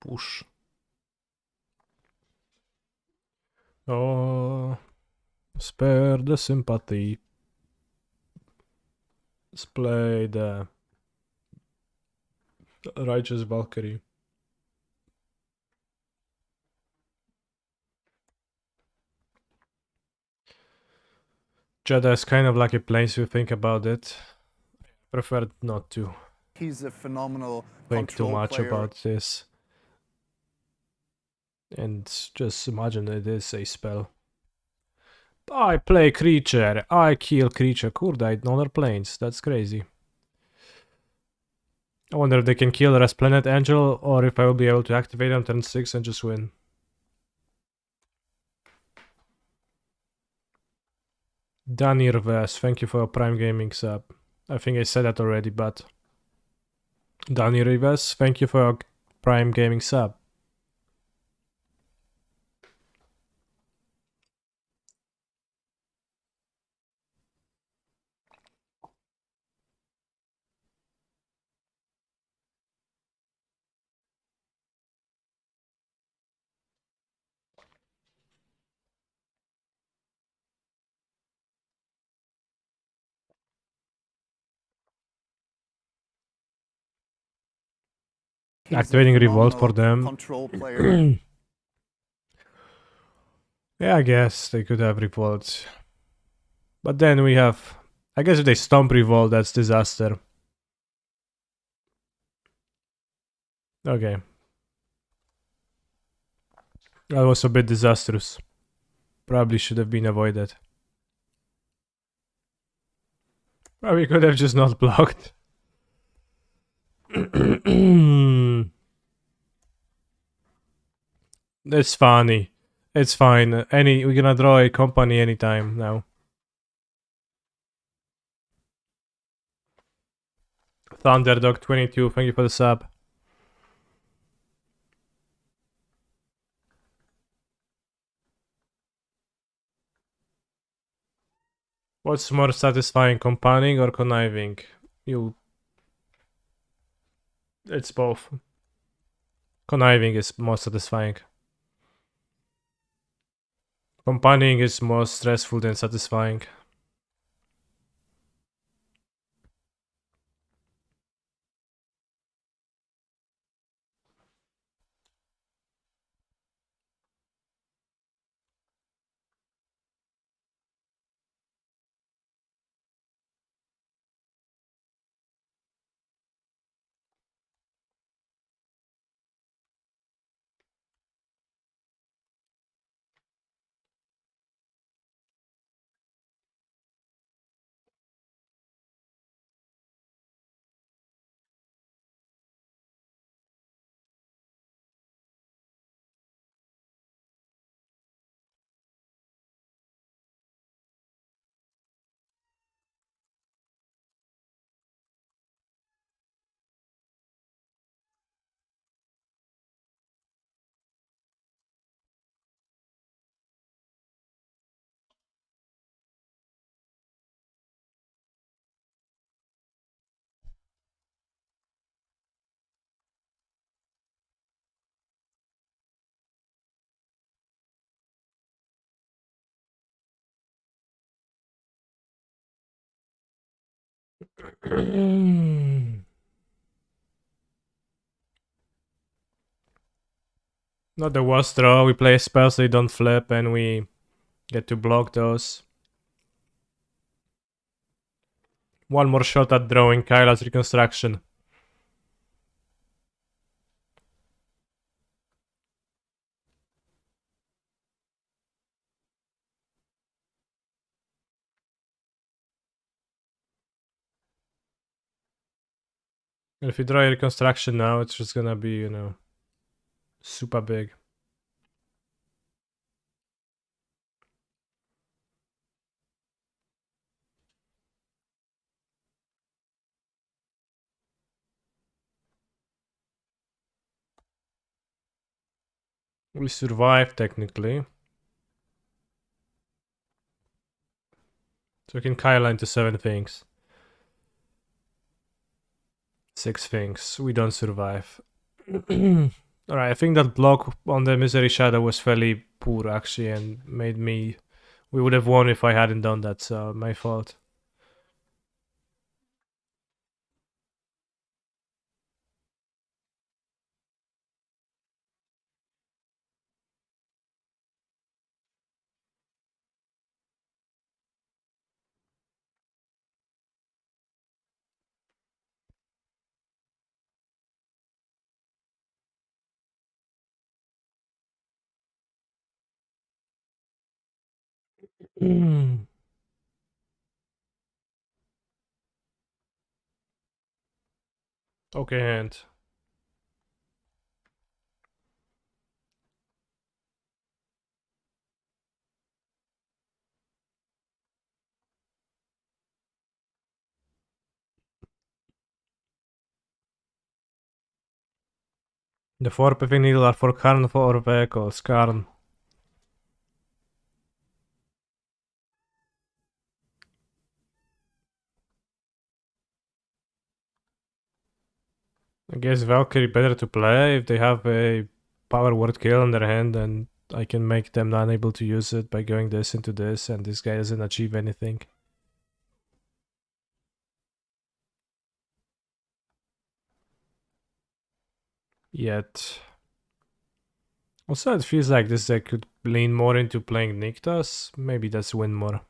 Push. Oh, spare the sympathy. Let's play the Righteous Valkyrie. Jada is kind of like a planes if you think about it. Prefer not to He's a phenomenal think too control much player. about this. And just imagine it is a spell. I play creature, I kill creature. Kurde, I ignore planes. That's crazy. I wonder if they can kill Rest Planet Angel or if I will be able to activate on turn 6 and just win. Danny Reverse, thank you for your Prime Gaming sub. I think I said that already, but Danny Reverse, thank you for your Prime Gaming sub. He's Activating a Revolt for phenomenal them. control player. Yeah, I guess they could have Revolt. But then we have... I guess if they stomp Revolt, that's disaster. Okay. That was a bit disastrous. Probably should have been avoided. Probably could have just not blocked. It's funny. It's fine. We're gonna draw a company anytime now. Thunderdog22, thank you for the sub. What's more satisfying, compounding or conniving? It's both. Conniving is more satisfying. Compounding is more stressful than satisfying. Not the worst draw. We play spells they don't flip and we get to block those. One more shot at drawing Kyla's Reconstruction. And if you draw a Reconstruction now, it's just gonna be, you know, super big. We survive technically. So we can Kyla into 7 things. 6 things. We don't survive. Alright, I think that block on the Misery Shadow was fairly poor actually and made me... We would have won if I hadn't done that, so my fault. Okay, hand. The 4 Piffy Needle are for Karn for vehicles. Karn. I guess Valkyrie better to play if they have a power word kill in their hand, and I can make them unable to use it by going this into this, and this guy doesn't achieve anything. Yet. Also, it feels like this deck could lean more into playing Nykthos. Maybe that's win more.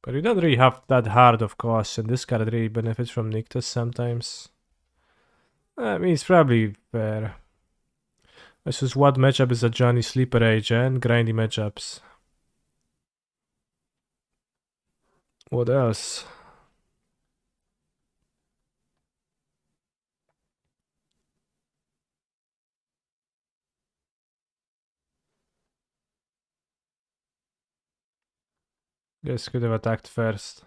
But you don't really have that hard of course, and this card really benefits from Nykthos sometimes. I mean, it's probably fair. This is what matchup is a Johnny Sleeper Age and grindy matchups. What else? Guess could have attacked first.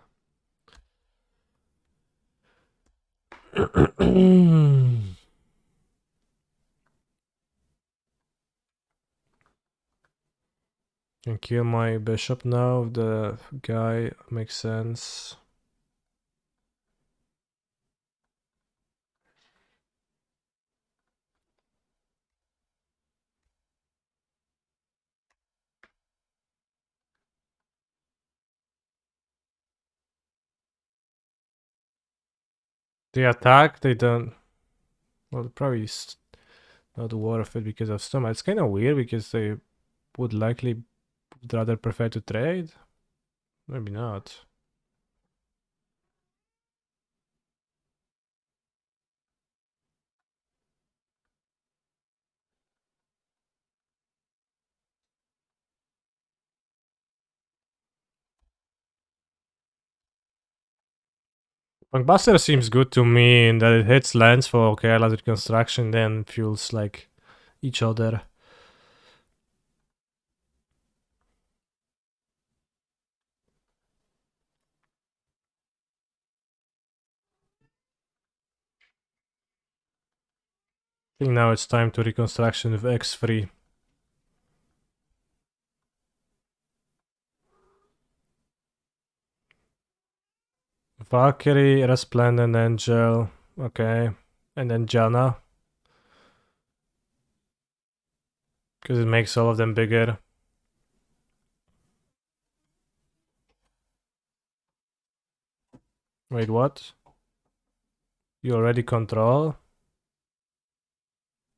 Can kill my bishop now. The guy makes sense. They attack, they don't. Well, probably not worth it because of Stoma. It's kind of weird because they would likely rather prefer to trade. Maybe not. Punkbuster seems good to me in that it hits lands for Kerala's Reconstruction, then fuels like each other. I think now it's time to Reconstruction with X3. Valkyrie, Resplendent Angel, okay. And then Janna. Because it makes all of them bigger. Wait, what? You already control?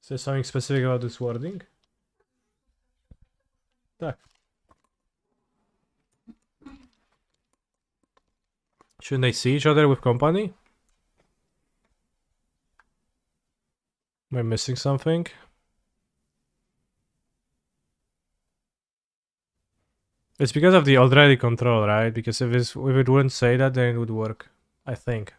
Is there something specific about this wording? Tak. Shouldn't they see each other with company? Am I missing something? It's because of the already control, right? Because if it wouldn't say that, then it would work. I think.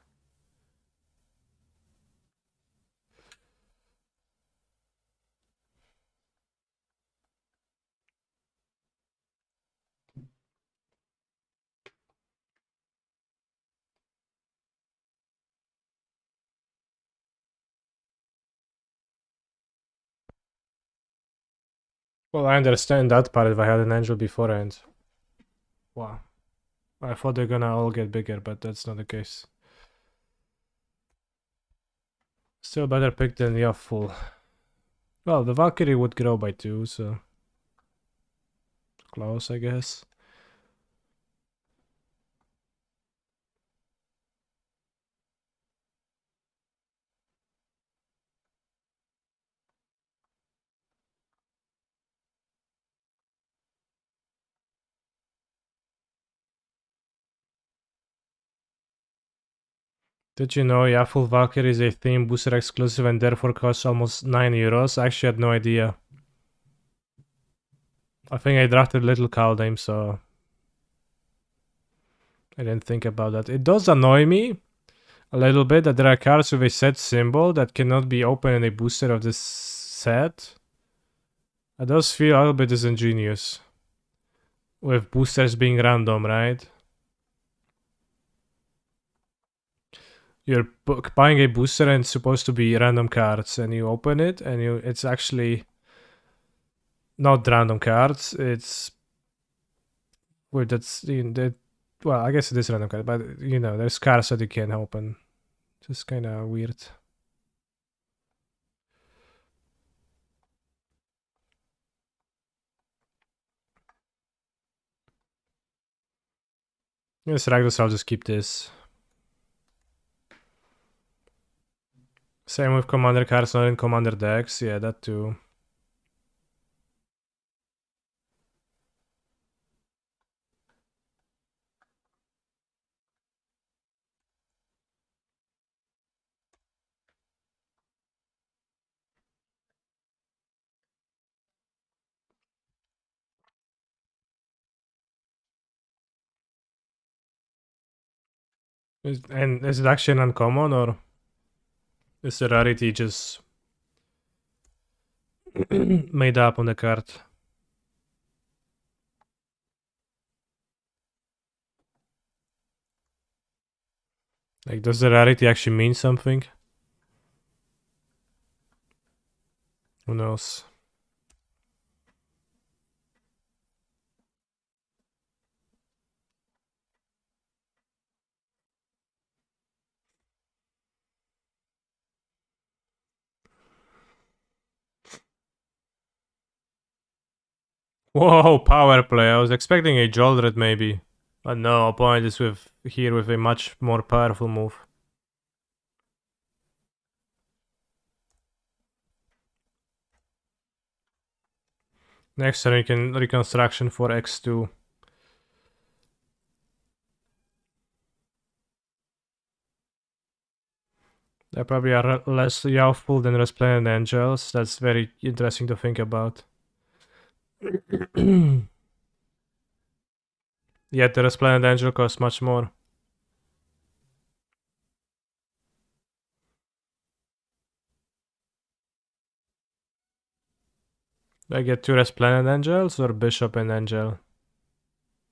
Well, I understand that part if I had an angel beforehand. Wow. I thought they're gonna all get bigger, but that's not the case. Still better pick than Yaffle. Well, the Valkyrie would grow by 2, so... Close, I guess. Did you know Yaffle Valkyrie is a theme booster exclusive and therefore costs almost 9 euros? I actually had no idea. I think I drafted Little Kaldheim, so... I didn't think about that. It does annoy me a little bit that there are cards with a set symbol that cannot be opened in a booster of this set. It does feel a little bit disingenuous. With boosters being random, right? You're buying a booster and it's supposed to be random cards, and you open it and it's actually not random cards. It's well, well, I guess it is random card, but you know, there's cards that you can't open. Just kind of weird. Yes, Rakdos, I'll just keep this. Same with commander cards not in commander decks. Yeah, that too. And is it actually an uncommon, or is the rarity just made up on the card? Like, does the rarity actually mean something? Who knows? Whoa, power play. I was expecting a Jolred maybe. But no, opponent is here with a much more powerful move. Next turn you can reconstruction for X2. They probably are less Yawful than Resplendent Angels. That's very interesting to think about. Yet the Resplendent Angel costs much more. Do I get 2 Resplendent Angels or Bishop and Angel?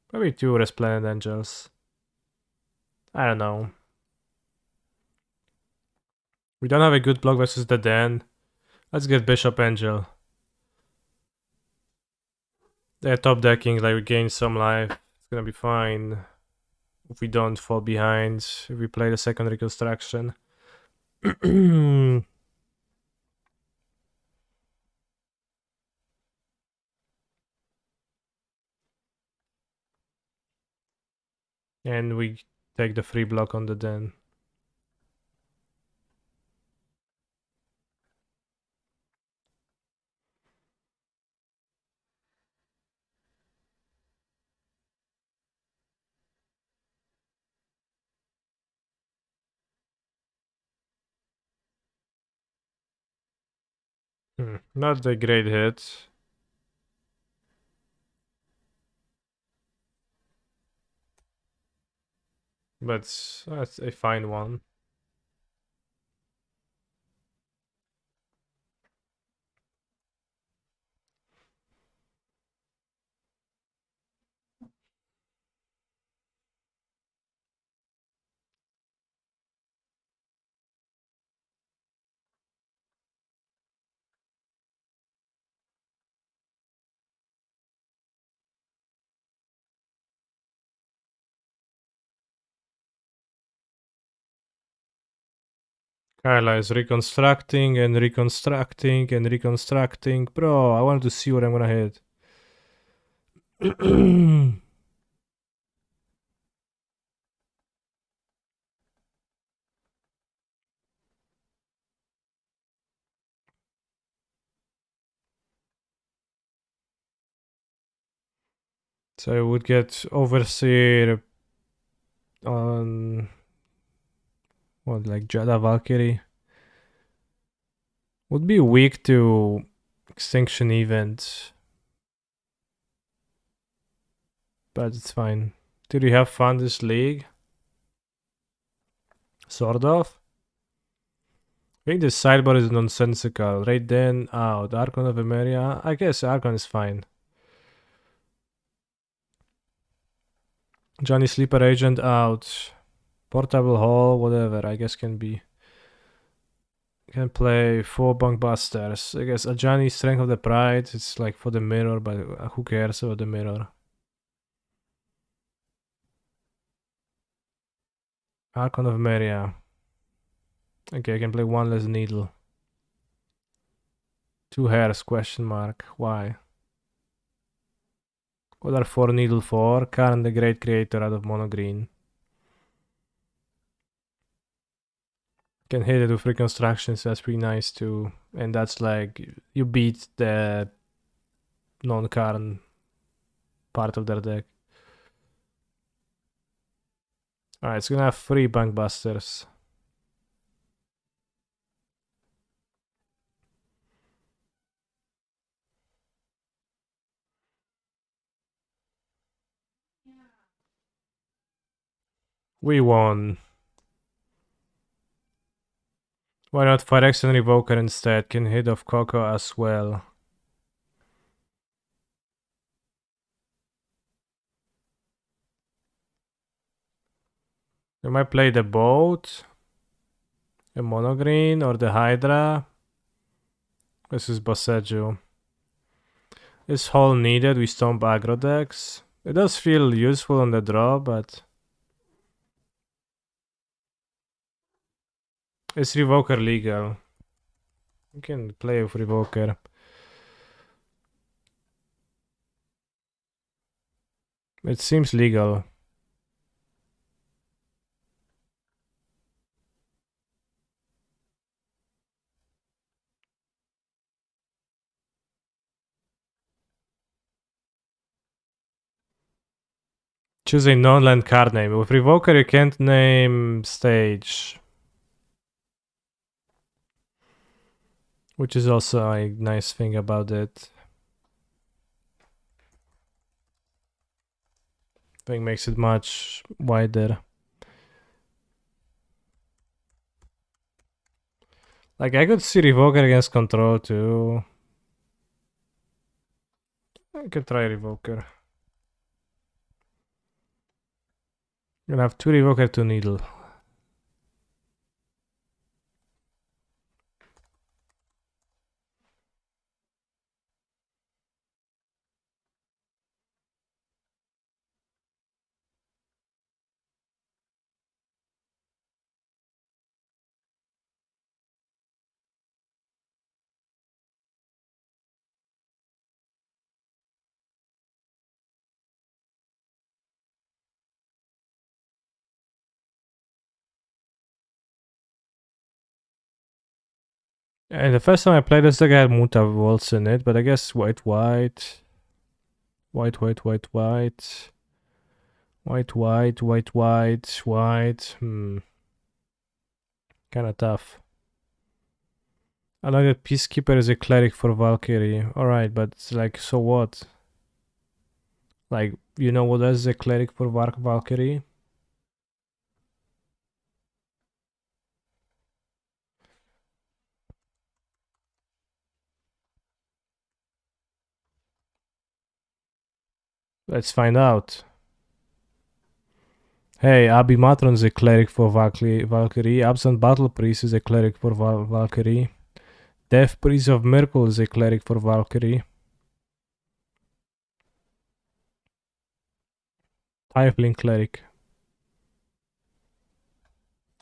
Probably 2 Resplendent Angels. I don't know. We don't have a good block versus the Den. Let's get Bishop Angel. They're top decking, like we gain some life. It's gonna be fine. If we don't fall behind, if we play the second reconstruction. And we take the free block on the den. Not a great hit. But that's a fine one. Kyla is reconstructing and reconstructing and reconstructing. Bro, I wanted to see what I'm gonna hit. So I would get Overseer on what, like Jada Valkyrie. Would be weak to Extinction Event. But it's fine. Did you have fun this league? Sort of. I think the sideboard is nonsensical. Right then, out. Archon of Emeria. I guess Archon is fine. Johnny Sleeper Agent out. Portable Hall, whatever. I guess can be. Can play 4 Bunkbusters. I guess Ajani Strength of the Pride. It's like for the mirror, but who cares about the mirror? Archon of Emeria. Okay, I can play 1 less needle. 2 hairs, question mark. Why? What are 4 needle for? Karn the Great Creator out of mono green. Can hit it with reconstruction, so that's pretty nice too. And that's like, you beat the non-Karn part of their deck. Alright, it's gonna have 3 Bunkbusters. We won. Why not Phyrexian Revoker instead? Can hit off Coco as well. We might play the boat, a mono green, or the Hydra. This is Boseiju. Is Hall needed? We stomp aggro decks. It does feel useful on the draw, but is Revoker legal? You can play with Revoker. It seems legal. Choose a non-land card name. With Revoker you can't name stage. Which is also a nice thing about it. I think makes it much wider. Like, I could see Revoker against Control too. I could try Revoker. Gonna have 2 Revoker, 2 Needle. And the first time I played this deck, I had Muta Waltz in it, but I guess white, white, white, white, white, white, white, white, white, white, white. Kind of tough. I know that Peacekeeper is a cleric for Valkyrie. Alright, but it's like, so what? Like, you know what else is a cleric for Valkyrie? Let's find out. Hey, Abimatron is a cleric for Valkyrie. Absent Battle Priest is a cleric for Valkyrie. Death Priest of Miracle is a cleric for Valkyrie. Tiefling Cleric.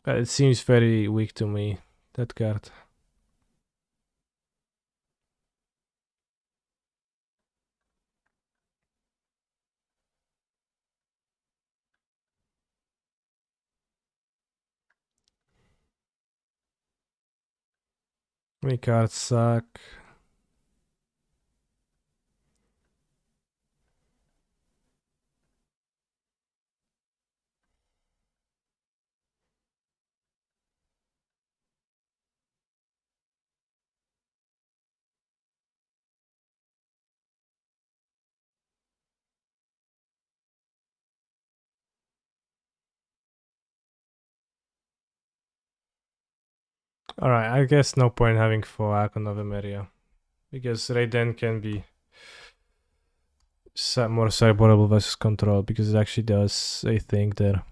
It seems very weak to me, that card. Many cards suck. Alright, I guess no point having 4 Archon of Emeria. Because Raiden can be more cyborgable versus control, because it actually does a thing there.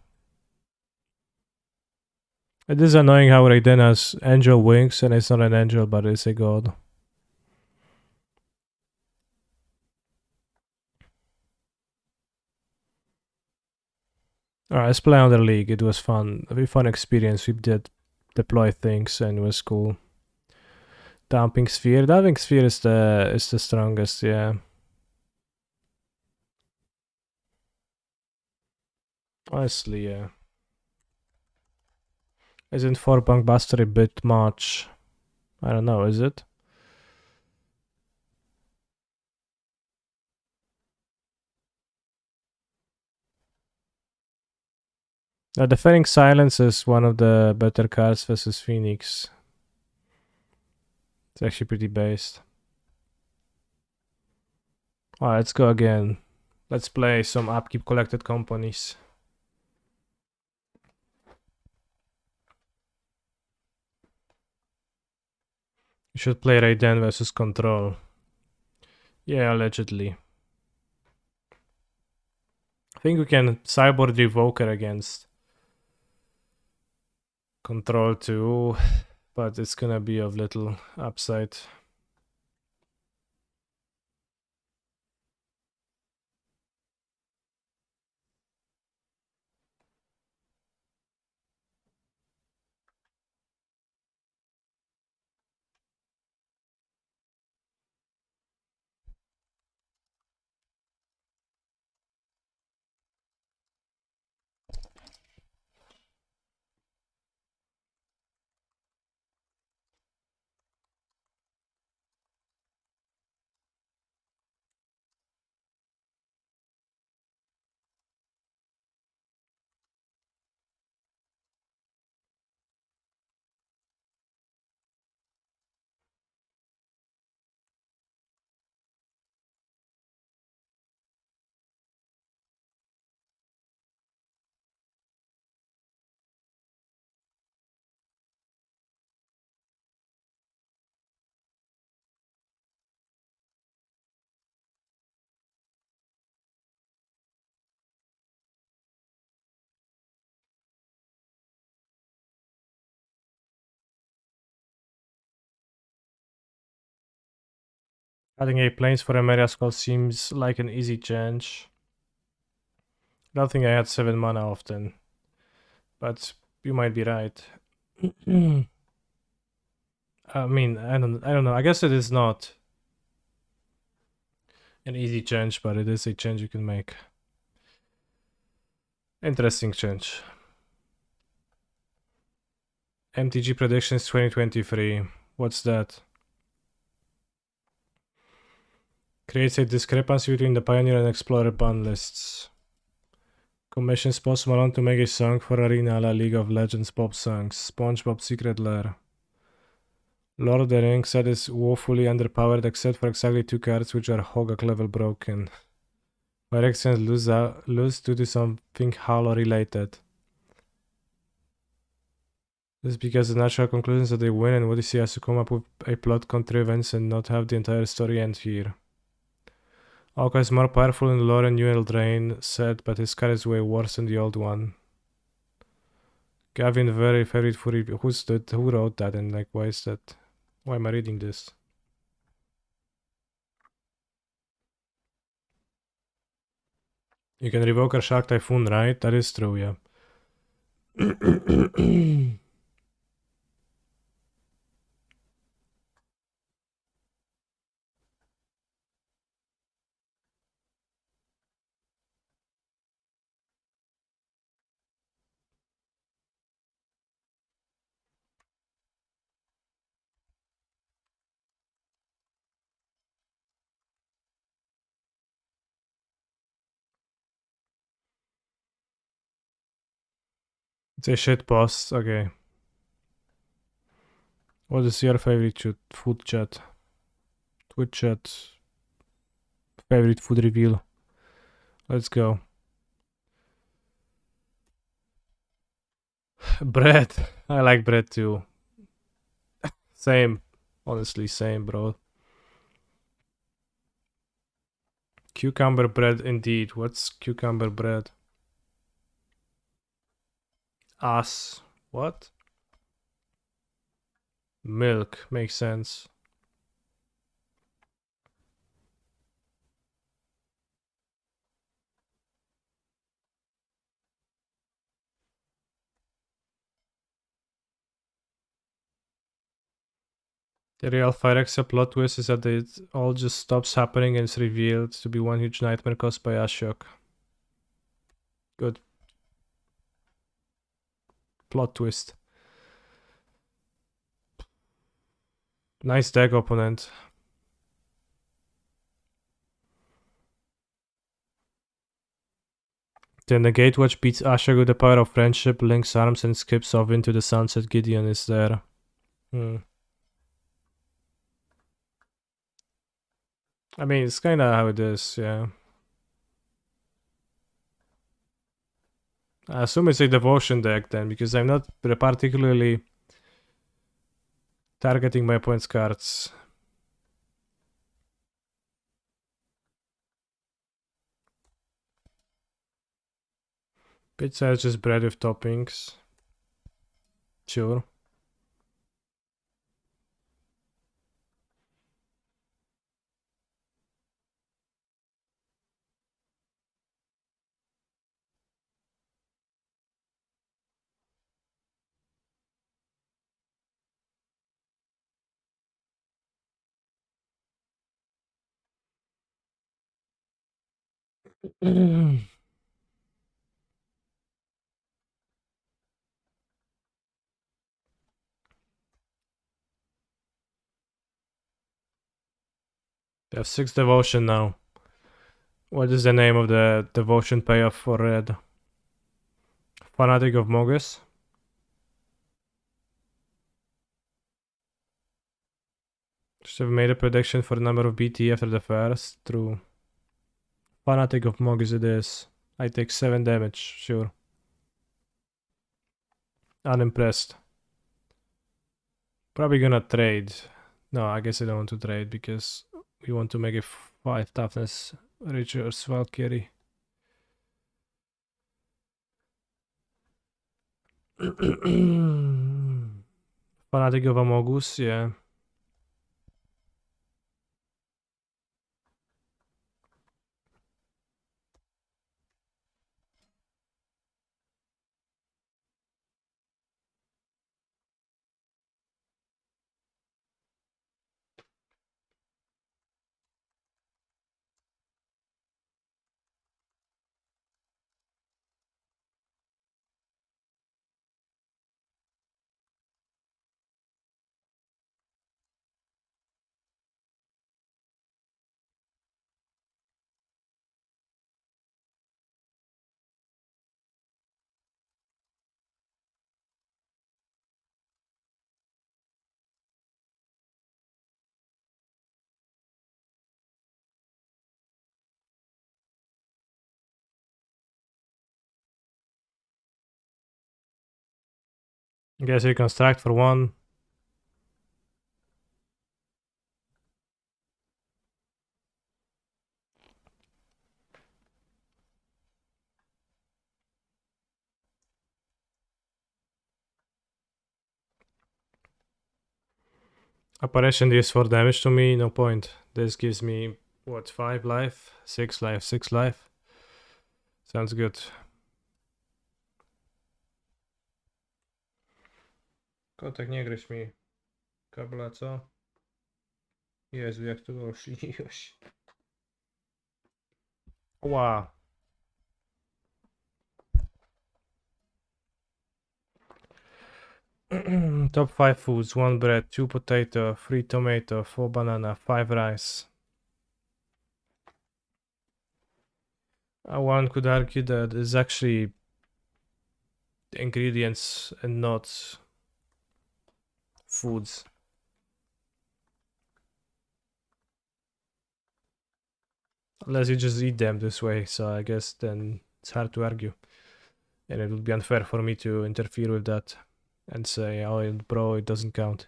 It is annoying how Raiden has angel wings and it's not an angel but it's a god. Alright, let's play on the league. It was fun. A very fun experience. We did deploy things and it was cool. Damping Sphere. Damping Sphere is the strongest, yeah. Honestly, yeah. Isn't 4 Bunkbuster a bit much? I don't know, is it? Defending Silence is one of the better cards versus Phoenix. It's actually pretty based. Alright, let's go again. Let's play some Upkeep Collected Companies. You should play Raiden versus Control. Yeah, allegedly. I think we can cyborg Revoker against Control too, but it's gonna be of little upside. Adding 8 planes for Emeria Skull seems like an easy change. I don't think I had 7 mana often, but you might be right. I mean, I don't know. I guess it is not an easy change, but it is a change you can make. Interesting change. MTG predictions 2023. What's that? Creates a discrepancy between the Pioneer and Explorer ban lists. Commissions Post Malone to make a song for Arena a la League of Legends pop songs. SpongeBob Secret Lair. Lord of the Rings set is woefully underpowered except for exactly 2 cards which are Hogak level broken. Phyrexians lose due to something Halo related. This is because the natural conclusion is that they win and Odyssey has to come up with a plot contrivance and not have the entire story end here. Alka is more powerful in the lore than New Eldraine said, but his card is way worse than the old one. Gavin, very favorite for who wrote that and like why is that? Why am I reading this? You can revoke a Shark Typhoon, right? That is true, yeah. It's a shit post, okay. What is your favorite food chat? Twitch chat. Favorite food reveal. Let's go. Bread. I like bread too. Same. Honestly, same, bro. Cucumber bread indeed. What's cucumber bread? Ass. What? Milk. Makes sense. The real Phyrexia plot twist is that it all just stops happening and is revealed to be one huge nightmare caused by Ashok. Good. Plot twist. Nice deck, opponent. Then the Gatewatch beats Ashok with the power of friendship, links arms, and skips off into the sunset. Gideon is there. I mean, it's kinda how it is, yeah. I assume it's a devotion deck then, because I'm not particularly targeting my opponent's cards. Pizza is just bread with toppings. Sure. They have 6 devotion now. What is the name of the devotion payoff for red? Fanatic of Mogus? Just have made a prediction for the number of BT after the first. True. Fanatic of Mogus it is. I take 7 damage, sure. Unimpressed. Probably gonna trade. No, I guess I don't want to trade because we want to make a 5 toughness Richard's Valkyrie. Fanatic of Amogus, yeah. Guess you construct for one. Apparition is for damage to me, no point. This gives me, what, 5 life? 6 life, 6 life. Sounds good. Kotek, nie gryź mi kabla, co? Jezu, jak tu oszliłeś. Wow. Top 5 foods: 1 bread, 2 potato, 3 tomato, 4 banana, 5 rice. One could argue that it's actually ingredients and not foods. Unless you just eat them this way, so I guess then it's hard to argue. And it would be unfair for me to interfere with that and say, oh, bro, it doesn't count.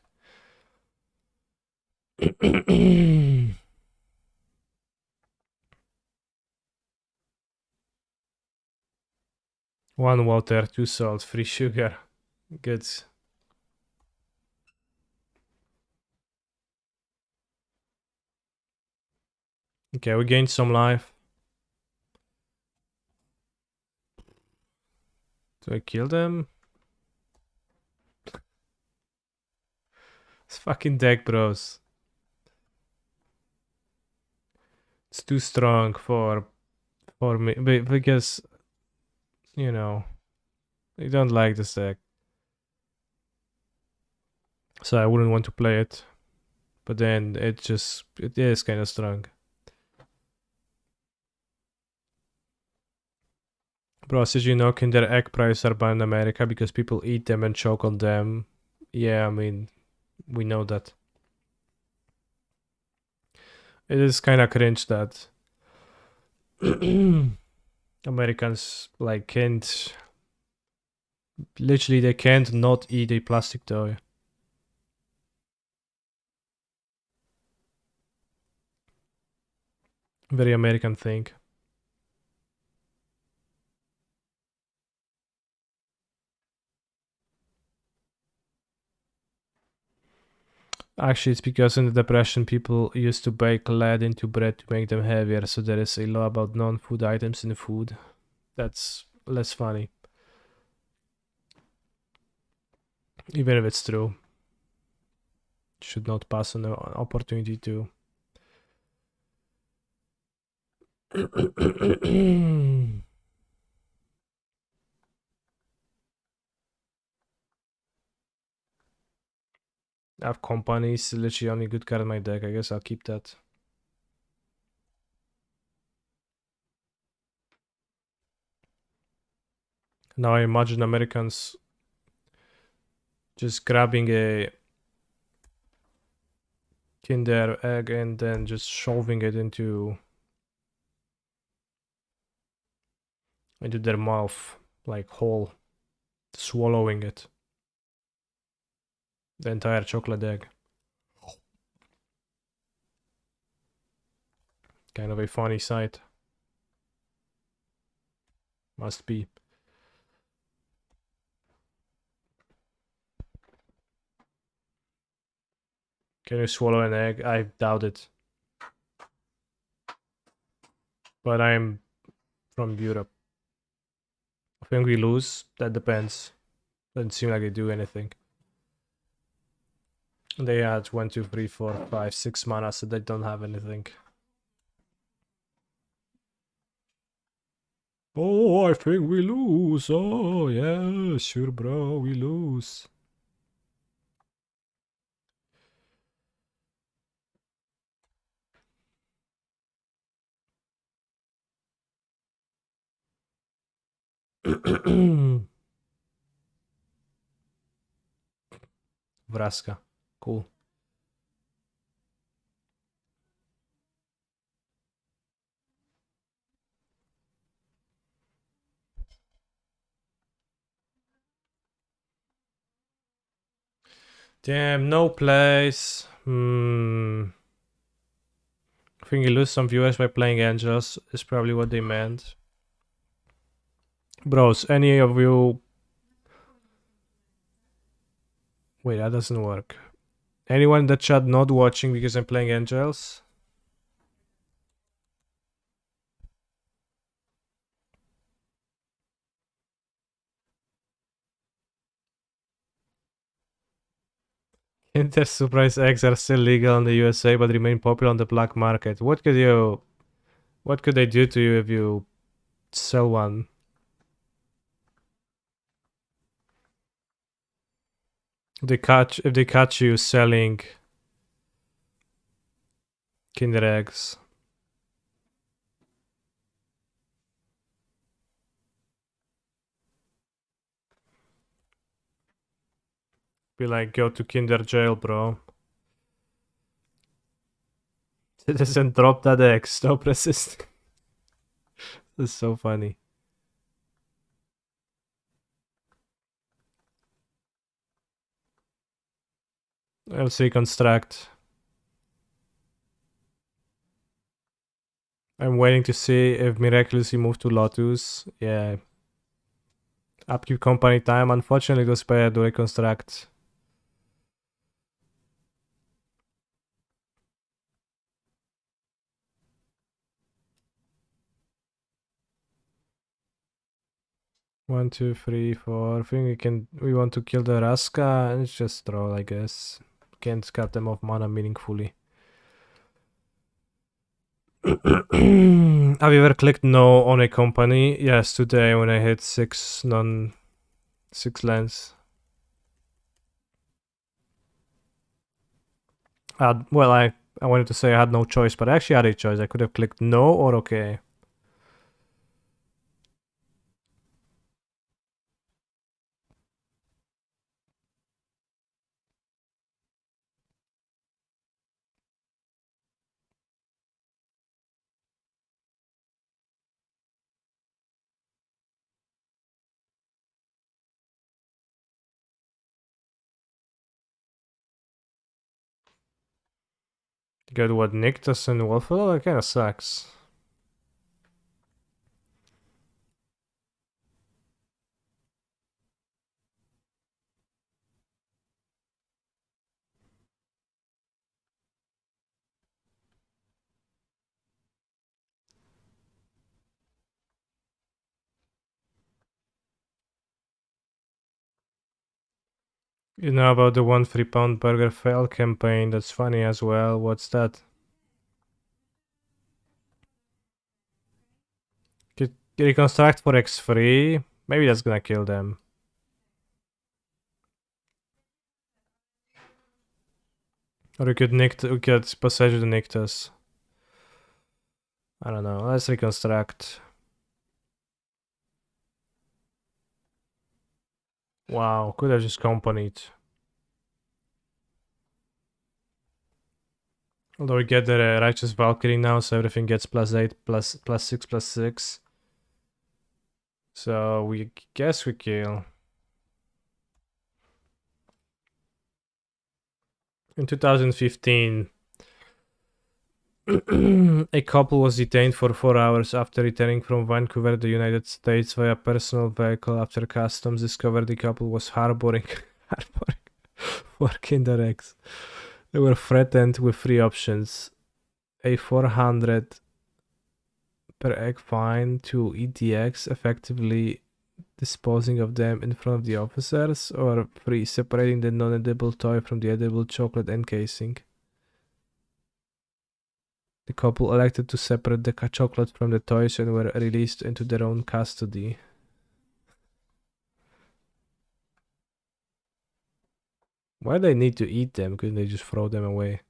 One water, 2 salt, 3 sugar. Good. Okay, we gained some life. Do I kill them? It's fucking deck, bros. It's too strong for me, because, you know, I don't like this deck. So I wouldn't want to play it. But then it is kind of strong. Bro, did you know Kinder Egg prices are banned in America because people eat them and choke on them? Yeah, I mean, we know that. It is kind of cringe that Americans like can't, literally they can't not eat a plastic toy. Very American thing. Actually, it's because in the Depression, people used to bake lead into bread to make them heavier, so there is a law about non-food items in food. That's less funny. Even if it's true. Should not pass on an opportunity to. I have companies, literally only good card in my deck. I guess I'll keep that. Now I imagine Americans just grabbing a Kinder Egg and then just shoving it into their mouth, like whole, swallowing it. The entire chocolate egg. Kind of a funny sight. Must be. Can you swallow an egg? I doubt it. But I'm from Europe. I think we lose. That depends. Doesn't seem like they do anything. They had 1, 2, 3, 4, 5, 6 mana, so they don't have anything. Oh, I think we lose. Oh, yeah, sure, bro, we lose. Vraska. Cool. Damn, no place. I think you lose some viewers by playing Angels, is probably what they meant. Bros, any of you... Wait, that doesn't work. Anyone in the chat not watching because I'm playing Angels? Kinder Surprise eggs are still legal in the USA but remain popular on the black market. What could they do to you if you sell one? If they catch you selling Kinder eggs. Be like, go to Kinder jail, bro. Citizen, drop that egg. Stop resisting. That's so funny. LC construct. I'm waiting to see if miraculously move to Lotus. Yeah. Upkeep company time. Unfortunately, it was bad to reconstruct. One, two, three, four. I think we want to kill the Raska and it's just troll, I guess. Can't cut them off mana meaningfully. Have you ever clicked no on a company? Yes, today when I hit 6 lands. Well, I wanted to say I had no choice, but I actually had a choice. I could have clicked no or okay. Got what, Nyctus and Wolfalo? That kinda sucks. You know about the 1 £3 burger fail campaign? That's funny as well. What's that? Could reconstruct for X3? Maybe that's gonna kill them. Or we could Passage the Nyctus. I don't know. Let's reconstruct. Wow, could have just companied. Although we get the Righteous Valkyrie now, so everything gets +8, +6, +6. So we guess we kill. In 2015, a couple was detained for 4 hours after returning from Vancouver, the United States, via personal vehicle after customs discovered the couple was harboring 4 Kinder eggs. They were threatened with 3 options: a 400 per egg fine to eat the eggs, effectively disposing of them in front of the officers, or 3, separating the non-edible toy from the edible chocolate encasing. The couple elected to separate the chocolate from the toys and were released into their own custody. Why do they need to eat them? Couldn't they just throw them away?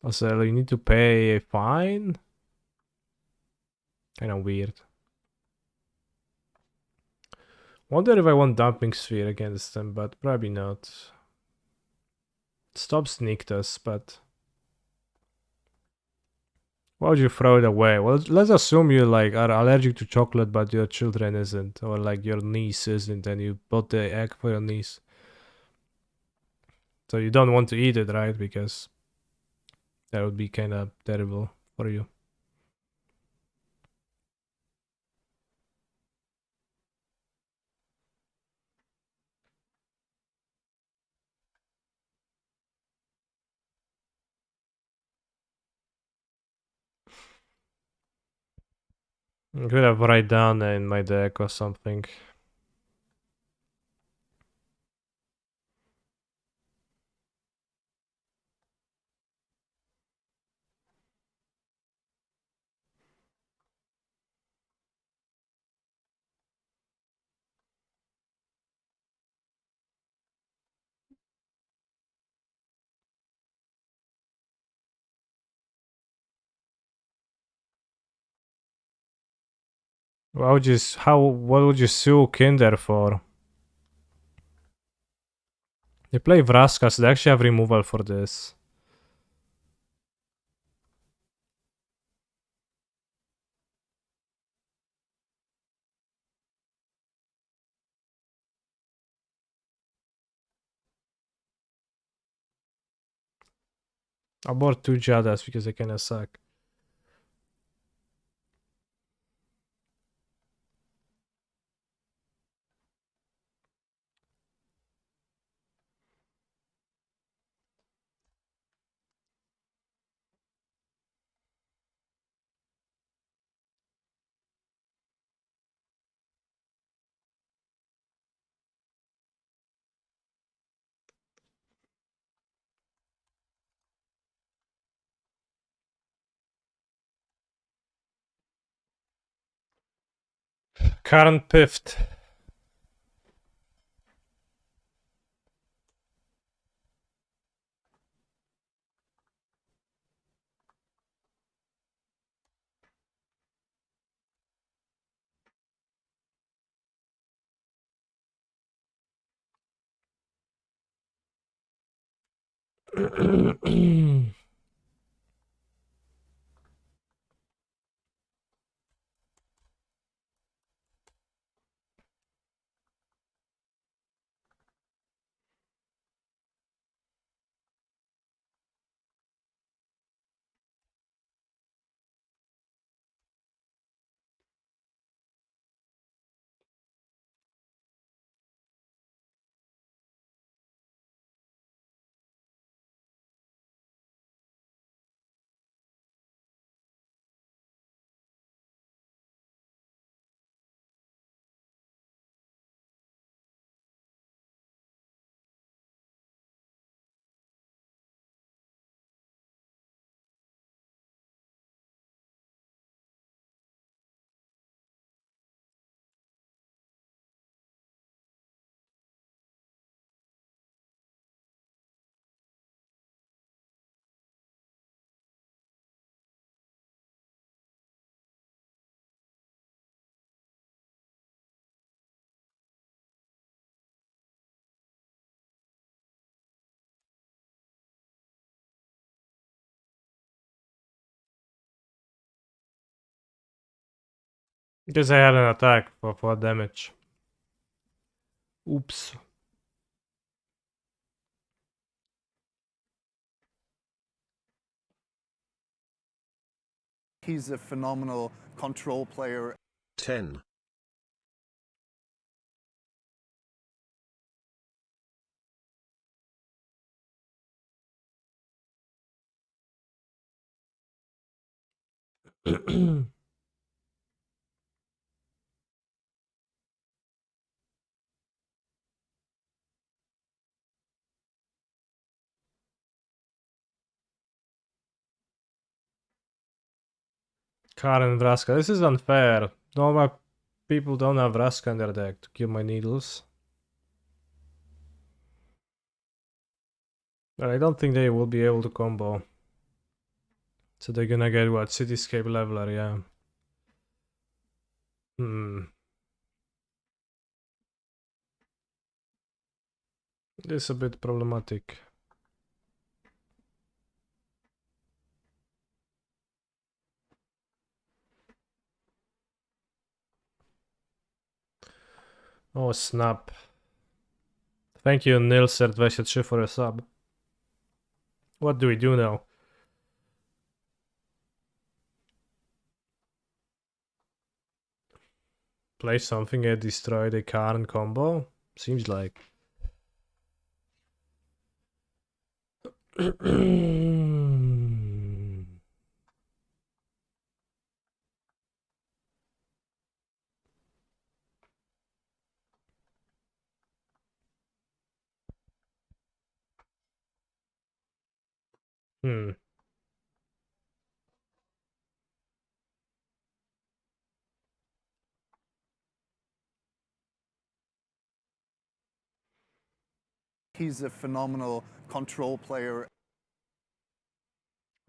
Also, you need to pay a fine? Kinda weird. Wonder if I want Dumping Sphere against them, but probably not. Stop Nyctus, but Why would you throw it away? Well, let's assume you like are allergic to chocolate, but your children isn't, or like your niece isn't, and you bought the egg for your niece. So you don't want to eat it, right? Because that would be kind of terrible for you. I could have write down in my deck or something. Why would you? What would you sue Kinder for? They play Vraska, so they actually have removal for this. I bought 2 Jadas because they kinda suck. Karn Pift. Because I had an attack for 4 damage. Oops. He's a phenomenal control player. 10. Karen Vraska. This is unfair. Normal people don't have Vraska in their deck to kill my needles. But I don't think they will be able to combo. So they're gonna get what? Cityscape Leveler, yeah. This is a bit problematic. Oh snap. Thank you Nilser23 for a sub. What do we do now? Play something and destroy the Karn combo? Seems like. Hmm. He's a phenomenal control player.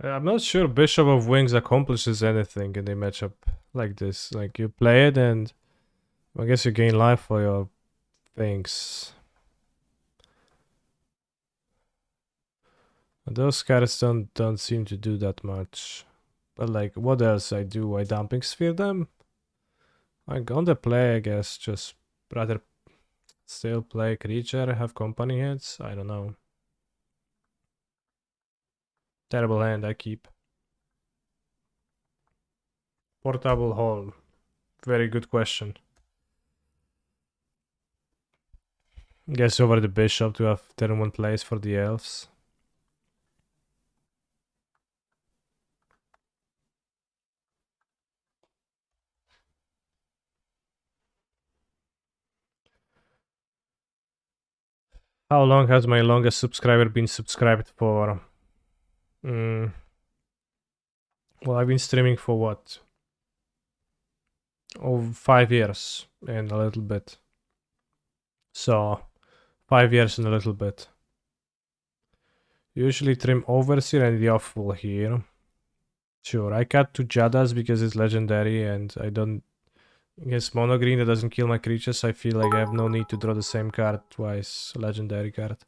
I'm not sure Bishop of Wings accomplishes anything in a matchup like this. Like, you play it and I guess you gain life for your things. Those cards don't seem to do that much. But like, what else I do? I dumping sphere them? Like, on the play, I guess, just rather still play creature, have company hits? I don't know. Terrible hand, I keep. Portable hole. Very good question. Guess over the bishop to have turn 1 plays for the elves. How long has my longest subscriber been subscribed for? Well, I've been streaming for what? Oh, 5 years and a little bit. So, 5 years and a little bit. Usually trim Overseer and the Awful here. Sure, I cut to Jadas because it's legendary and I don't... Against mono green that doesn't kill my creatures, I feel like I have no need to draw the same card twice. Legendary card.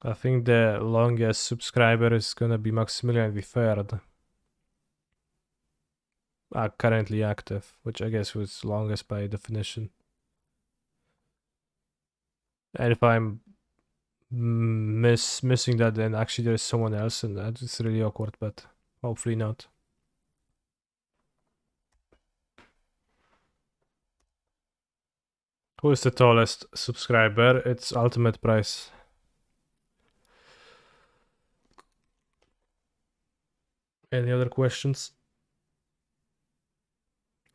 I think the longest subscriber is gonna be Maximilian III. Currently active, which I guess was longest by definition. And if I'm missing that, then actually there is someone else, and that is really awkward, but hopefully not. Who is the tallest subscriber? It's Ultimate Price. Any other questions?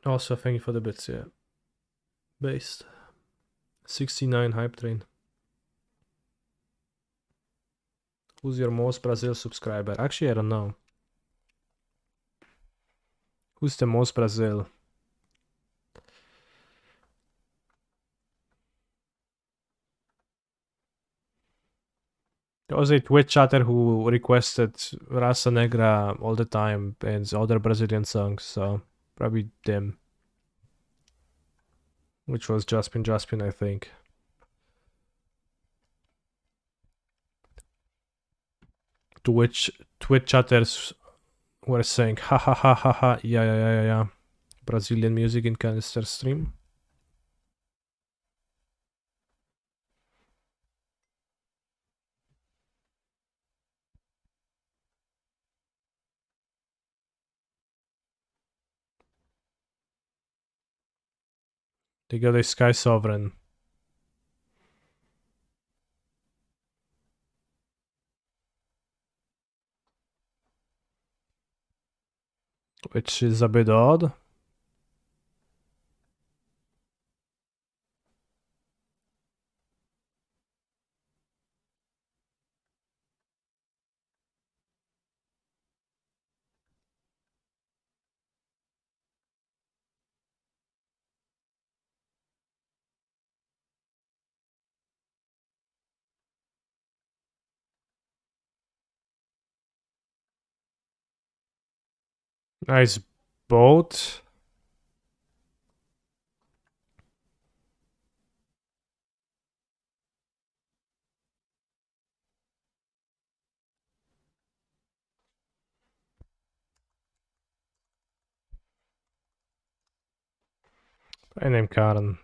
Also, thank you for the bits, yeah. Based. 69 hype train. Who's your most Brazil subscriber? Actually, I don't know. Who's the most Brazil? There was a Twitch chatter who requested Raça Negra all the time and other Brazilian songs, so probably them. Which was Jaspin, I think. Twitch chatters were saying, ha ha ha ha ha, yeah. Brazilian music in Canister stream. They got a Sky Sovereign. Which is a bit odd. Nice boat. I name Karen.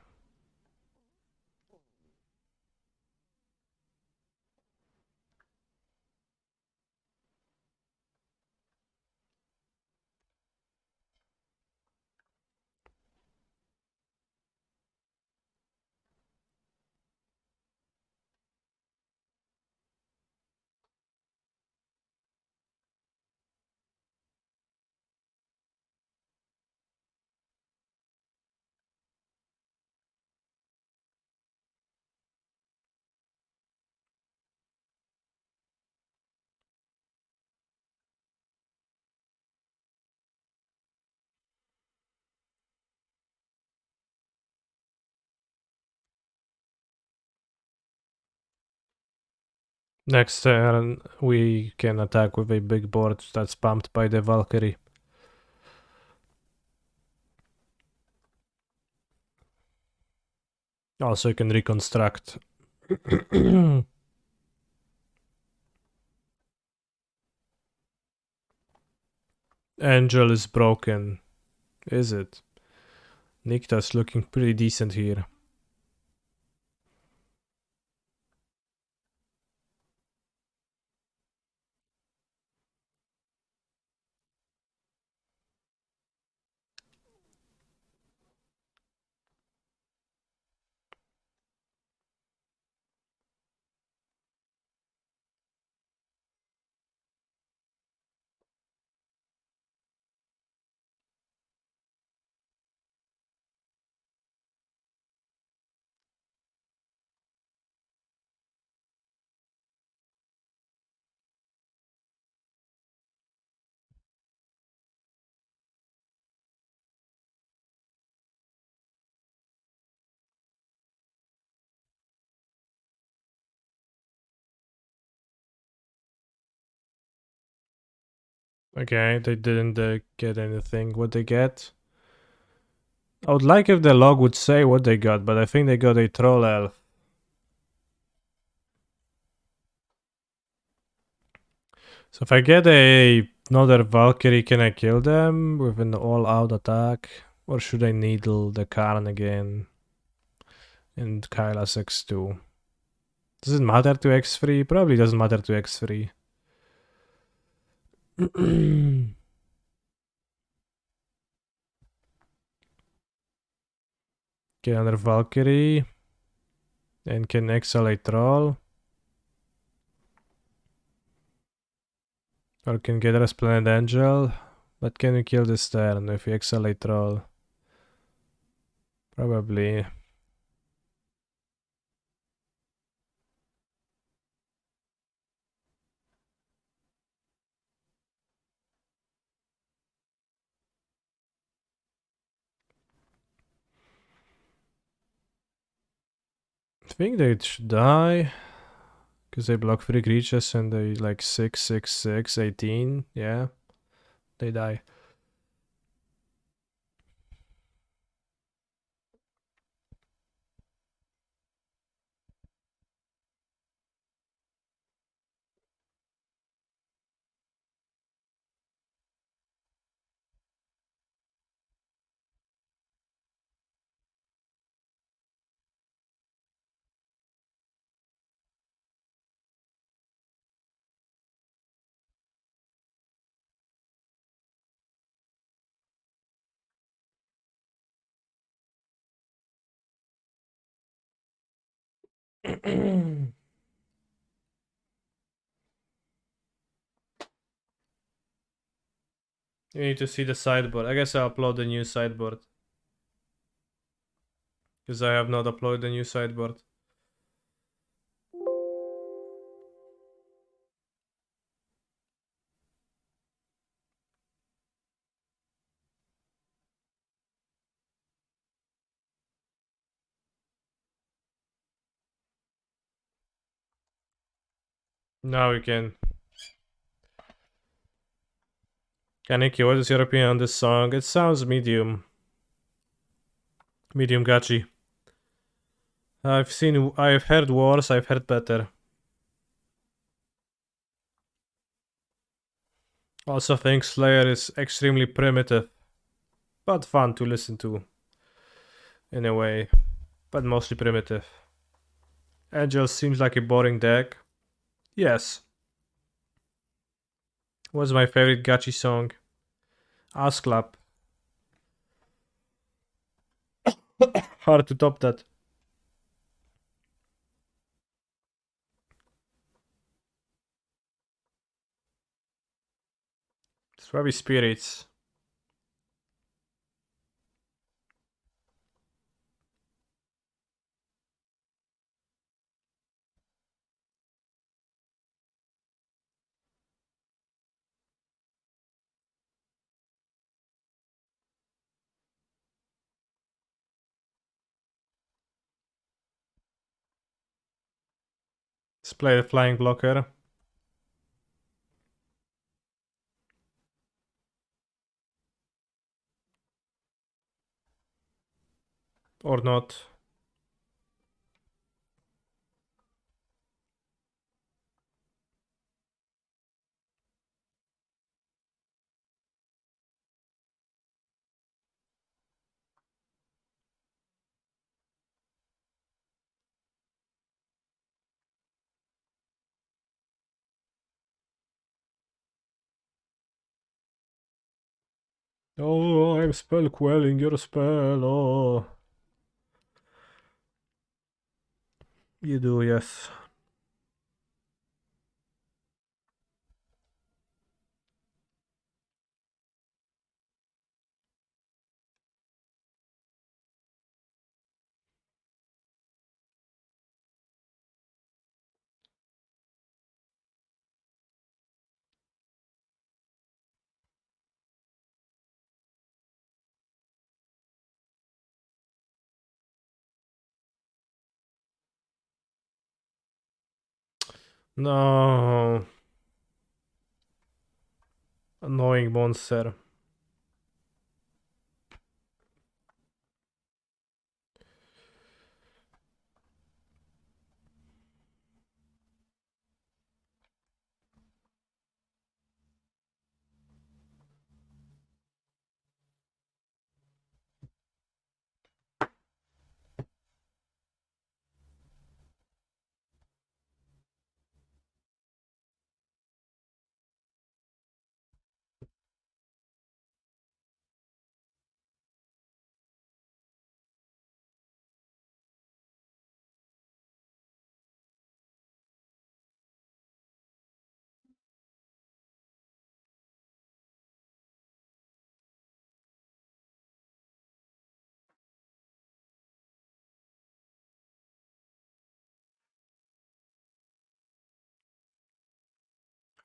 Next turn, we can attack with a big board that's pumped by the Valkyrie. Also, you can reconstruct. Angel is broken. Is it? Nikta's looking pretty decent here. Okay, they didn't get anything. What they get? I would like if the log would say what they got, but I think they got a troll elf. So if I get another Valkyrie, can I kill them with an all-out attack? Or should I needle the Karn again? And Kaila's X2. Does it matter to X3? Probably doesn't matter to X3. Get another Valkyrie. And can exile a troll. Or can get a Resplendent Angel. But can we kill this turn if we exile a troll? Probably. I think they should die. Because they block 3 creatures and they like 6, 6, 6, 18. Yeah. They die. You need to see the sideboard. I guess I'll upload the new sideboard. Because I have not uploaded the new sideboard. Now we can. Kaneki, what is your opinion on this song? It sounds medium. Medium gachi. I've heard worse, I've heard better. Also think Slayer is extremely primitive, but fun to listen to. in a way, but mostly primitive. Angel seems like a boring deck. Yes. What's my favorite gacha song? Ass Clap. Hard to top that. It's probably Spirits. Let's play the Flying Blocker. Or not. Oh, I'm spell quelling your spell. Oh. You do, yes. No. Annoying monster.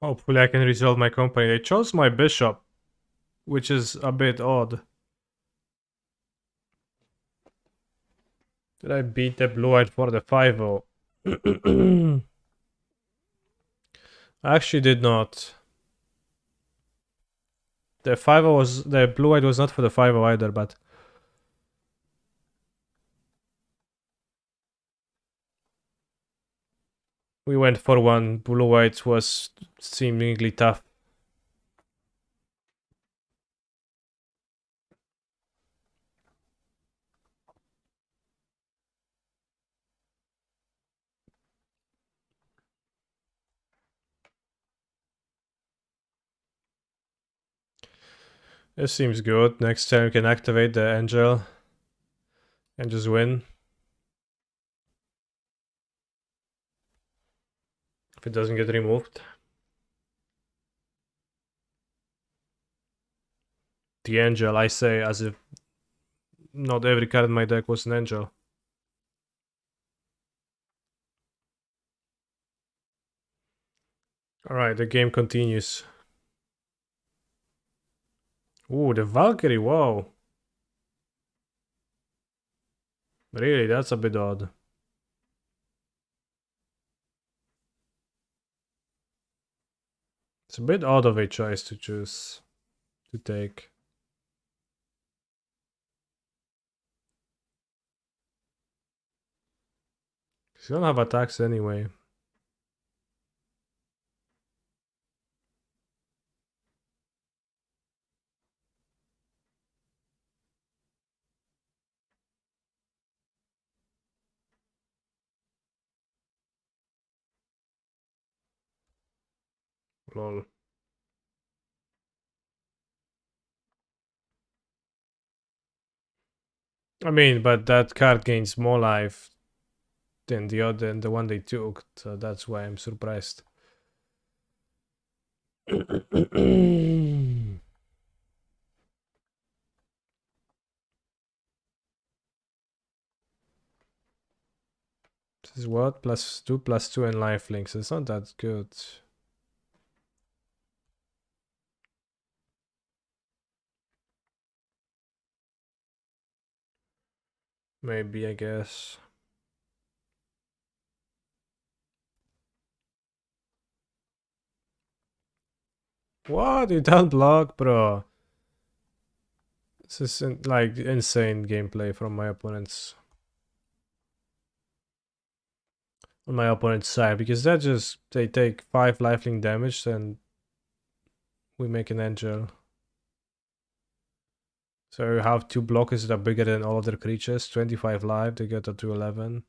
Hopefully I can resolve my company. They chose my bishop, which is a bit odd. Did I beat the blue-white for the 5-0? I actually did not. The 5-0 was... The blue-white was not for the 5-0 either, but... We went for one. Blue-white was seemingly tough. This seems good. Next time we can activate the angel and just win. If it doesn't get removed. The angel, I say, as if not every card in my deck was an angel. Alright, the game continues. Ooh, the Valkyrie, wow. Really, that's a bit odd. It's a bit odd of a choice to choose to take. You don't have attacks anyway. lol. I mean, but that card gains more life than the one they took, so that's why I'm surprised. This is what? +2/+2 and lifelinks. It's not that good. Maybe, I guess. What? You don't block, bro. This is like insane gameplay from my opponents. On my opponent's side, because they take 5 lifelink damage and we make an angel. So you have 2 blockers that are bigger than all other creatures, 25 life, they get up to 11.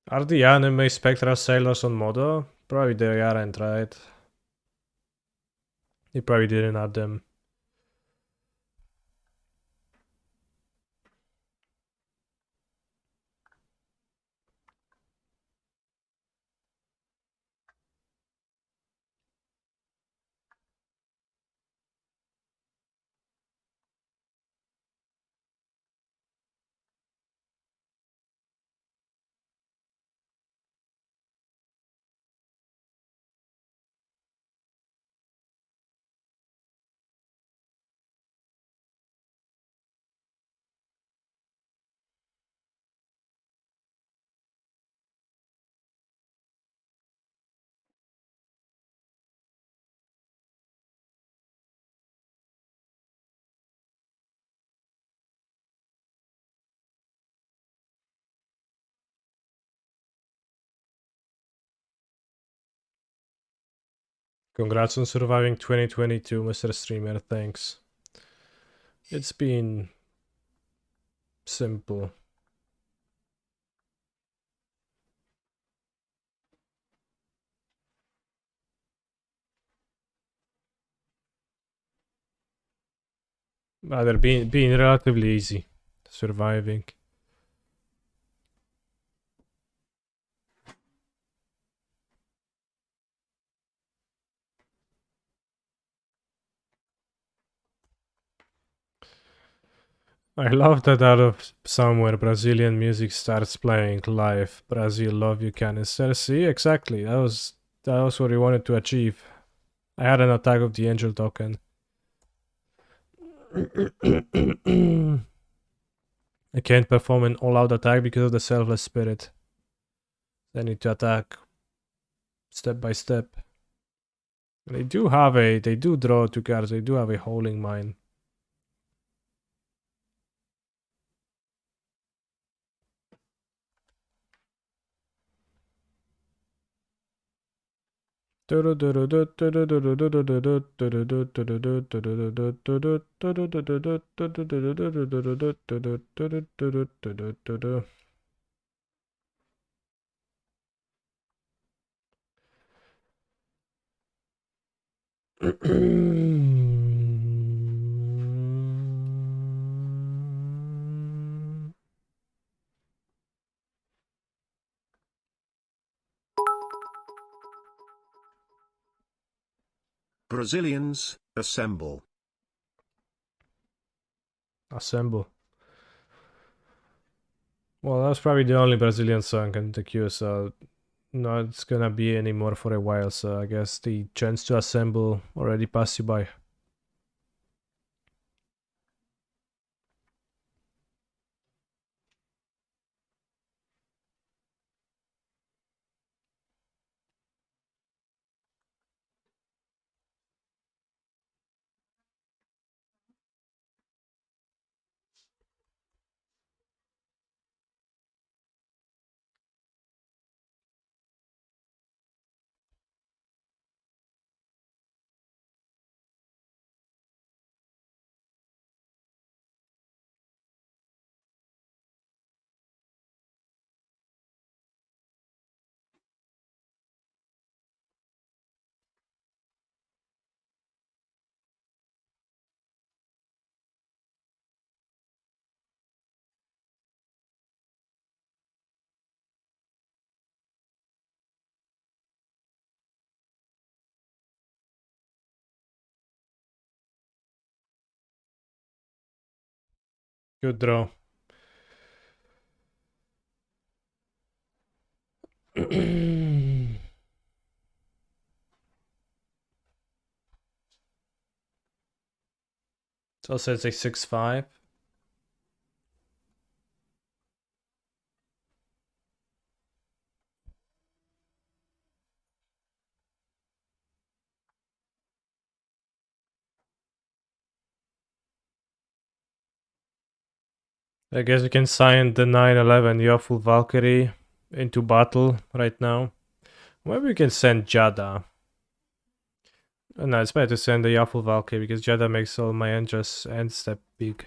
Are the anime Spectra Sailors on Modo? Probably they aren't, right? They probably didn't add them. Congrats on surviving 2022, Mr. Streamer, thanks. It's been simple. Rather being relatively easy. Surviving. I love that out of somewhere Brazilian music starts playing live. Brazil, love you, canister. See, exactly. That was what we wanted to achieve. I had an attack of the angel token. I can't perform an all-out attack because of the selfless spirit. I need to attack step by step. They do draw 2 cards. They do have a Howling Mine. Brazilians, assemble. Assemble. Well, that's probably the only Brazilian song in the queue, so not it's gonna be anymore for a while, so I guess the chance to assemble already passed you by. Good draw. So it's like 6-5. I guess we can sign the 9/11 Yawful Valkyrie into battle right now. Maybe we can send Jada. No, it's better to send the Yawful Valkyrie because Jada makes all my angels end step big.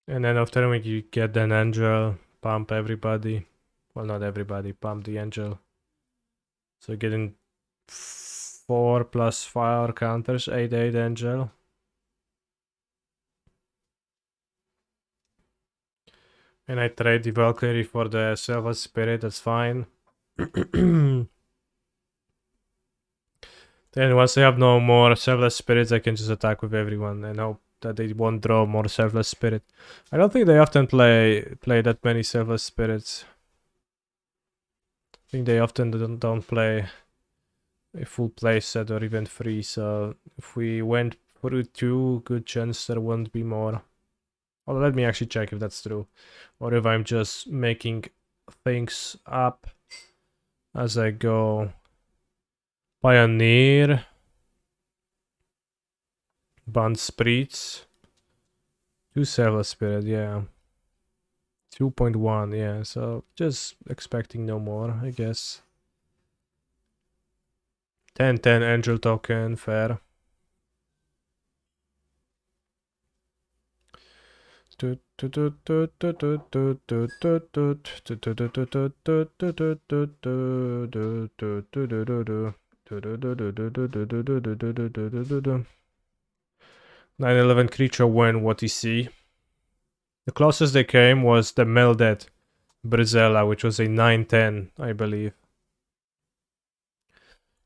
And then after we get an angel, pump everybody. Well, not everybody, pump the angel. So getting 4 plus fire counters, 8/8 angel. And I trade the Valkyrie for the Selva Spirit, that's fine. Then once I have no more Selfless Spirits, I can just attack with everyone and hope that they won't draw more Selfless Spirit. I don't think they often play that many Selfless Spirits. I think they often don't play a full play set or even 3, so if we went through 2, good chance there won't be more. Well, let me actually check if that's true. Or if I'm just making things up as I go. Pioneer. Band Spirits. 2 Selfless Spirit, yeah. 2.1, yeah, so just expecting no more, I guess. 10/10 Angel Token, fair. (9/11) creature when what you see. The closest they came was the Melded Brizella, which was a 9/10, I believe.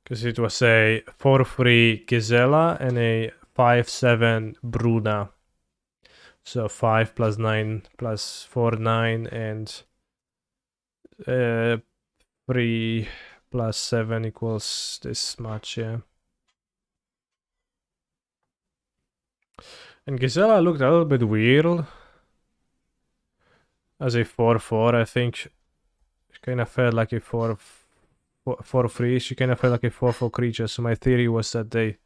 Because it was a 4/3 Gisela and a 5/7 Bruna. So 5 plus 9 plus 4, 9, and 3 plus 7 equals this much, yeah. And Gisela looked a little bit weird. As a 4/4, I think she kind of felt like a 4/3. She kind of felt like a 4/4 creature. So my theory was that they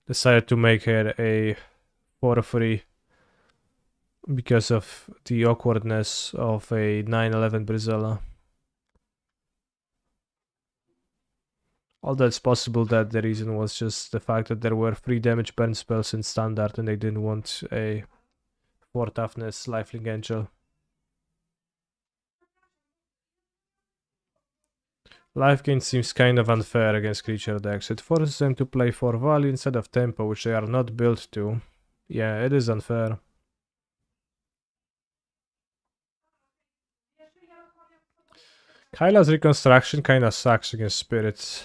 decided to make her a 4/3 because of the awkwardness of a 9/11 Brizella. Although it's possible that the reason was just the fact that there were 3 damage burn spells in standard and they didn't want a 4 toughness lifelink angel. Life gain seems kind of unfair against creature decks. It forces them to play for value instead of tempo, which they are not built to. Yeah, it is unfair. Kyla's Reconstruction kinda sucks against spirits.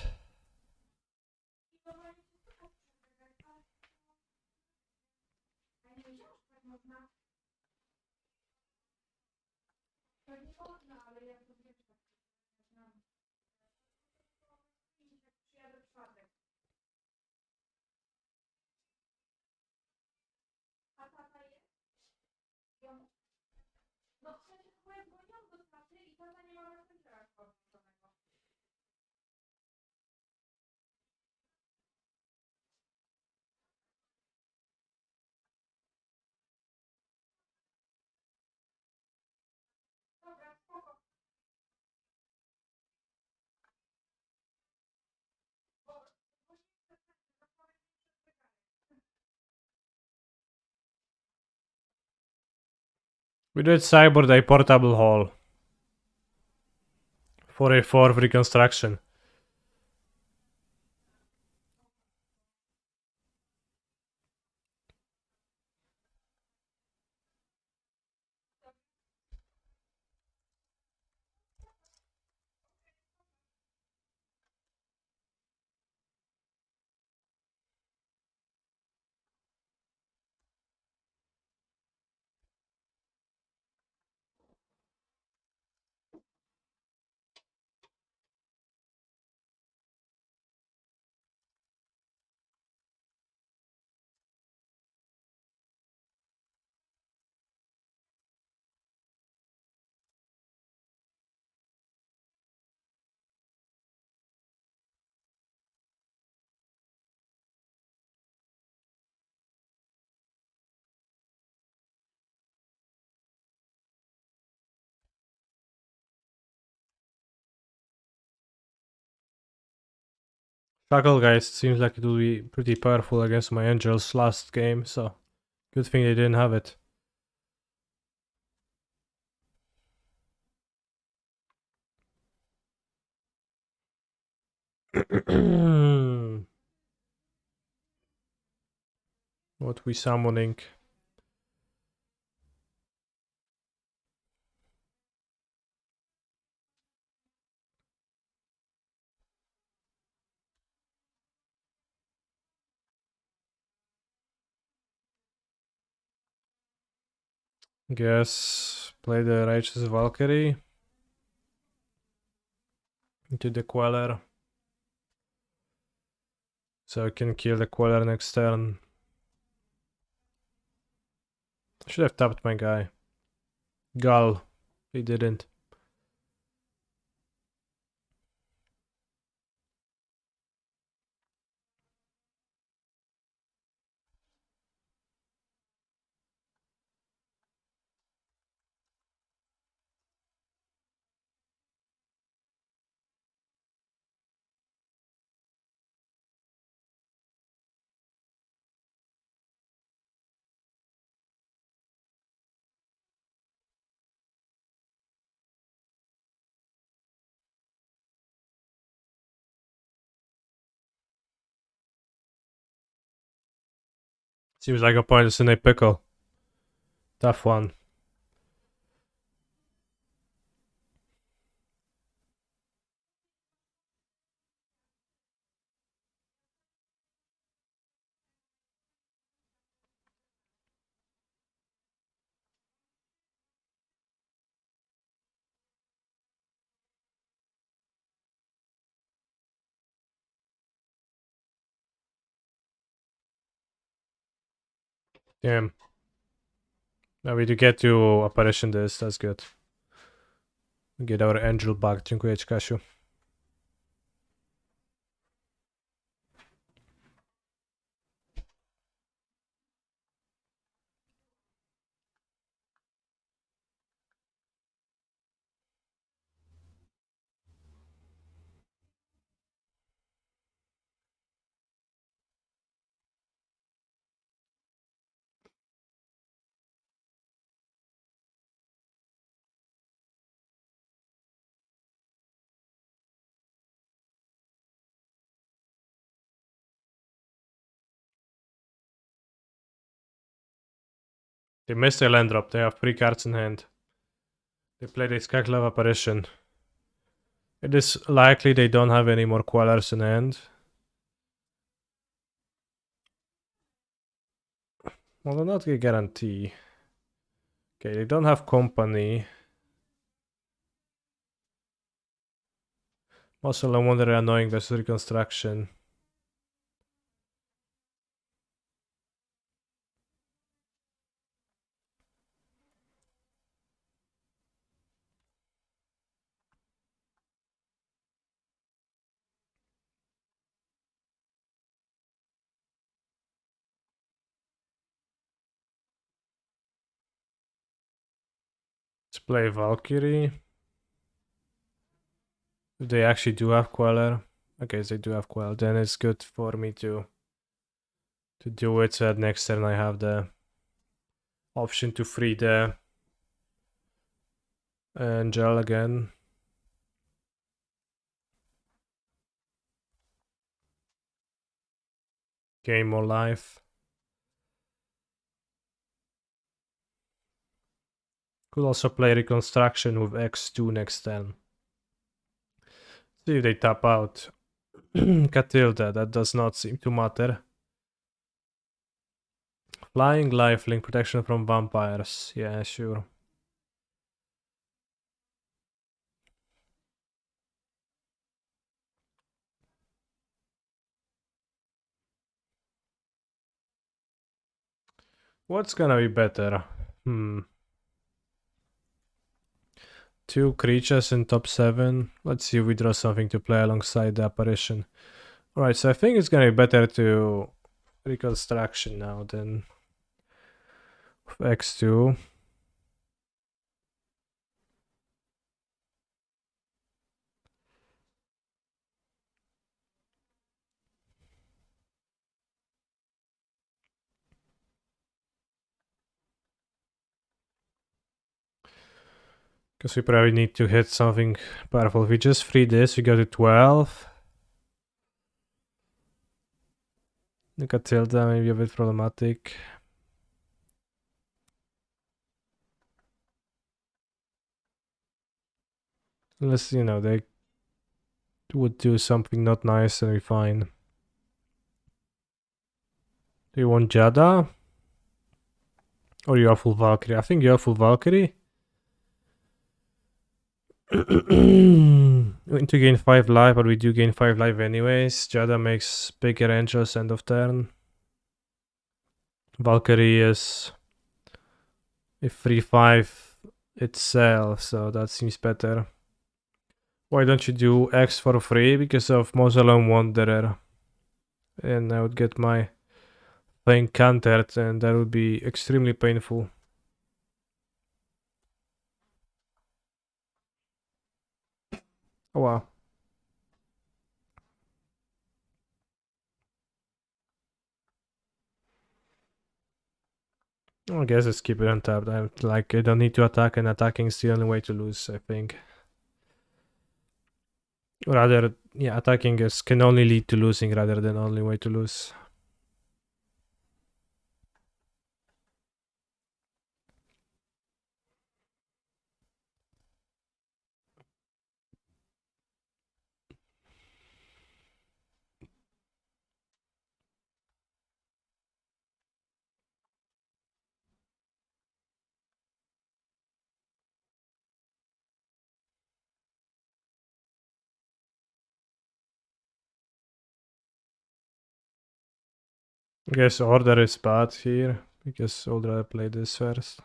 We did Cyborg a portable hall for a 4th Reconstruction. Shacklegeist seems like it will be pretty powerful against my angels last game, so good thing they didn't have it. What we summoning? Guess play the Righteous Valkyrie into the Queller. So I can kill the Queller next turn. Should have tapped my guy. Gull. He didn't. Seems like a point is in a pickle. Tough one. Damn. Now we do get to apparition this, that's good. Get our angel back. Dziękuję ci, Kasiu. They missed a land drop. They have 3 cards in hand. They played a Skaklev apparition. It is likely they don't have any more Quellers in hand. Well, not a guarantee. Okay, they don't have company. Also, no wonder they're annoying this reconstruction. Let's play Valkyrie. If they actually do have Queller. Okay, so they do have Quell. Then it's good for me to do it. So that next turn I have the option to free the Angel again. Gain more life. Could also play Reconstruction with X2 next turn. See if they tap out. Catilda, that does not seem to matter. Flying, lifelink, protection from vampires. Yeah, sure. What's gonna be better? 2 creatures in top 7. Let's see if we draw something to play alongside the apparition. Alright, so I think it's gonna be better to Reconstruction now than X2. Because we probably need to hit something powerful. If we just free this, we go to 12. Look at Tilda, maybe a bit problematic. Unless, you know, they would do something not nice and we're fine. Do you want Jada? Or you are full Valkyrie? I think you are full Valkyrie. We need to gain 5 life, but we do gain 5 life anyways. Jada makes bigger angels end of turn. Valkyrie is a 3-5 itself, so that seems better. Why don't you do X for free? Because of Mausoleum Wanderer. And I would get my thing countered, and that would be extremely painful. Oh wow. I guess let's keep it untapped. I don't need to attack, and attacking is the only way to lose, I think. Rather, yeah, attacking can only lead to losing rather than only way to lose. I guess order is bad here, because I would rather play this first.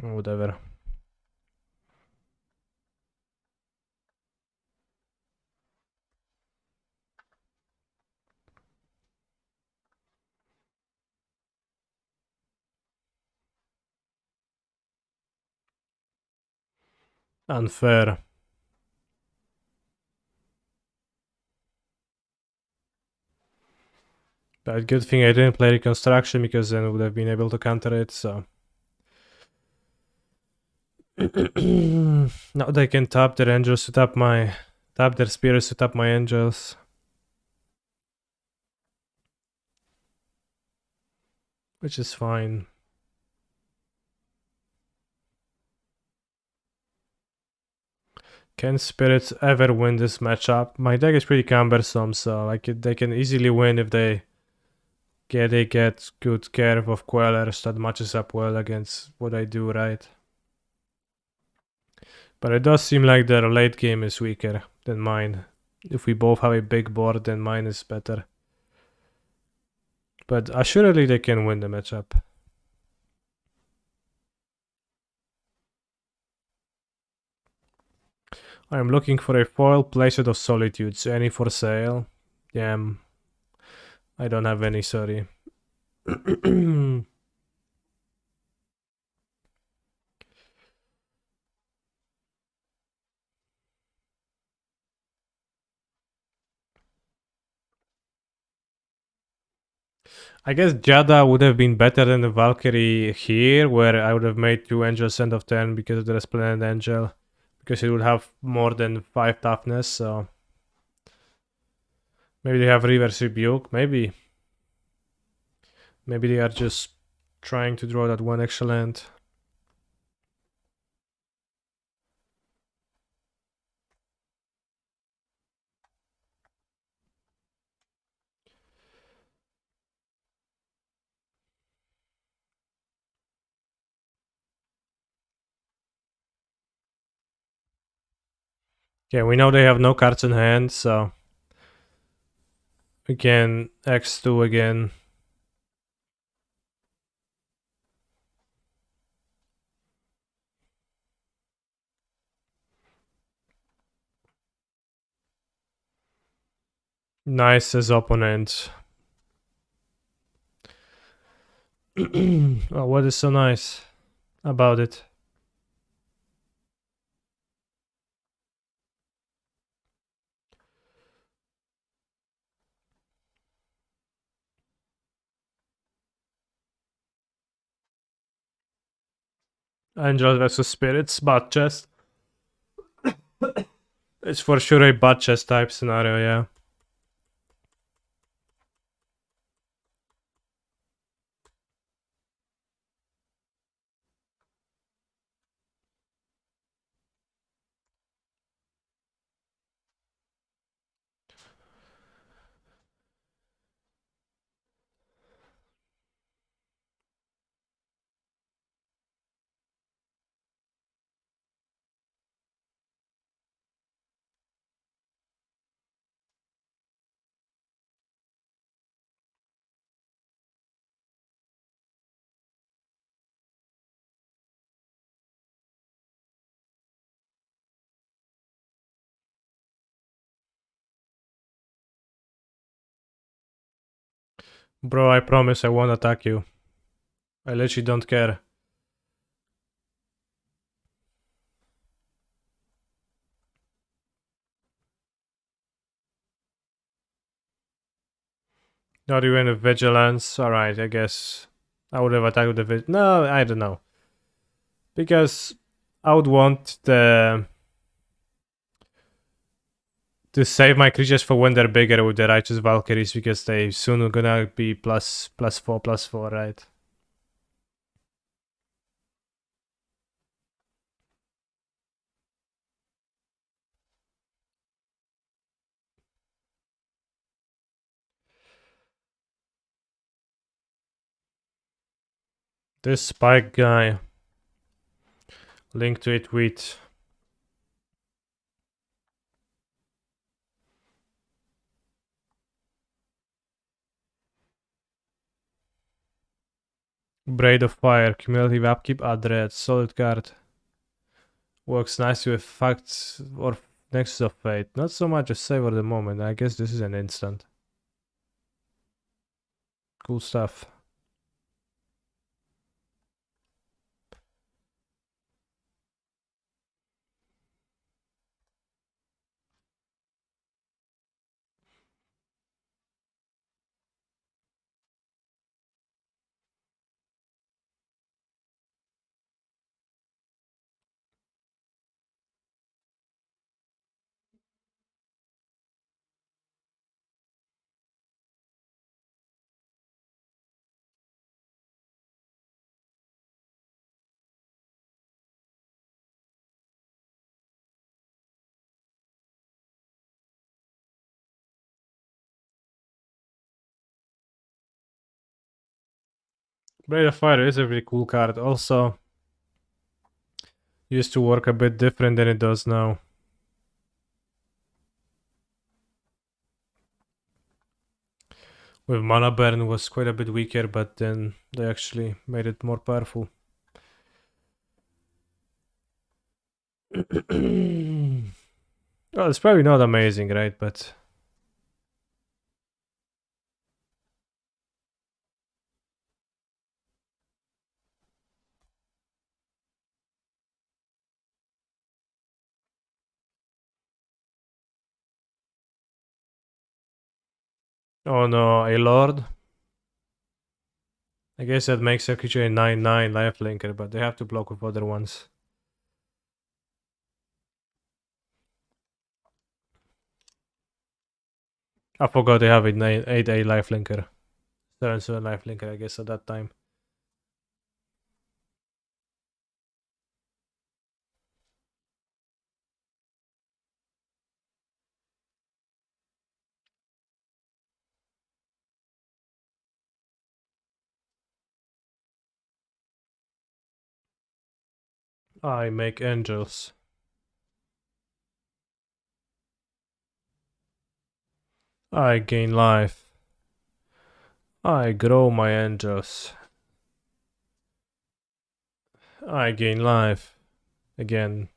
Whatever. Unfair. But good thing I didn't play Reconstruction, because then I would have been able to counter it, so... Now they can tap their angels to tap their spirits to tap my angels. Which is fine. Can spirits ever win this matchup? My deck is pretty cumbersome, so like they can easily win if they get good care of Quellers that matches up well against what I do, right? But it does seem like their late game is weaker than mine. If we both have a big board, then mine is better. But assuredly they can win the matchup. I'm looking for a foil playset of Solitudes. Any for sale? Yeah, I don't have any, sorry. I guess Jada would have been better than the Valkyrie here, where I would have made 2 angels end of turn because of the Resplendent Angel. Because it would have more than 5 toughness, so... Maybe they have Reverse Rebuke, maybe. Maybe they are just trying to draw that one extra land. Okay, we know they have no cards in hand, so... We can X2 again. Nice as opponent. Oh, what is so nice about it? Angels versus Spirits, butt chest. It's for sure a butt chest type scenario, yeah. Bro, I promise I won't attack you. I literally don't care. Not even a vigilance. Alright, I guess I would have attacked with the no, I don't know. Because I would want the to save my creatures for when they're bigger with the Righteous Valkyries, because they soon are gonna be +4/+4, right? This Spike guy. Link to a tweet. Braid of Fire, cumulative upkeep, Adred, solid card. Works nicely with Facts or Nexus of Fate. Not so much a save at the moment. I guess this is an instant. Cool stuff. Braid of Fire is a really cool card. Also, used to work a bit different than it does now. With Mana Burn was quite a bit weaker, but then they actually made it more powerful. Well, it's probably not amazing, right? But oh no, a Lord. I guess that makes a creature a 9/9 lifelinker, but they have to block with other ones. I forgot they have a 8/8 lifelinker. 7/7 lifelinker, I guess, at that time. I make angels. I gain life. I grow my angels. I gain life. Again.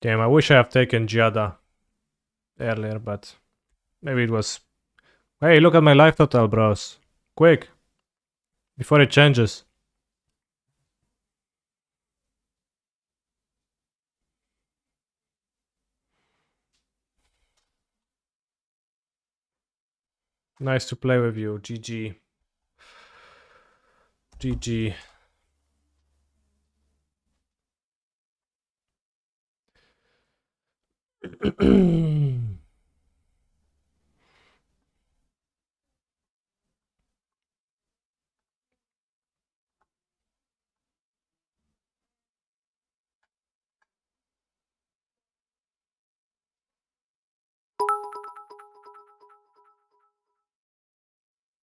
Damn, I wish I have taken Giada earlier, but maybe it was... Hey, look at my life total, bros. Quick. Before it changes. Nice to play with you. GG. GG.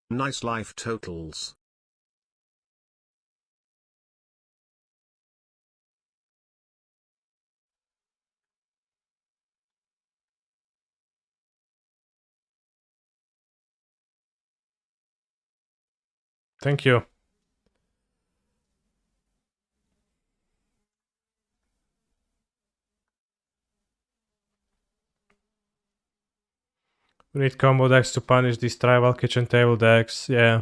Nice life totals. Thank you. We need combo decks to punish these tribal kitchen table decks, yeah.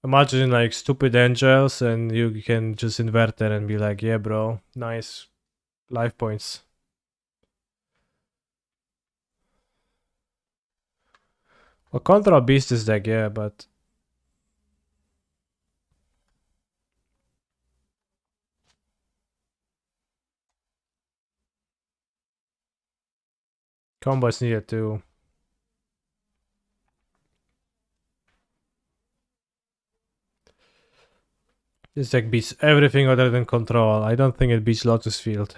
Imagine like stupid angels and you can just invert it and be like, yeah bro, nice life points. Well, control beast is deck, yeah, but combo is needed too. This deck beats everything other than control. I don't think it beats Lotus Field.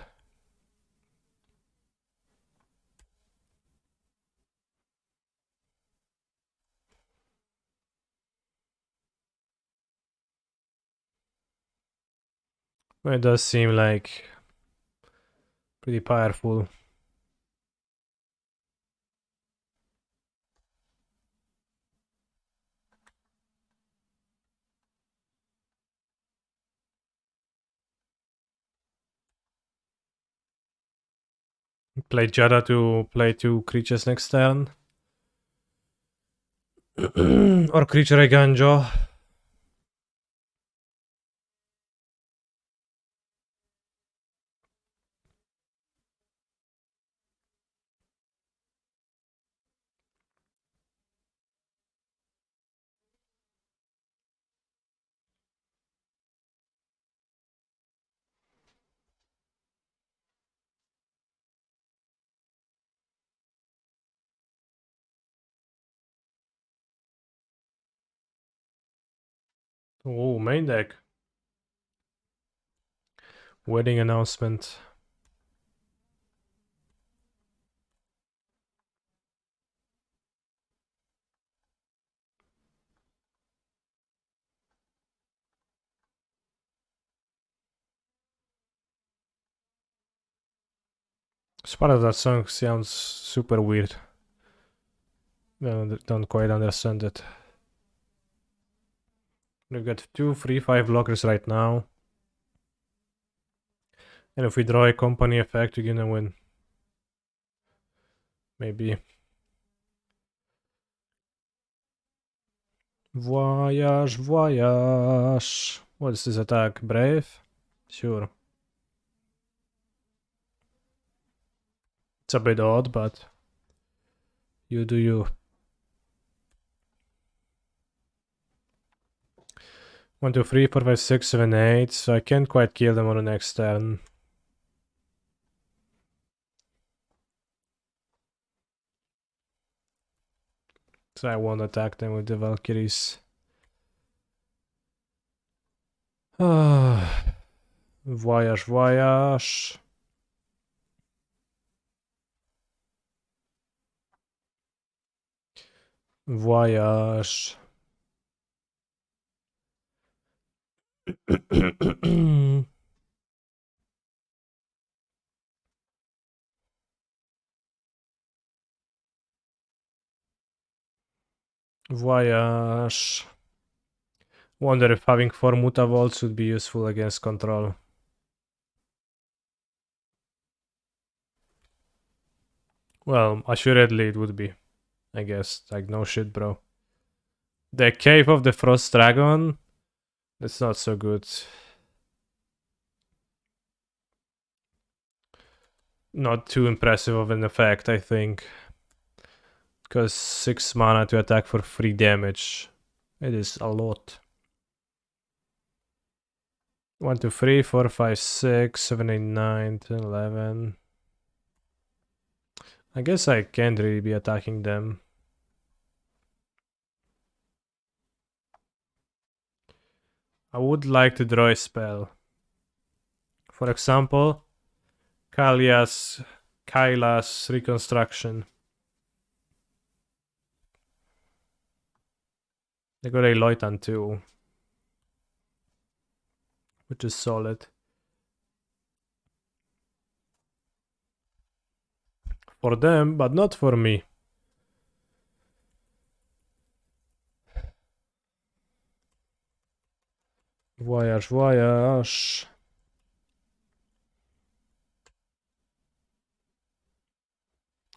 It does seem like pretty powerful. Play Jada to play 2 creatures next turn. Or creature Ganjo. Oh, main deck. Wedding announcement. As part of that song sounds super weird. Don't quite understand it. We've got 2 3/5 blockers right now. And if we draw a company effect, we're gonna win. Maybe. Voyage, voyage. What is this attack? Brave? Sure. It's a bit odd, but you do you. 1, 2, 3, 4, 5, 6, 7, 8. So I can't quite kill them on the next turn. So I won't attack them with the Valkyries. Voyage, voyage. Voyage. Voyage. Wonder if having 4 Mutavaults would be useful against control. Well, assuredly it would be. I guess. Like, no shit, bro. The Cave of the Frost Dragon? That's not so good. Not too impressive of an effect, I think. Because 6 mana to attack for 3 damage. It is a lot. 1, 2, 3, 4, 5, 6, 7, 8, 9, 10, 11. I guess I can't really be attacking them. I would like to draw a spell. For example, Kaila's Reconstruction. They got a Loitan too, which is solid. For them, but not for me. Voyage, voyage.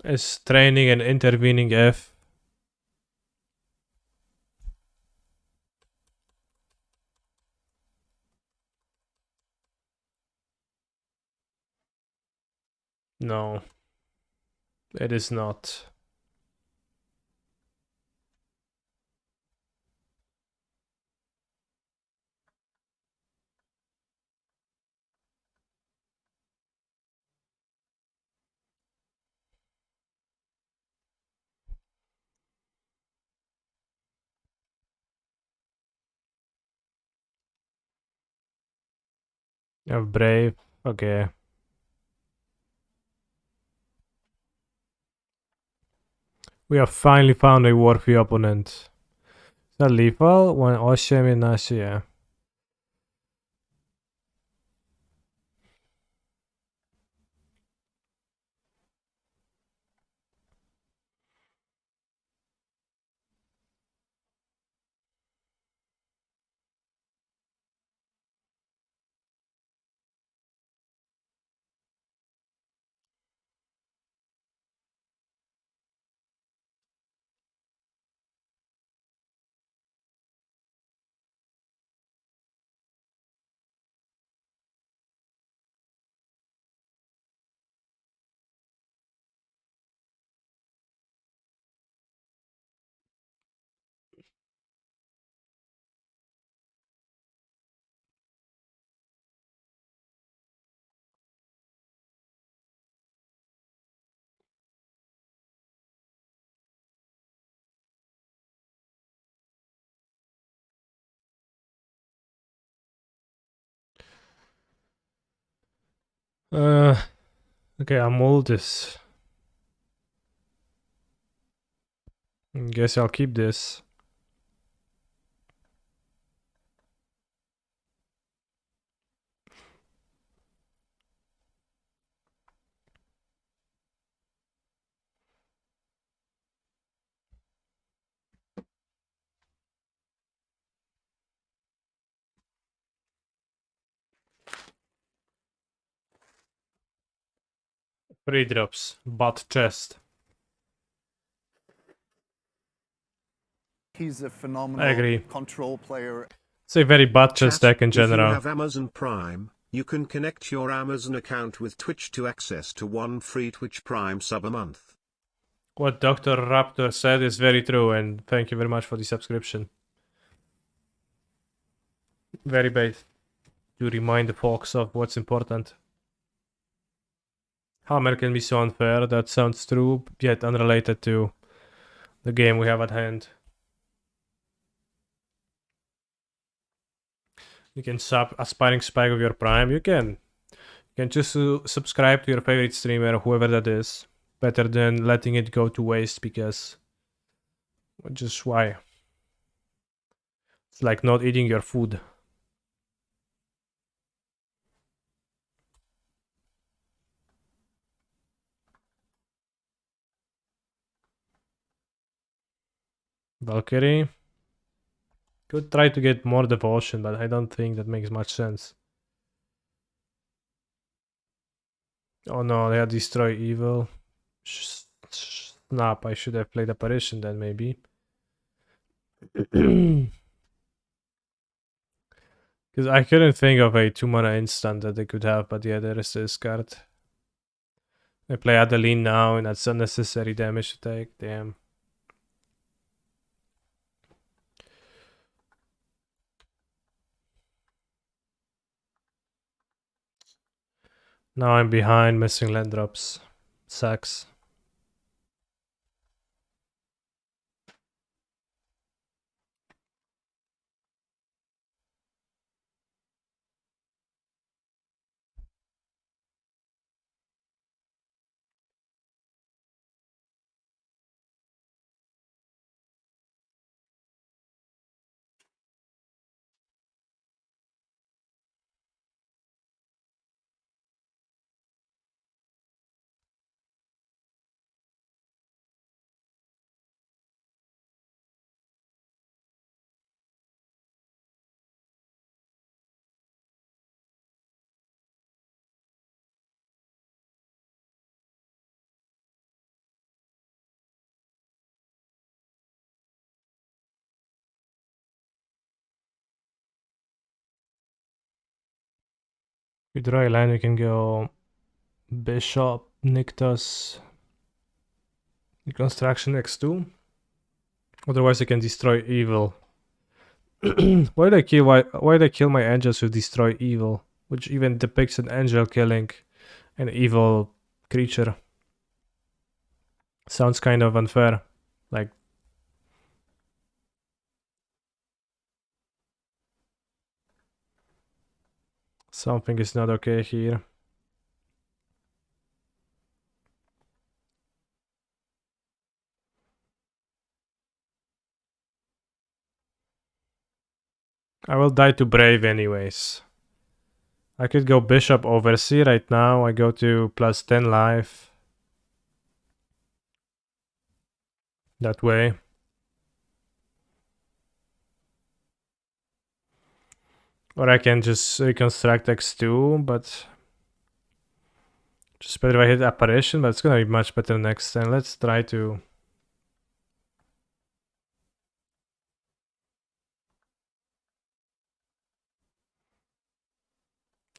Is training and intervening F. No, it is not. You have Brave, okay. We have finally found a worthy opponent. Is that lethal? 8, yeah. Okay, I'm all this. Guess I'll keep this. Three drops, butt chest. He's a I phenomenal agree. control player. It's a very butt chest Chat, deck in if you general. have Amazon Prime, you can connect your Amazon account with Twitch to access to one free Twitch Prime sub a month. What Dr. Raptor said is very true, and thank you very much for the subscription. Very bait to remind the folks of what's important. Hammer can be so unfair, that sounds true, yet unrelated to the game we have at hand. You can sub Aspiring Spike with your Prime, you can. You can just subscribe to your favorite streamer, whoever that is. Better than letting it go to waste, because... just why? It's like not eating your food. Valkyrie. Could try to get more devotion, but I don't think that makes much sense. Oh no, they had Destroy Evil. Snap, I should have played Apparition then, maybe. Because I couldn't think of a 2-mana instant that they could have, but yeah, there is this card. They play Adeline now, and that's unnecessary damage to take. Damn. Now I'm behind, missing land drops. Sucks. We draw a line, we can go Bishop, Niktos, Reconstruction X2. Otherwise I can destroy evil. Why did I kill my angels with destroy evil? Which even depicts an angel killing an evil creature. Sounds kind of unfair. Like, something is not okay here. I will die to Brave anyways. I could go Bishop Overseer right now. I go to plus 10 life. That way. Or I can just reconstruct X2, but just better if I hit Apparition, but it's gonna be much better next time. Let's try to...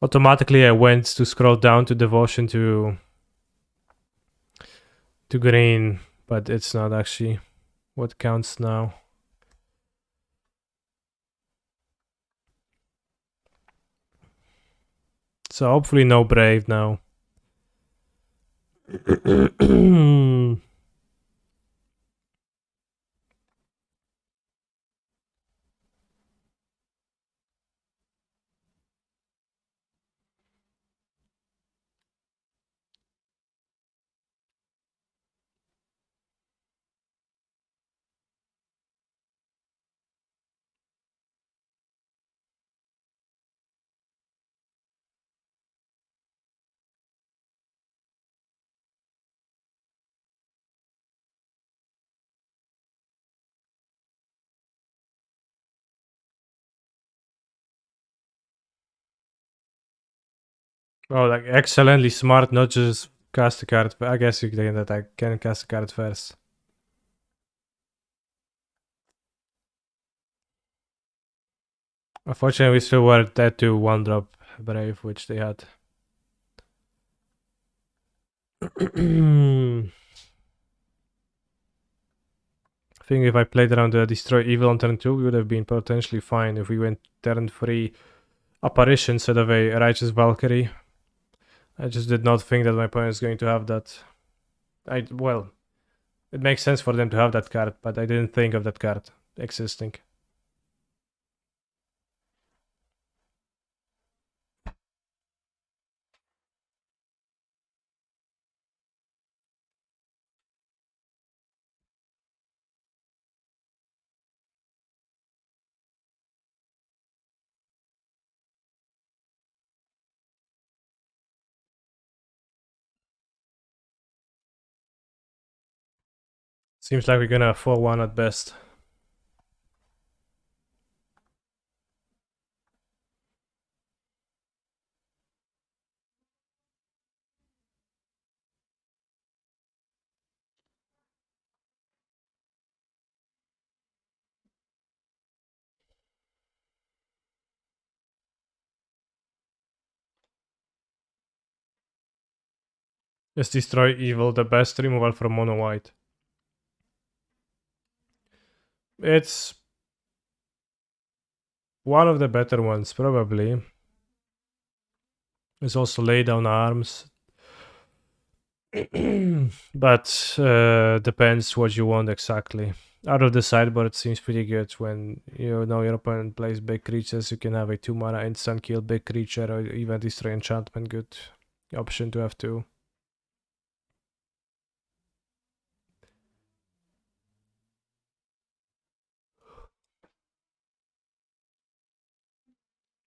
Automatically I went to scroll down to Devotion to green, but it's not actually what counts now. So hopefully no Brave now. Oh, like excellently smart, not just cast a card. But I guess you can that I can cast a card first. Unfortunately, we still were dead to 1-drop Brave, which they had. I think if I played around the Destroy Evil on turn 2, we would have been potentially fine if we went turn 3 Apparition instead of a Righteous Valkyrie. I just did not think that my opponent is going to have that. Well, it makes sense for them to have that card, but I didn't think of that card existing. Seems like we're gonna 4-1 at best. Is Destroy Evil the best removal from mono white? It's one of the better ones, probably. There's also lay down arms. But depends what you want exactly. Out of the sideboard, it seems pretty good when you know your opponent plays big creatures. You can have a 2-mana instant kill big creature or even destroy enchantment. Good option to have too.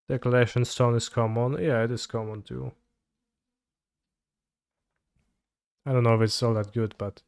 Declaration Stone is common. Yeah, it is common too. I don't know if it's all that good, but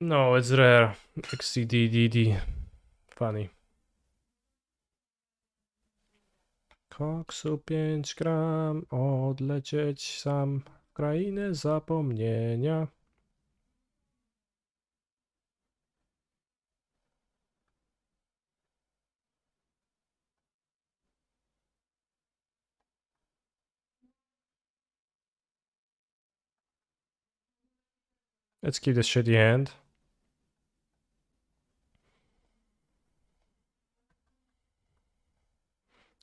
no, it's rare. XCDDD. Funny. Koksu 5 gram, odlecieć sam w krainę zapomnienia. Let's keep this shitty hand.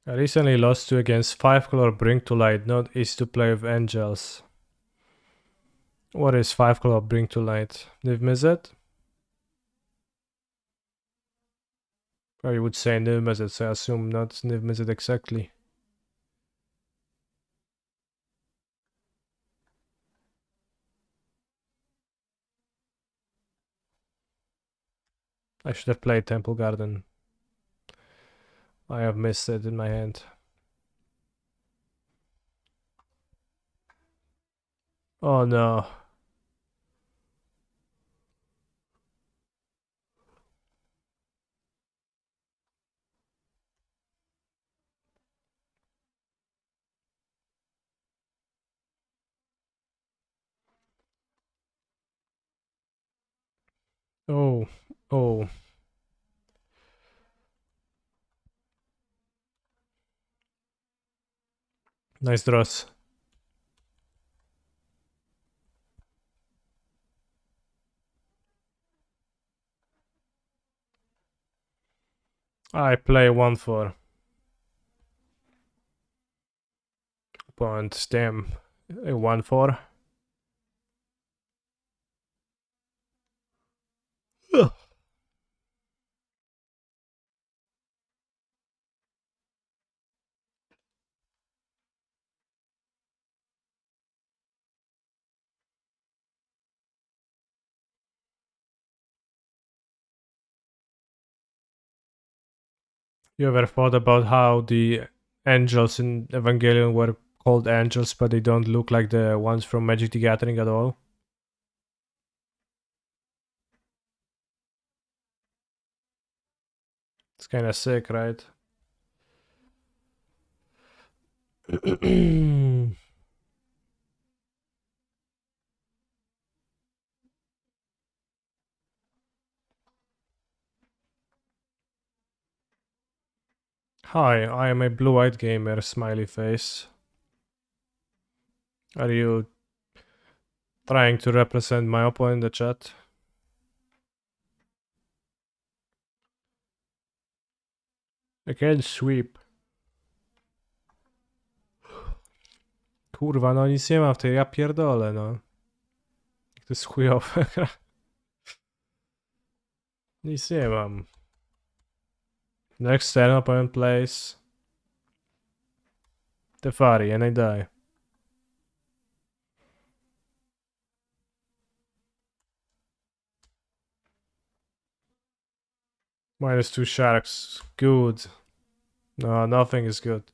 I recently lost 2 against 5 color Bring to Light, not easy to play with angels. What is 5 color Bring to Light? Niv Mizzet? Or you would say Niv Mizzet, so I assume not Niv Mizzet exactly. I should have played Temple Garden. I have missed it in my hand. Oh no. Oh, oh. Nice draws. I play 1/4. Point, damn. A 1/4. You ever thought about how the angels in Evangelion were called angels, but they don't look like the ones from Magic the Gathering at all? It's kind of sick, right? Hi, I am a blue-eyed gamer, smiley face. Are you trying to represent my opponent in the chat? I can sweep. Kurwa, no nic nie ma w tej, ja pierdolę, no. To jest chujowe. Nic nie mam. Next turn opponent plays Teferi and I die. -2 sharks. Good. No, nothing is good.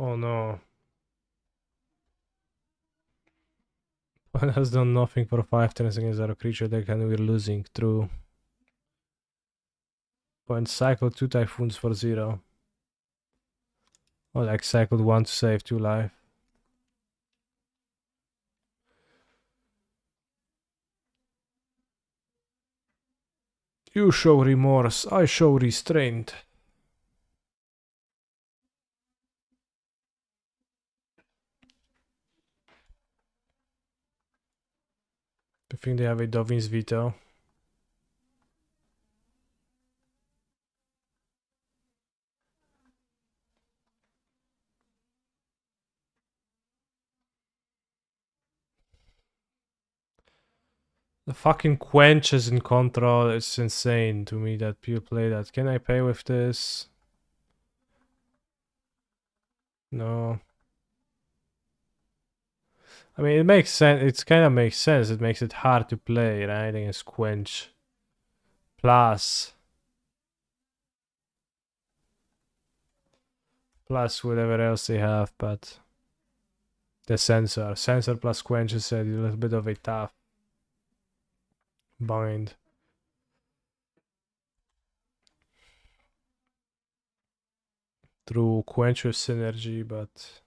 Oh no. One has done nothing for 5 turns against our creature deck and we're losing. True. Point cycle 2 typhoons for 0. Or like cycled 1 to save 2 life. You show remorse, I show restraint. I think they have a Dovin's Veto. The fucking Quench is in control. It's insane to me that people play that. Can I pay with this? No. I mean, it makes sense. It kind of makes sense. It makes it hard to play, right? Against Quench. Plus whatever else they have, but the Sensor plus Quench is a little bit of a tough bind. Through Quench with Synergy, but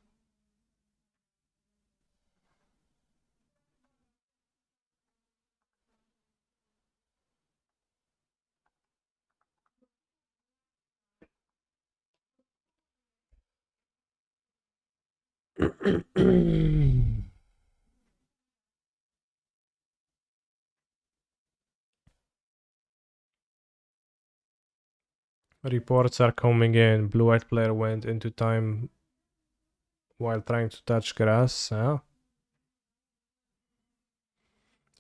reports are coming in. Blue-white player went into time while trying to touch grass. Huh?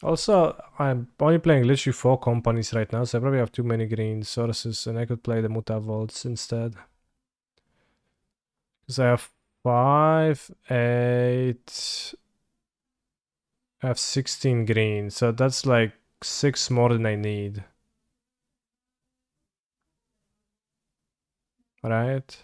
Also, I'm only playing literally 4 companies right now, so I probably have too many green sources, and I could play the Mutavaults instead. Because I have 5, 8... I have 16 green, so that's like 6 more than I need. Right?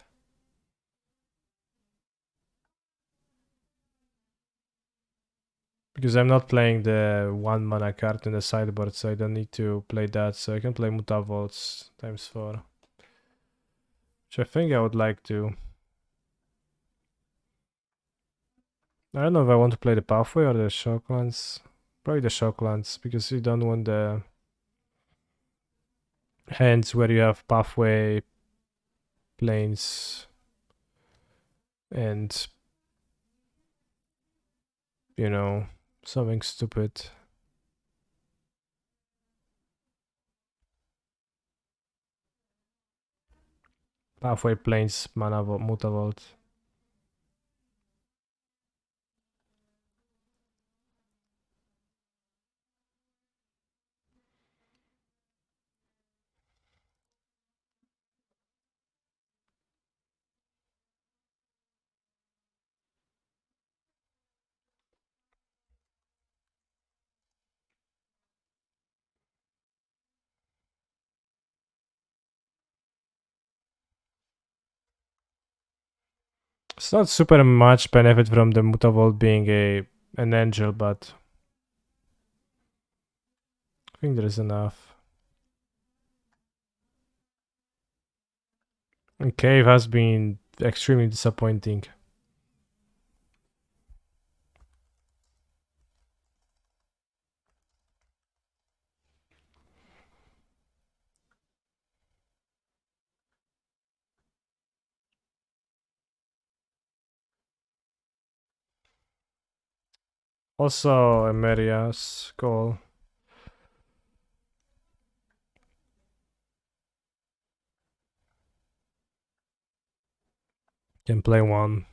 Because I'm not playing the 1 mana card in the sideboard, so I don't need to play that. So I can play Mutavaults times 4. Which I think I would like to. I don't know if I want to play the Pathway or the Shocklands. Probably the Shocklands, because you don't want the hands where you have Pathway, Plains, and, you know, something stupid. Pathway, Plains, Mana Mutavault. It's not super much benefit from the Mutavault being an angel, but I think there is enough. And Cave has been extremely disappointing. Also, Emeria's goal. Can play 1.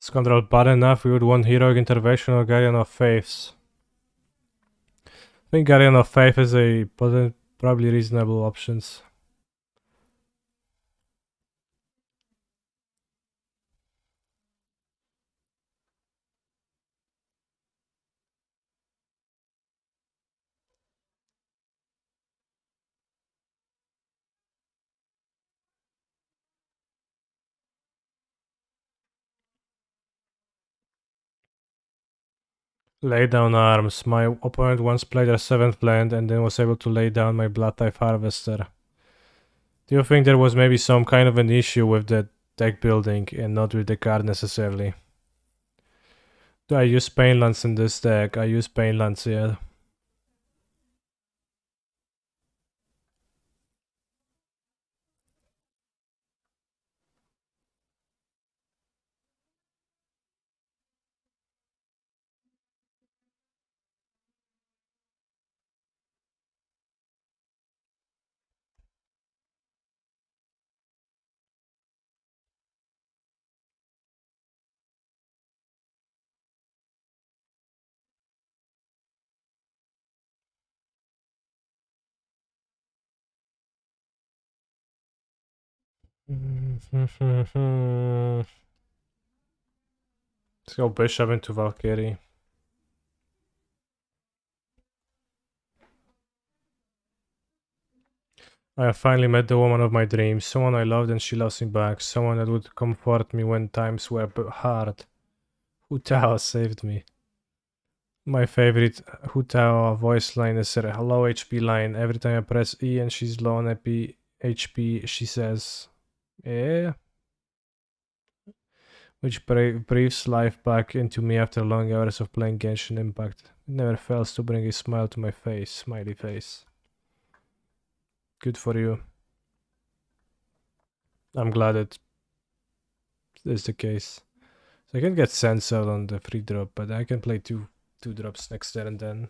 Is control bad enough? We would want Heroic Intervention or Guardian of Faiths. I think Guardian of Faith is a probably reasonable options. Lay down arms. My opponent once played a 7th land and then was able to lay down my Blood Type Harvester. Do you think there was maybe some kind of an issue with the deck building and not with the card necessarily? Do I use Painlands in this deck? I use Painlands, yeah. Let's go Bishop into Valkyrie. I have finally met the woman of my dreams, someone I loved and she loves me back, someone that would comfort me when times were hard. Hu Tao saved me. My favorite Hu Tao voice line is a low HP line. Every time I press E and she's low on HP, she says, "Yeah," which breathes life back into me after long hours of playing Genshin Impact. It never fails to bring a smile to my face. Smiley face. Good for you. I'm glad it is the case. So I can get censored on the free drop, but I can play two drops next turn and then.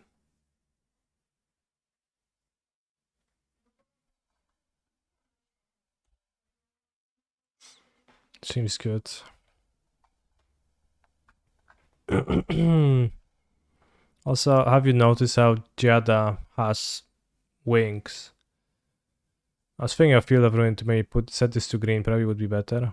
Seems good. Also, have you noticed how Giada has wings? I was thinking of Field of Ruin to maybe set this to green, probably would be better.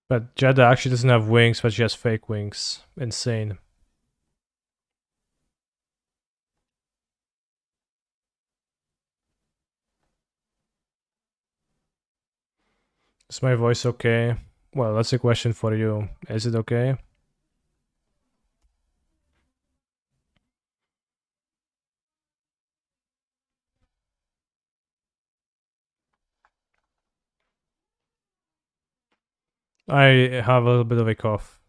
But Giada actually doesn't have wings, but she has fake wings. Insane. Is my voice okay? Well, that's a question for you. Is it okay? I have a little bit of a cough.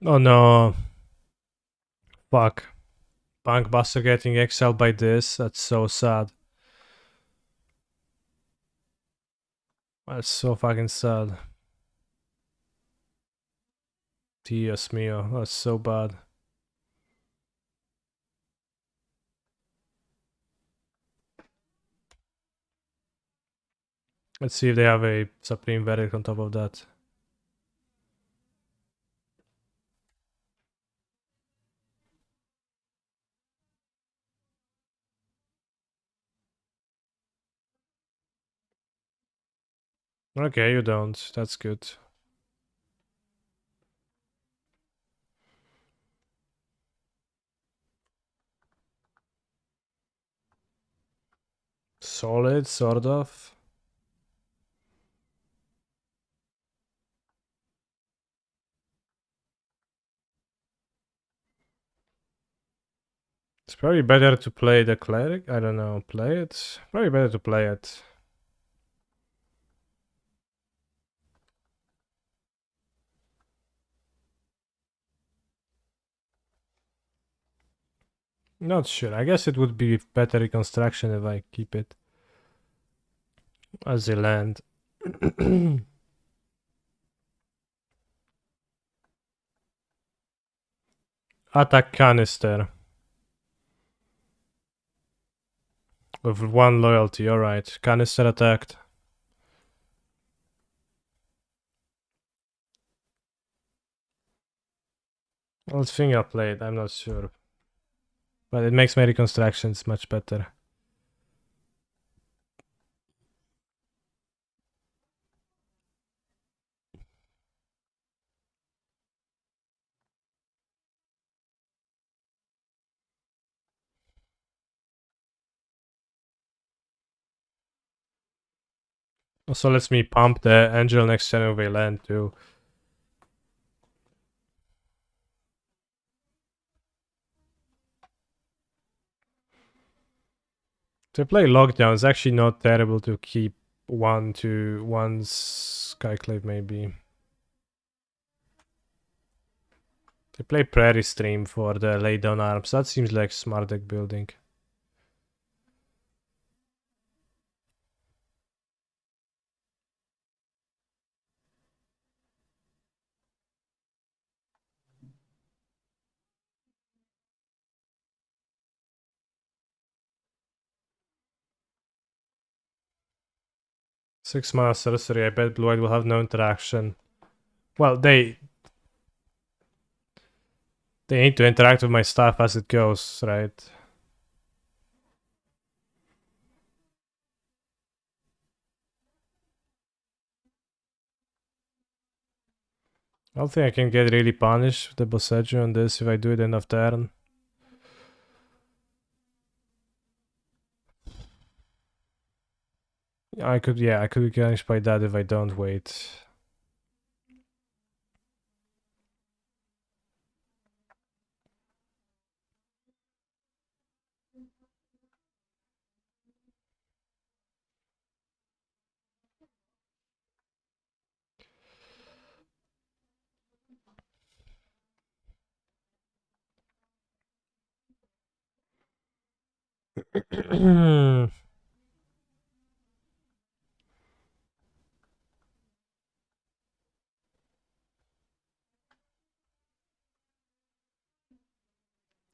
Oh no. Fuck. Punkbuster getting exiled by this. That's so sad. That's so fucking sad. Dios mio. That's so bad. Let's see if they have a Supreme Verdict on top of that. Okay, you don't. That's good. Solid, sort of. It's probably better to play the cleric. I don't know, play it? Probably better to play it. Not sure. I guess it would be better reconstruction if I keep it as a land. Attack canister. With 1 loyalty, alright. Canister attacked. I think I'll play it, I'm not sure. But it makes my reconstructions much better. Also lets me pump the Angel next turn of a land too. To play Lockdown, it's actually not terrible to keep 1 Skyclave maybe. They play Prairie Stream for the laydown arms. That seems like smart deck building. Six mana sorcery. I bet Blue White will have no interaction. Well, they need to interact with my stuff as it goes, right? I don't think I can get really punished with the Boseiju on this if I do it end of turn. I could be punished by that if I don't wait.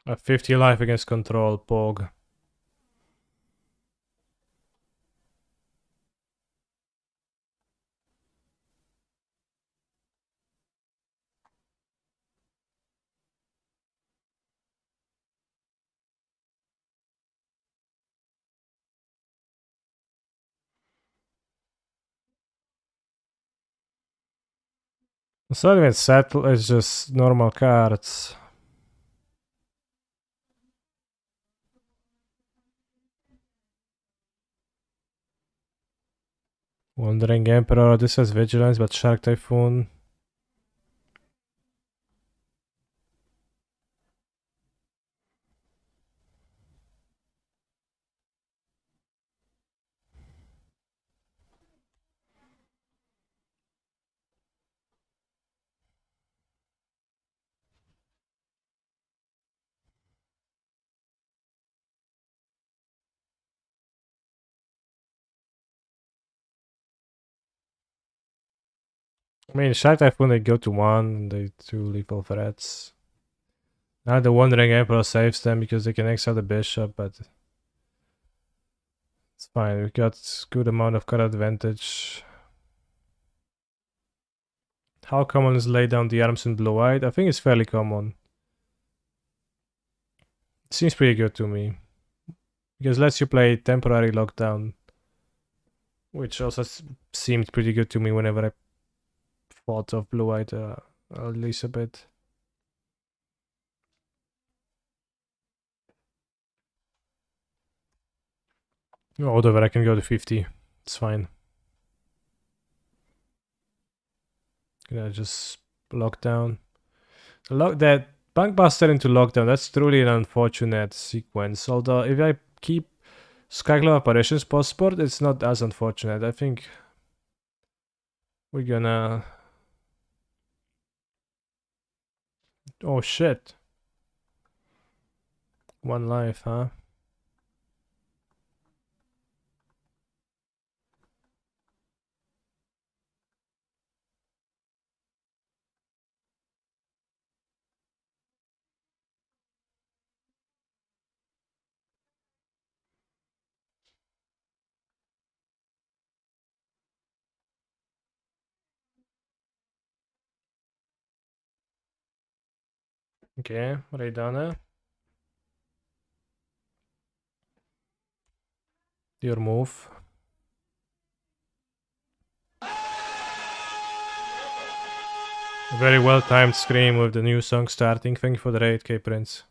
A 50 life against control, Pog. It's not even settle, it's just normal cards. Wandering Emperor, this has Vigilance, but Shark Typhoon. I mean, Shark Typhoon, they go to 1, and they 2 lethal threats. Now the Wandering Emperor saves them because they can exile the Bishop, but it's fine. We got good amount of card advantage. How common is lay down the arms in Blue-White? I think it's fairly common. It seems pretty good to me. Because it lets you play temporary lockdown. Which also seemed pretty good to me whenever I thought of Blue-White at least a bit. Whatever, I can go to 50. It's fine. Gonna just lock down. That Bankbuster into lockdown, that's truly an unfortunate sequence. Although, if I keep Skyclaw Apparitions post-sport, it's not as unfortunate. I think we're gonna... Oh shit. 1 life, huh? Okay, Raidana. Your move. Very well timed scream with the new song starting. Thank you for the raid, K Prince.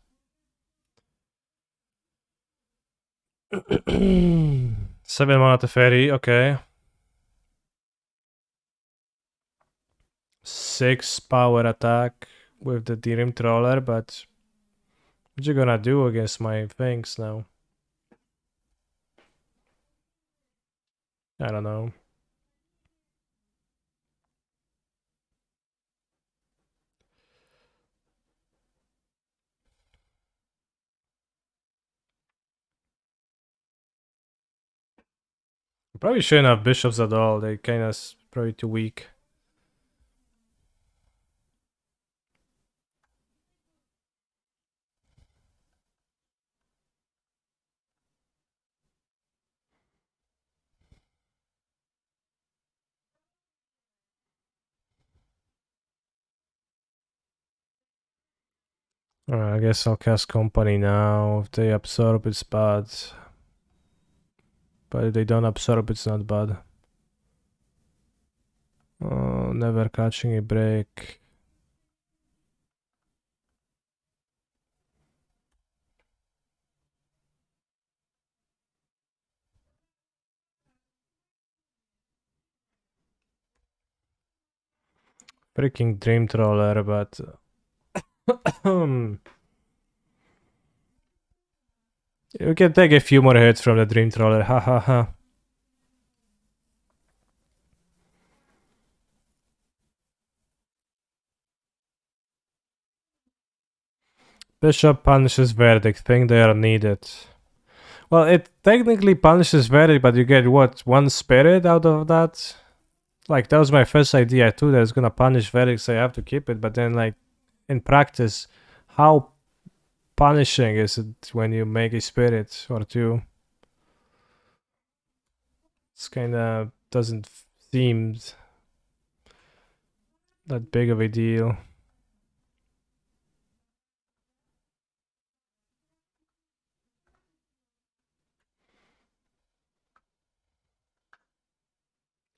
7 mana Teferi, okay. 6 power attack with the Dirim Troller, but what you gonna do against my things now? I don't know. Probably shouldn't have bishops at all. They kinda probably too weak. Alright, I guess I'll cast Company now. If they absorb, it's bad. But if they don't absorb, it's not bad. Oh, never catching a break. Freaking Dream Troller, but... you can take a few more hits from the Dream Troller, ha ha ha. Bishop punishes Verdict, think they are needed. Well, it technically punishes Verdict, but you get what, 1 spirit out of that? Like, that was my first idea too, that it's gonna punish Verdict, so I have to keep it, but then, like, in practice, how punishing is it when you make a spirit or 2? It's kinda doesn't seem that big of a deal.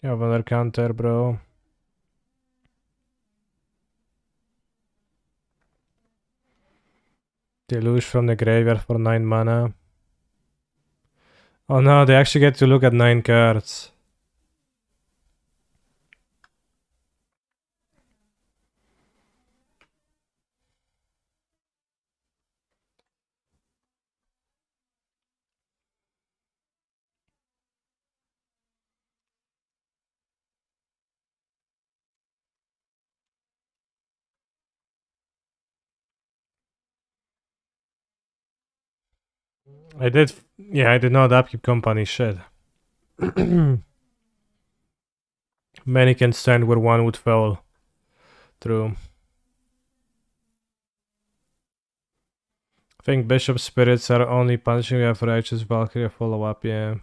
You have another counter, bro. Deluge from the graveyard for 9 mana. Oh no, they actually get to look at 9 cards. I did not upkeep Company, shit. Many can stand where one would fall. True. I think Bishop Spirits are only punishing you for Righteous Valkyrie follow-up, yeah.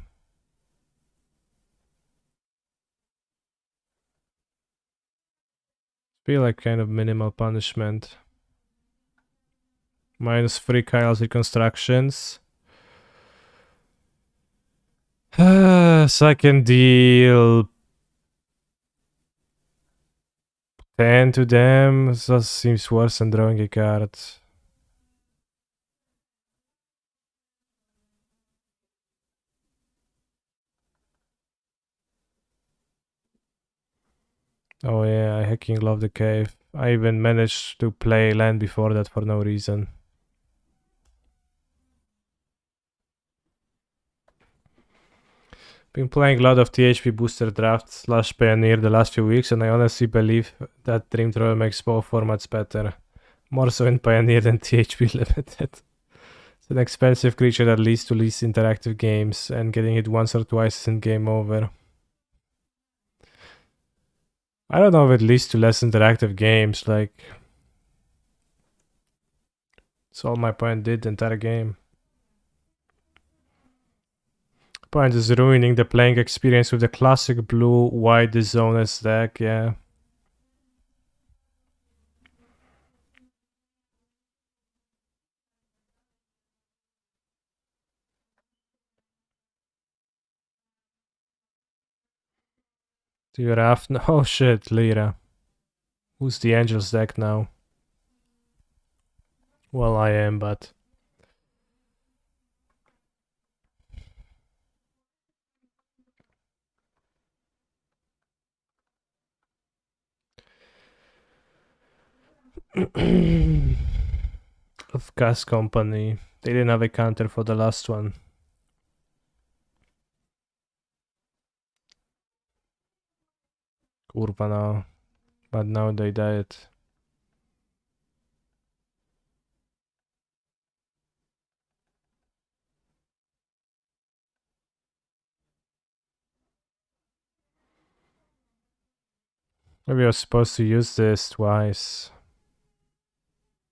Feel like kind of minimal punishment. -3 Kyle's reconstructions. So I can deal 10 to them. That seems worse than drawing a card. Oh yeah, I hacking love the cave. I even managed to play land before that for no reason. Been playing a lot of THP Booster Draft / Pioneer the last few weeks, and I honestly believe that Dream Thrower makes both formats better. More so in Pioneer than THP Limited. It's an expensive creature that leads to least interactive games, and getting hit once or twice isn't game over. I don't know if it leads to less interactive games, like... That's all my point did the entire game. Point is ruining the playing experience with the classic blue-white Dishonored deck, yeah. Do you have... Oh shit, Lyra. Who's the Angels deck now? Well, I am, but... of Gas Company. They didn't have a counter for the last one. Kurwa no. But now they died. Maybe I was supposed to use this twice.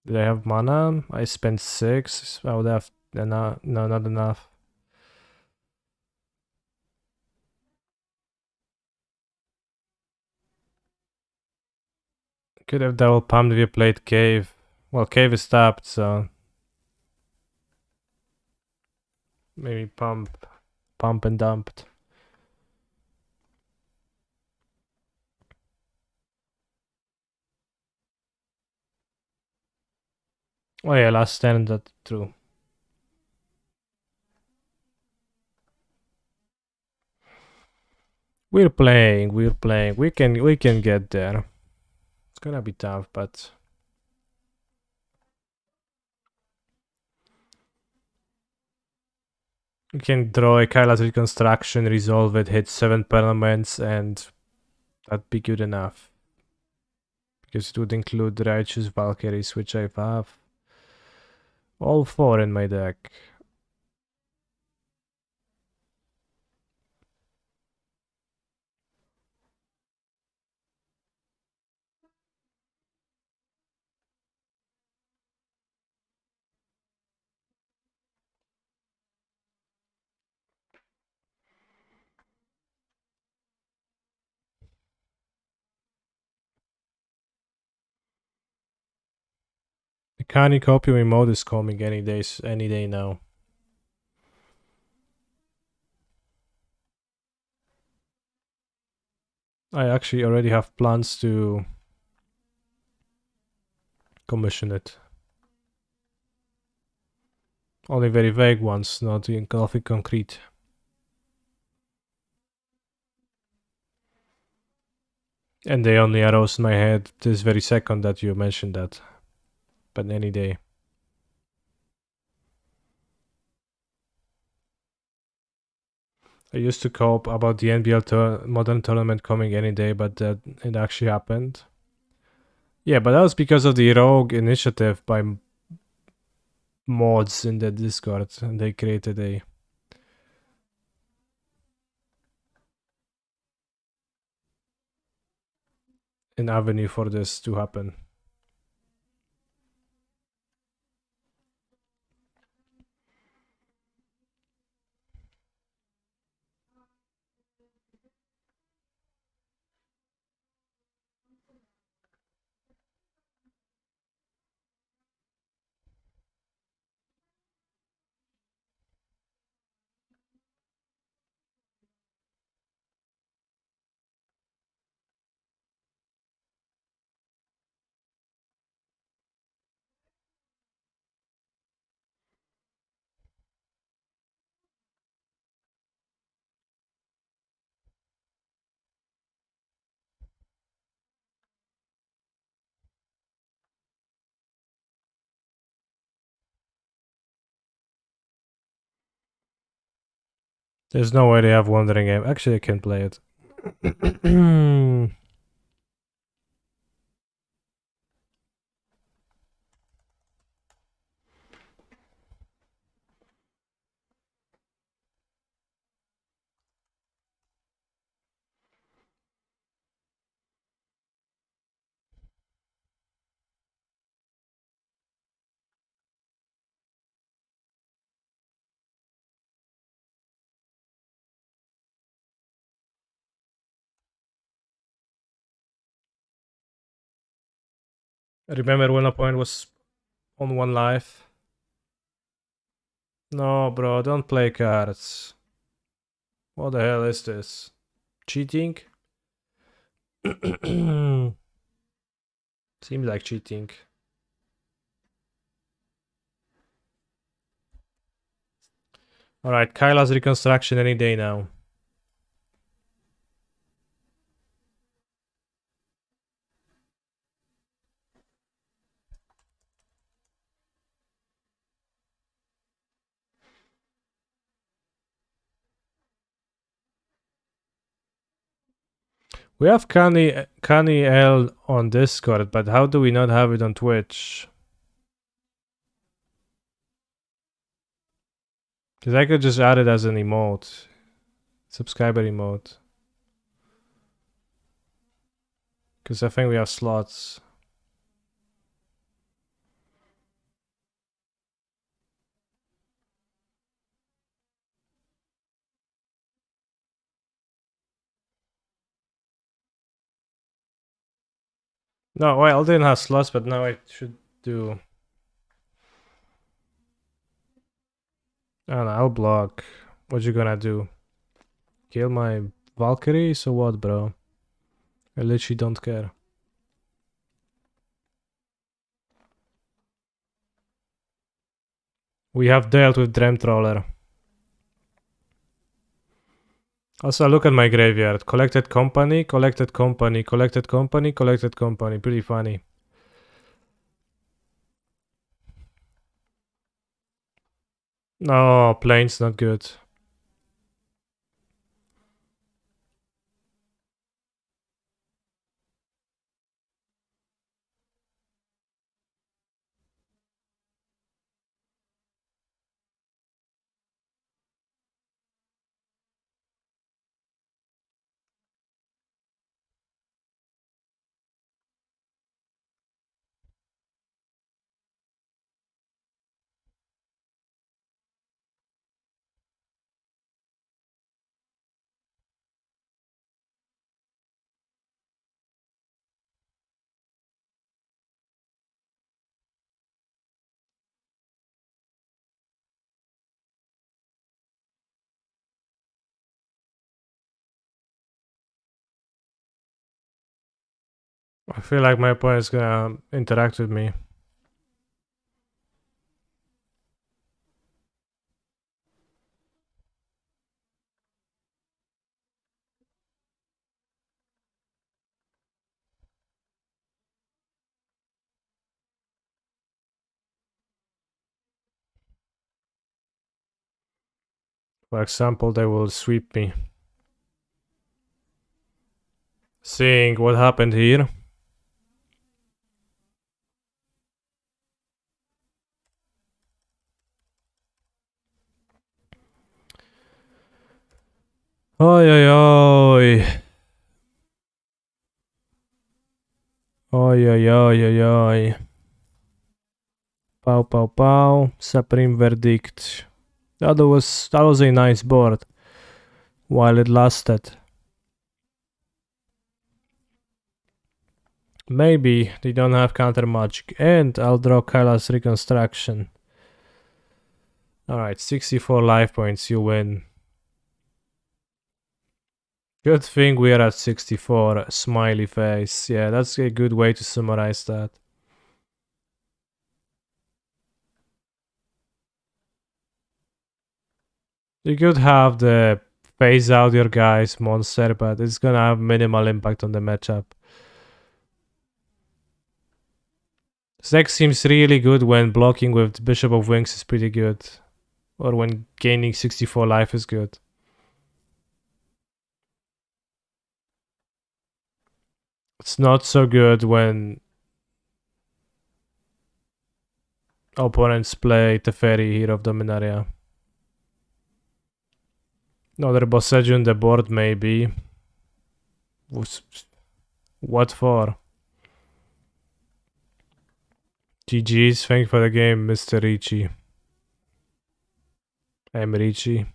Did I have mana? I spent 6. I would have enough. No, not enough. Could have double pumped if you played Cave. Well, Cave is tapped, so... Maybe pump and dumped. Oh yeah, last stand, that's true. We're playing. We can get there. It's gonna be tough, but... You can draw a Kaila's Reconstruction, resolve it, hit 7 permanents, and that'd be good enough. Because it would include Righteous Valkyries, which I have all 4 in my deck. Mechanic Opium mode is coming any day now. I actually already have plans to commission it. Only very vague ones, not nothing concrete. And they only arose in my head this very second that you mentioned that. But any day. I used to cope about the NBL Modern Tournament coming any day, but that it actually happened. Yeah, but that was because of the rogue initiative by mods in the Discord, and they created an avenue for this to happen. There's no way they have Wandering Game. Actually, I can play it. Remember when a point was on 1 life? No, bro, don't play cards. What the hell is this? Cheating? Seems like cheating. Alright, Kyla's reconstruction any day now. We have Kani L on Discord, but how do we not have it on Twitch? Because I could just add it as an emote. Subscriber emote. Because I think we have slots. No, well, I didn't have slots, but now I should do. I don't know, I'll block. What you gonna do? Kill my Valkyrie? So what, bro? I literally don't care. We have dealt with Dremtroller. Also, look at my graveyard. Collected company, collected company, collected company, collected company. Pretty funny. No, plane's not good. I feel like my opponent is gonna interact with me. For example, they will sweep me. Seeing what happened here. Oi, oi, oi. Oi, oi, oi, oi, oi. Pow, pow, pow. Supreme Verdict. That was a nice board. While it lasted. Maybe they don't have counter magic. And I'll draw Kyla's Reconstruction. Alright, 64 life points, you win. Good thing we are at 64, smiley face. Yeah, that's a good way to summarize that. You could have the phase out your guys monster, but it's gonna have minimal impact on the matchup. This deck seems really good when blocking with Bishop of Wings is pretty good. Or when gaining 64 life is good. It's not so good when opponents play Teferi, Hero of Dominaria. Another Boseiju on the board, maybe. What for? GG's, thank you for the game, Mr. Ricci. I'm Ricci.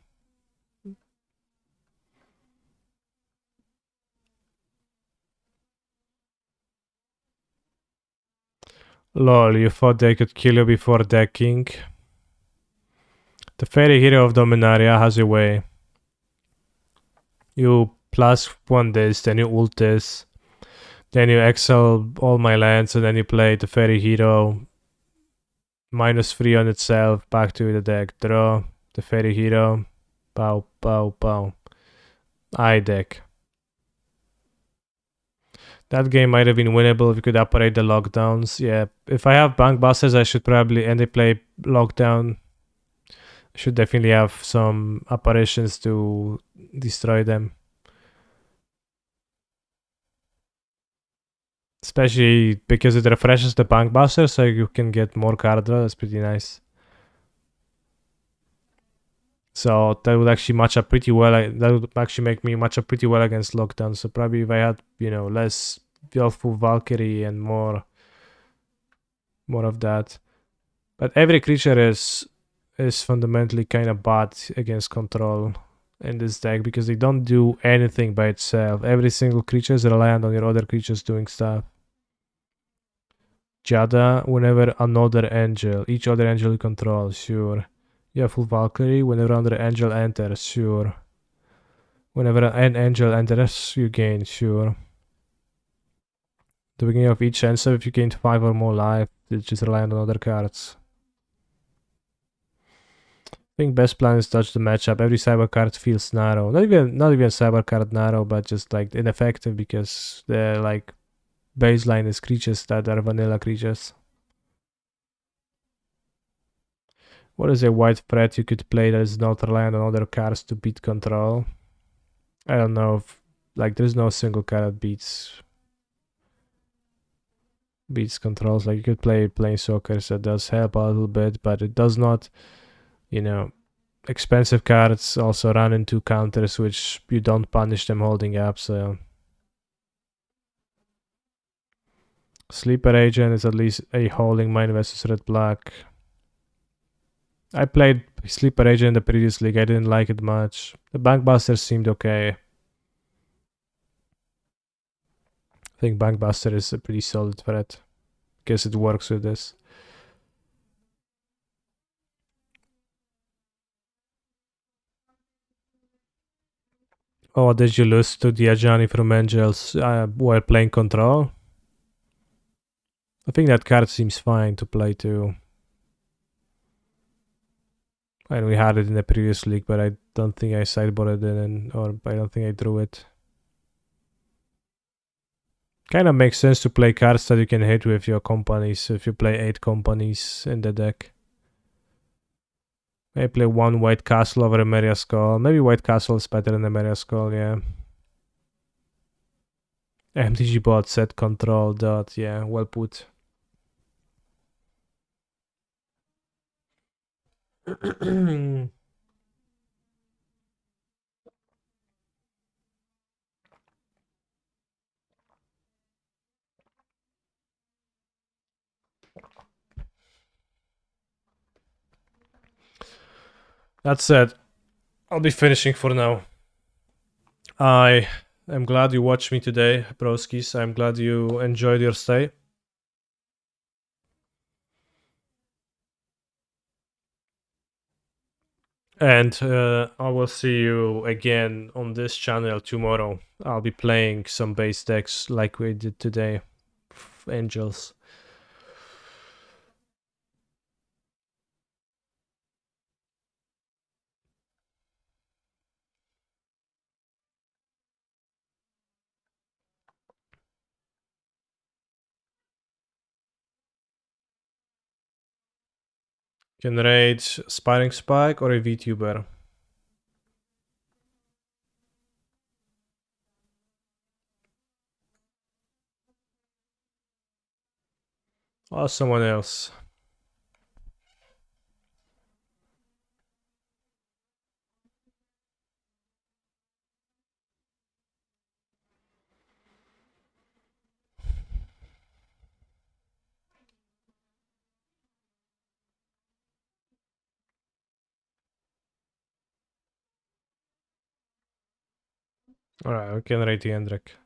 Lol, you thought they could kill you before decking? The Fairy Hero of Dominaria has a way. You +1 this, then you ult this, then you exile all my lands, and then you play the Fairy Hero. -3 on itself, back to the deck, draw, the Fairy Hero, pow, pow, pow. I deck. That game might have been winnable if you could operate the lockdowns. Yeah, if I have Bankbusters, I should probably, and they play lockdown, I should definitely have some apparitions to destroy them. Especially because it refreshes the Bankbuster, so you can get more card draw. That's pretty nice. So that would actually match up pretty well. That would actually make me match up pretty well against lockdown. So probably if I had, less Willful Valkyrie and more of that. But every creature is fundamentally kind of bad against control in this deck because they don't do anything by itself. Every single creature is reliant on your other creatures doing stuff. Jada, whenever another angel, each other angel you control, sure. Yeah, full Valkyrie, whenever another angel enters, sure. Whenever an angel enters, you gain, sure. The beginning of each answer, if you gain 5 or more life, it's just reliant on other cards. I think best plan is dodge the matchup. Every cyber card feels narrow. Not even cyber card narrow, but just like ineffective because the like baseline is creatures that are vanilla creatures. What is a white threat you could play that is not reliant on other cards to beat control? I don't know if there's no single card that beats controls. Like you could play Planeswalkers, that does help a little bit, but it does not, expensive cards also run into counters which you don't punish them holding up, so Sleeper Agent is at least a holding mine versus red black. I played Sleeper Agent in the previous league. I didn't like it much. The Bankbuster seemed okay. I think Bankbuster is a pretty solid threat. Guess it works with this. Oh, did you lose to Diajani from Angels while playing Control? I think that card seems fine to play too. And we had it in the previous league, but I don't think I sideboarded it or I don't think I drew it. Kind of makes sense to play cards that you can hit with your companies if you play 8 companies in the deck. Maybe play 1 White Castle over Emeria Skull. Maybe White Castle is better than Emeria Skull, yeah. MTG bot set control dot, yeah, well put. That said, I'll be finishing for now. I am glad you watched me today, broskis. I'm glad you enjoyed your stay. And I will see you again on this channel tomorrow. I'll be playing some base decks like we did today. Angels. Can raid Spiring Spike or a VTuber. or someone else. Alright, we can rate the Hendrik.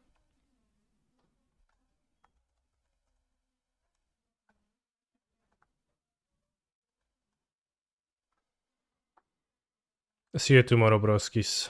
See you tomorrow, broskis.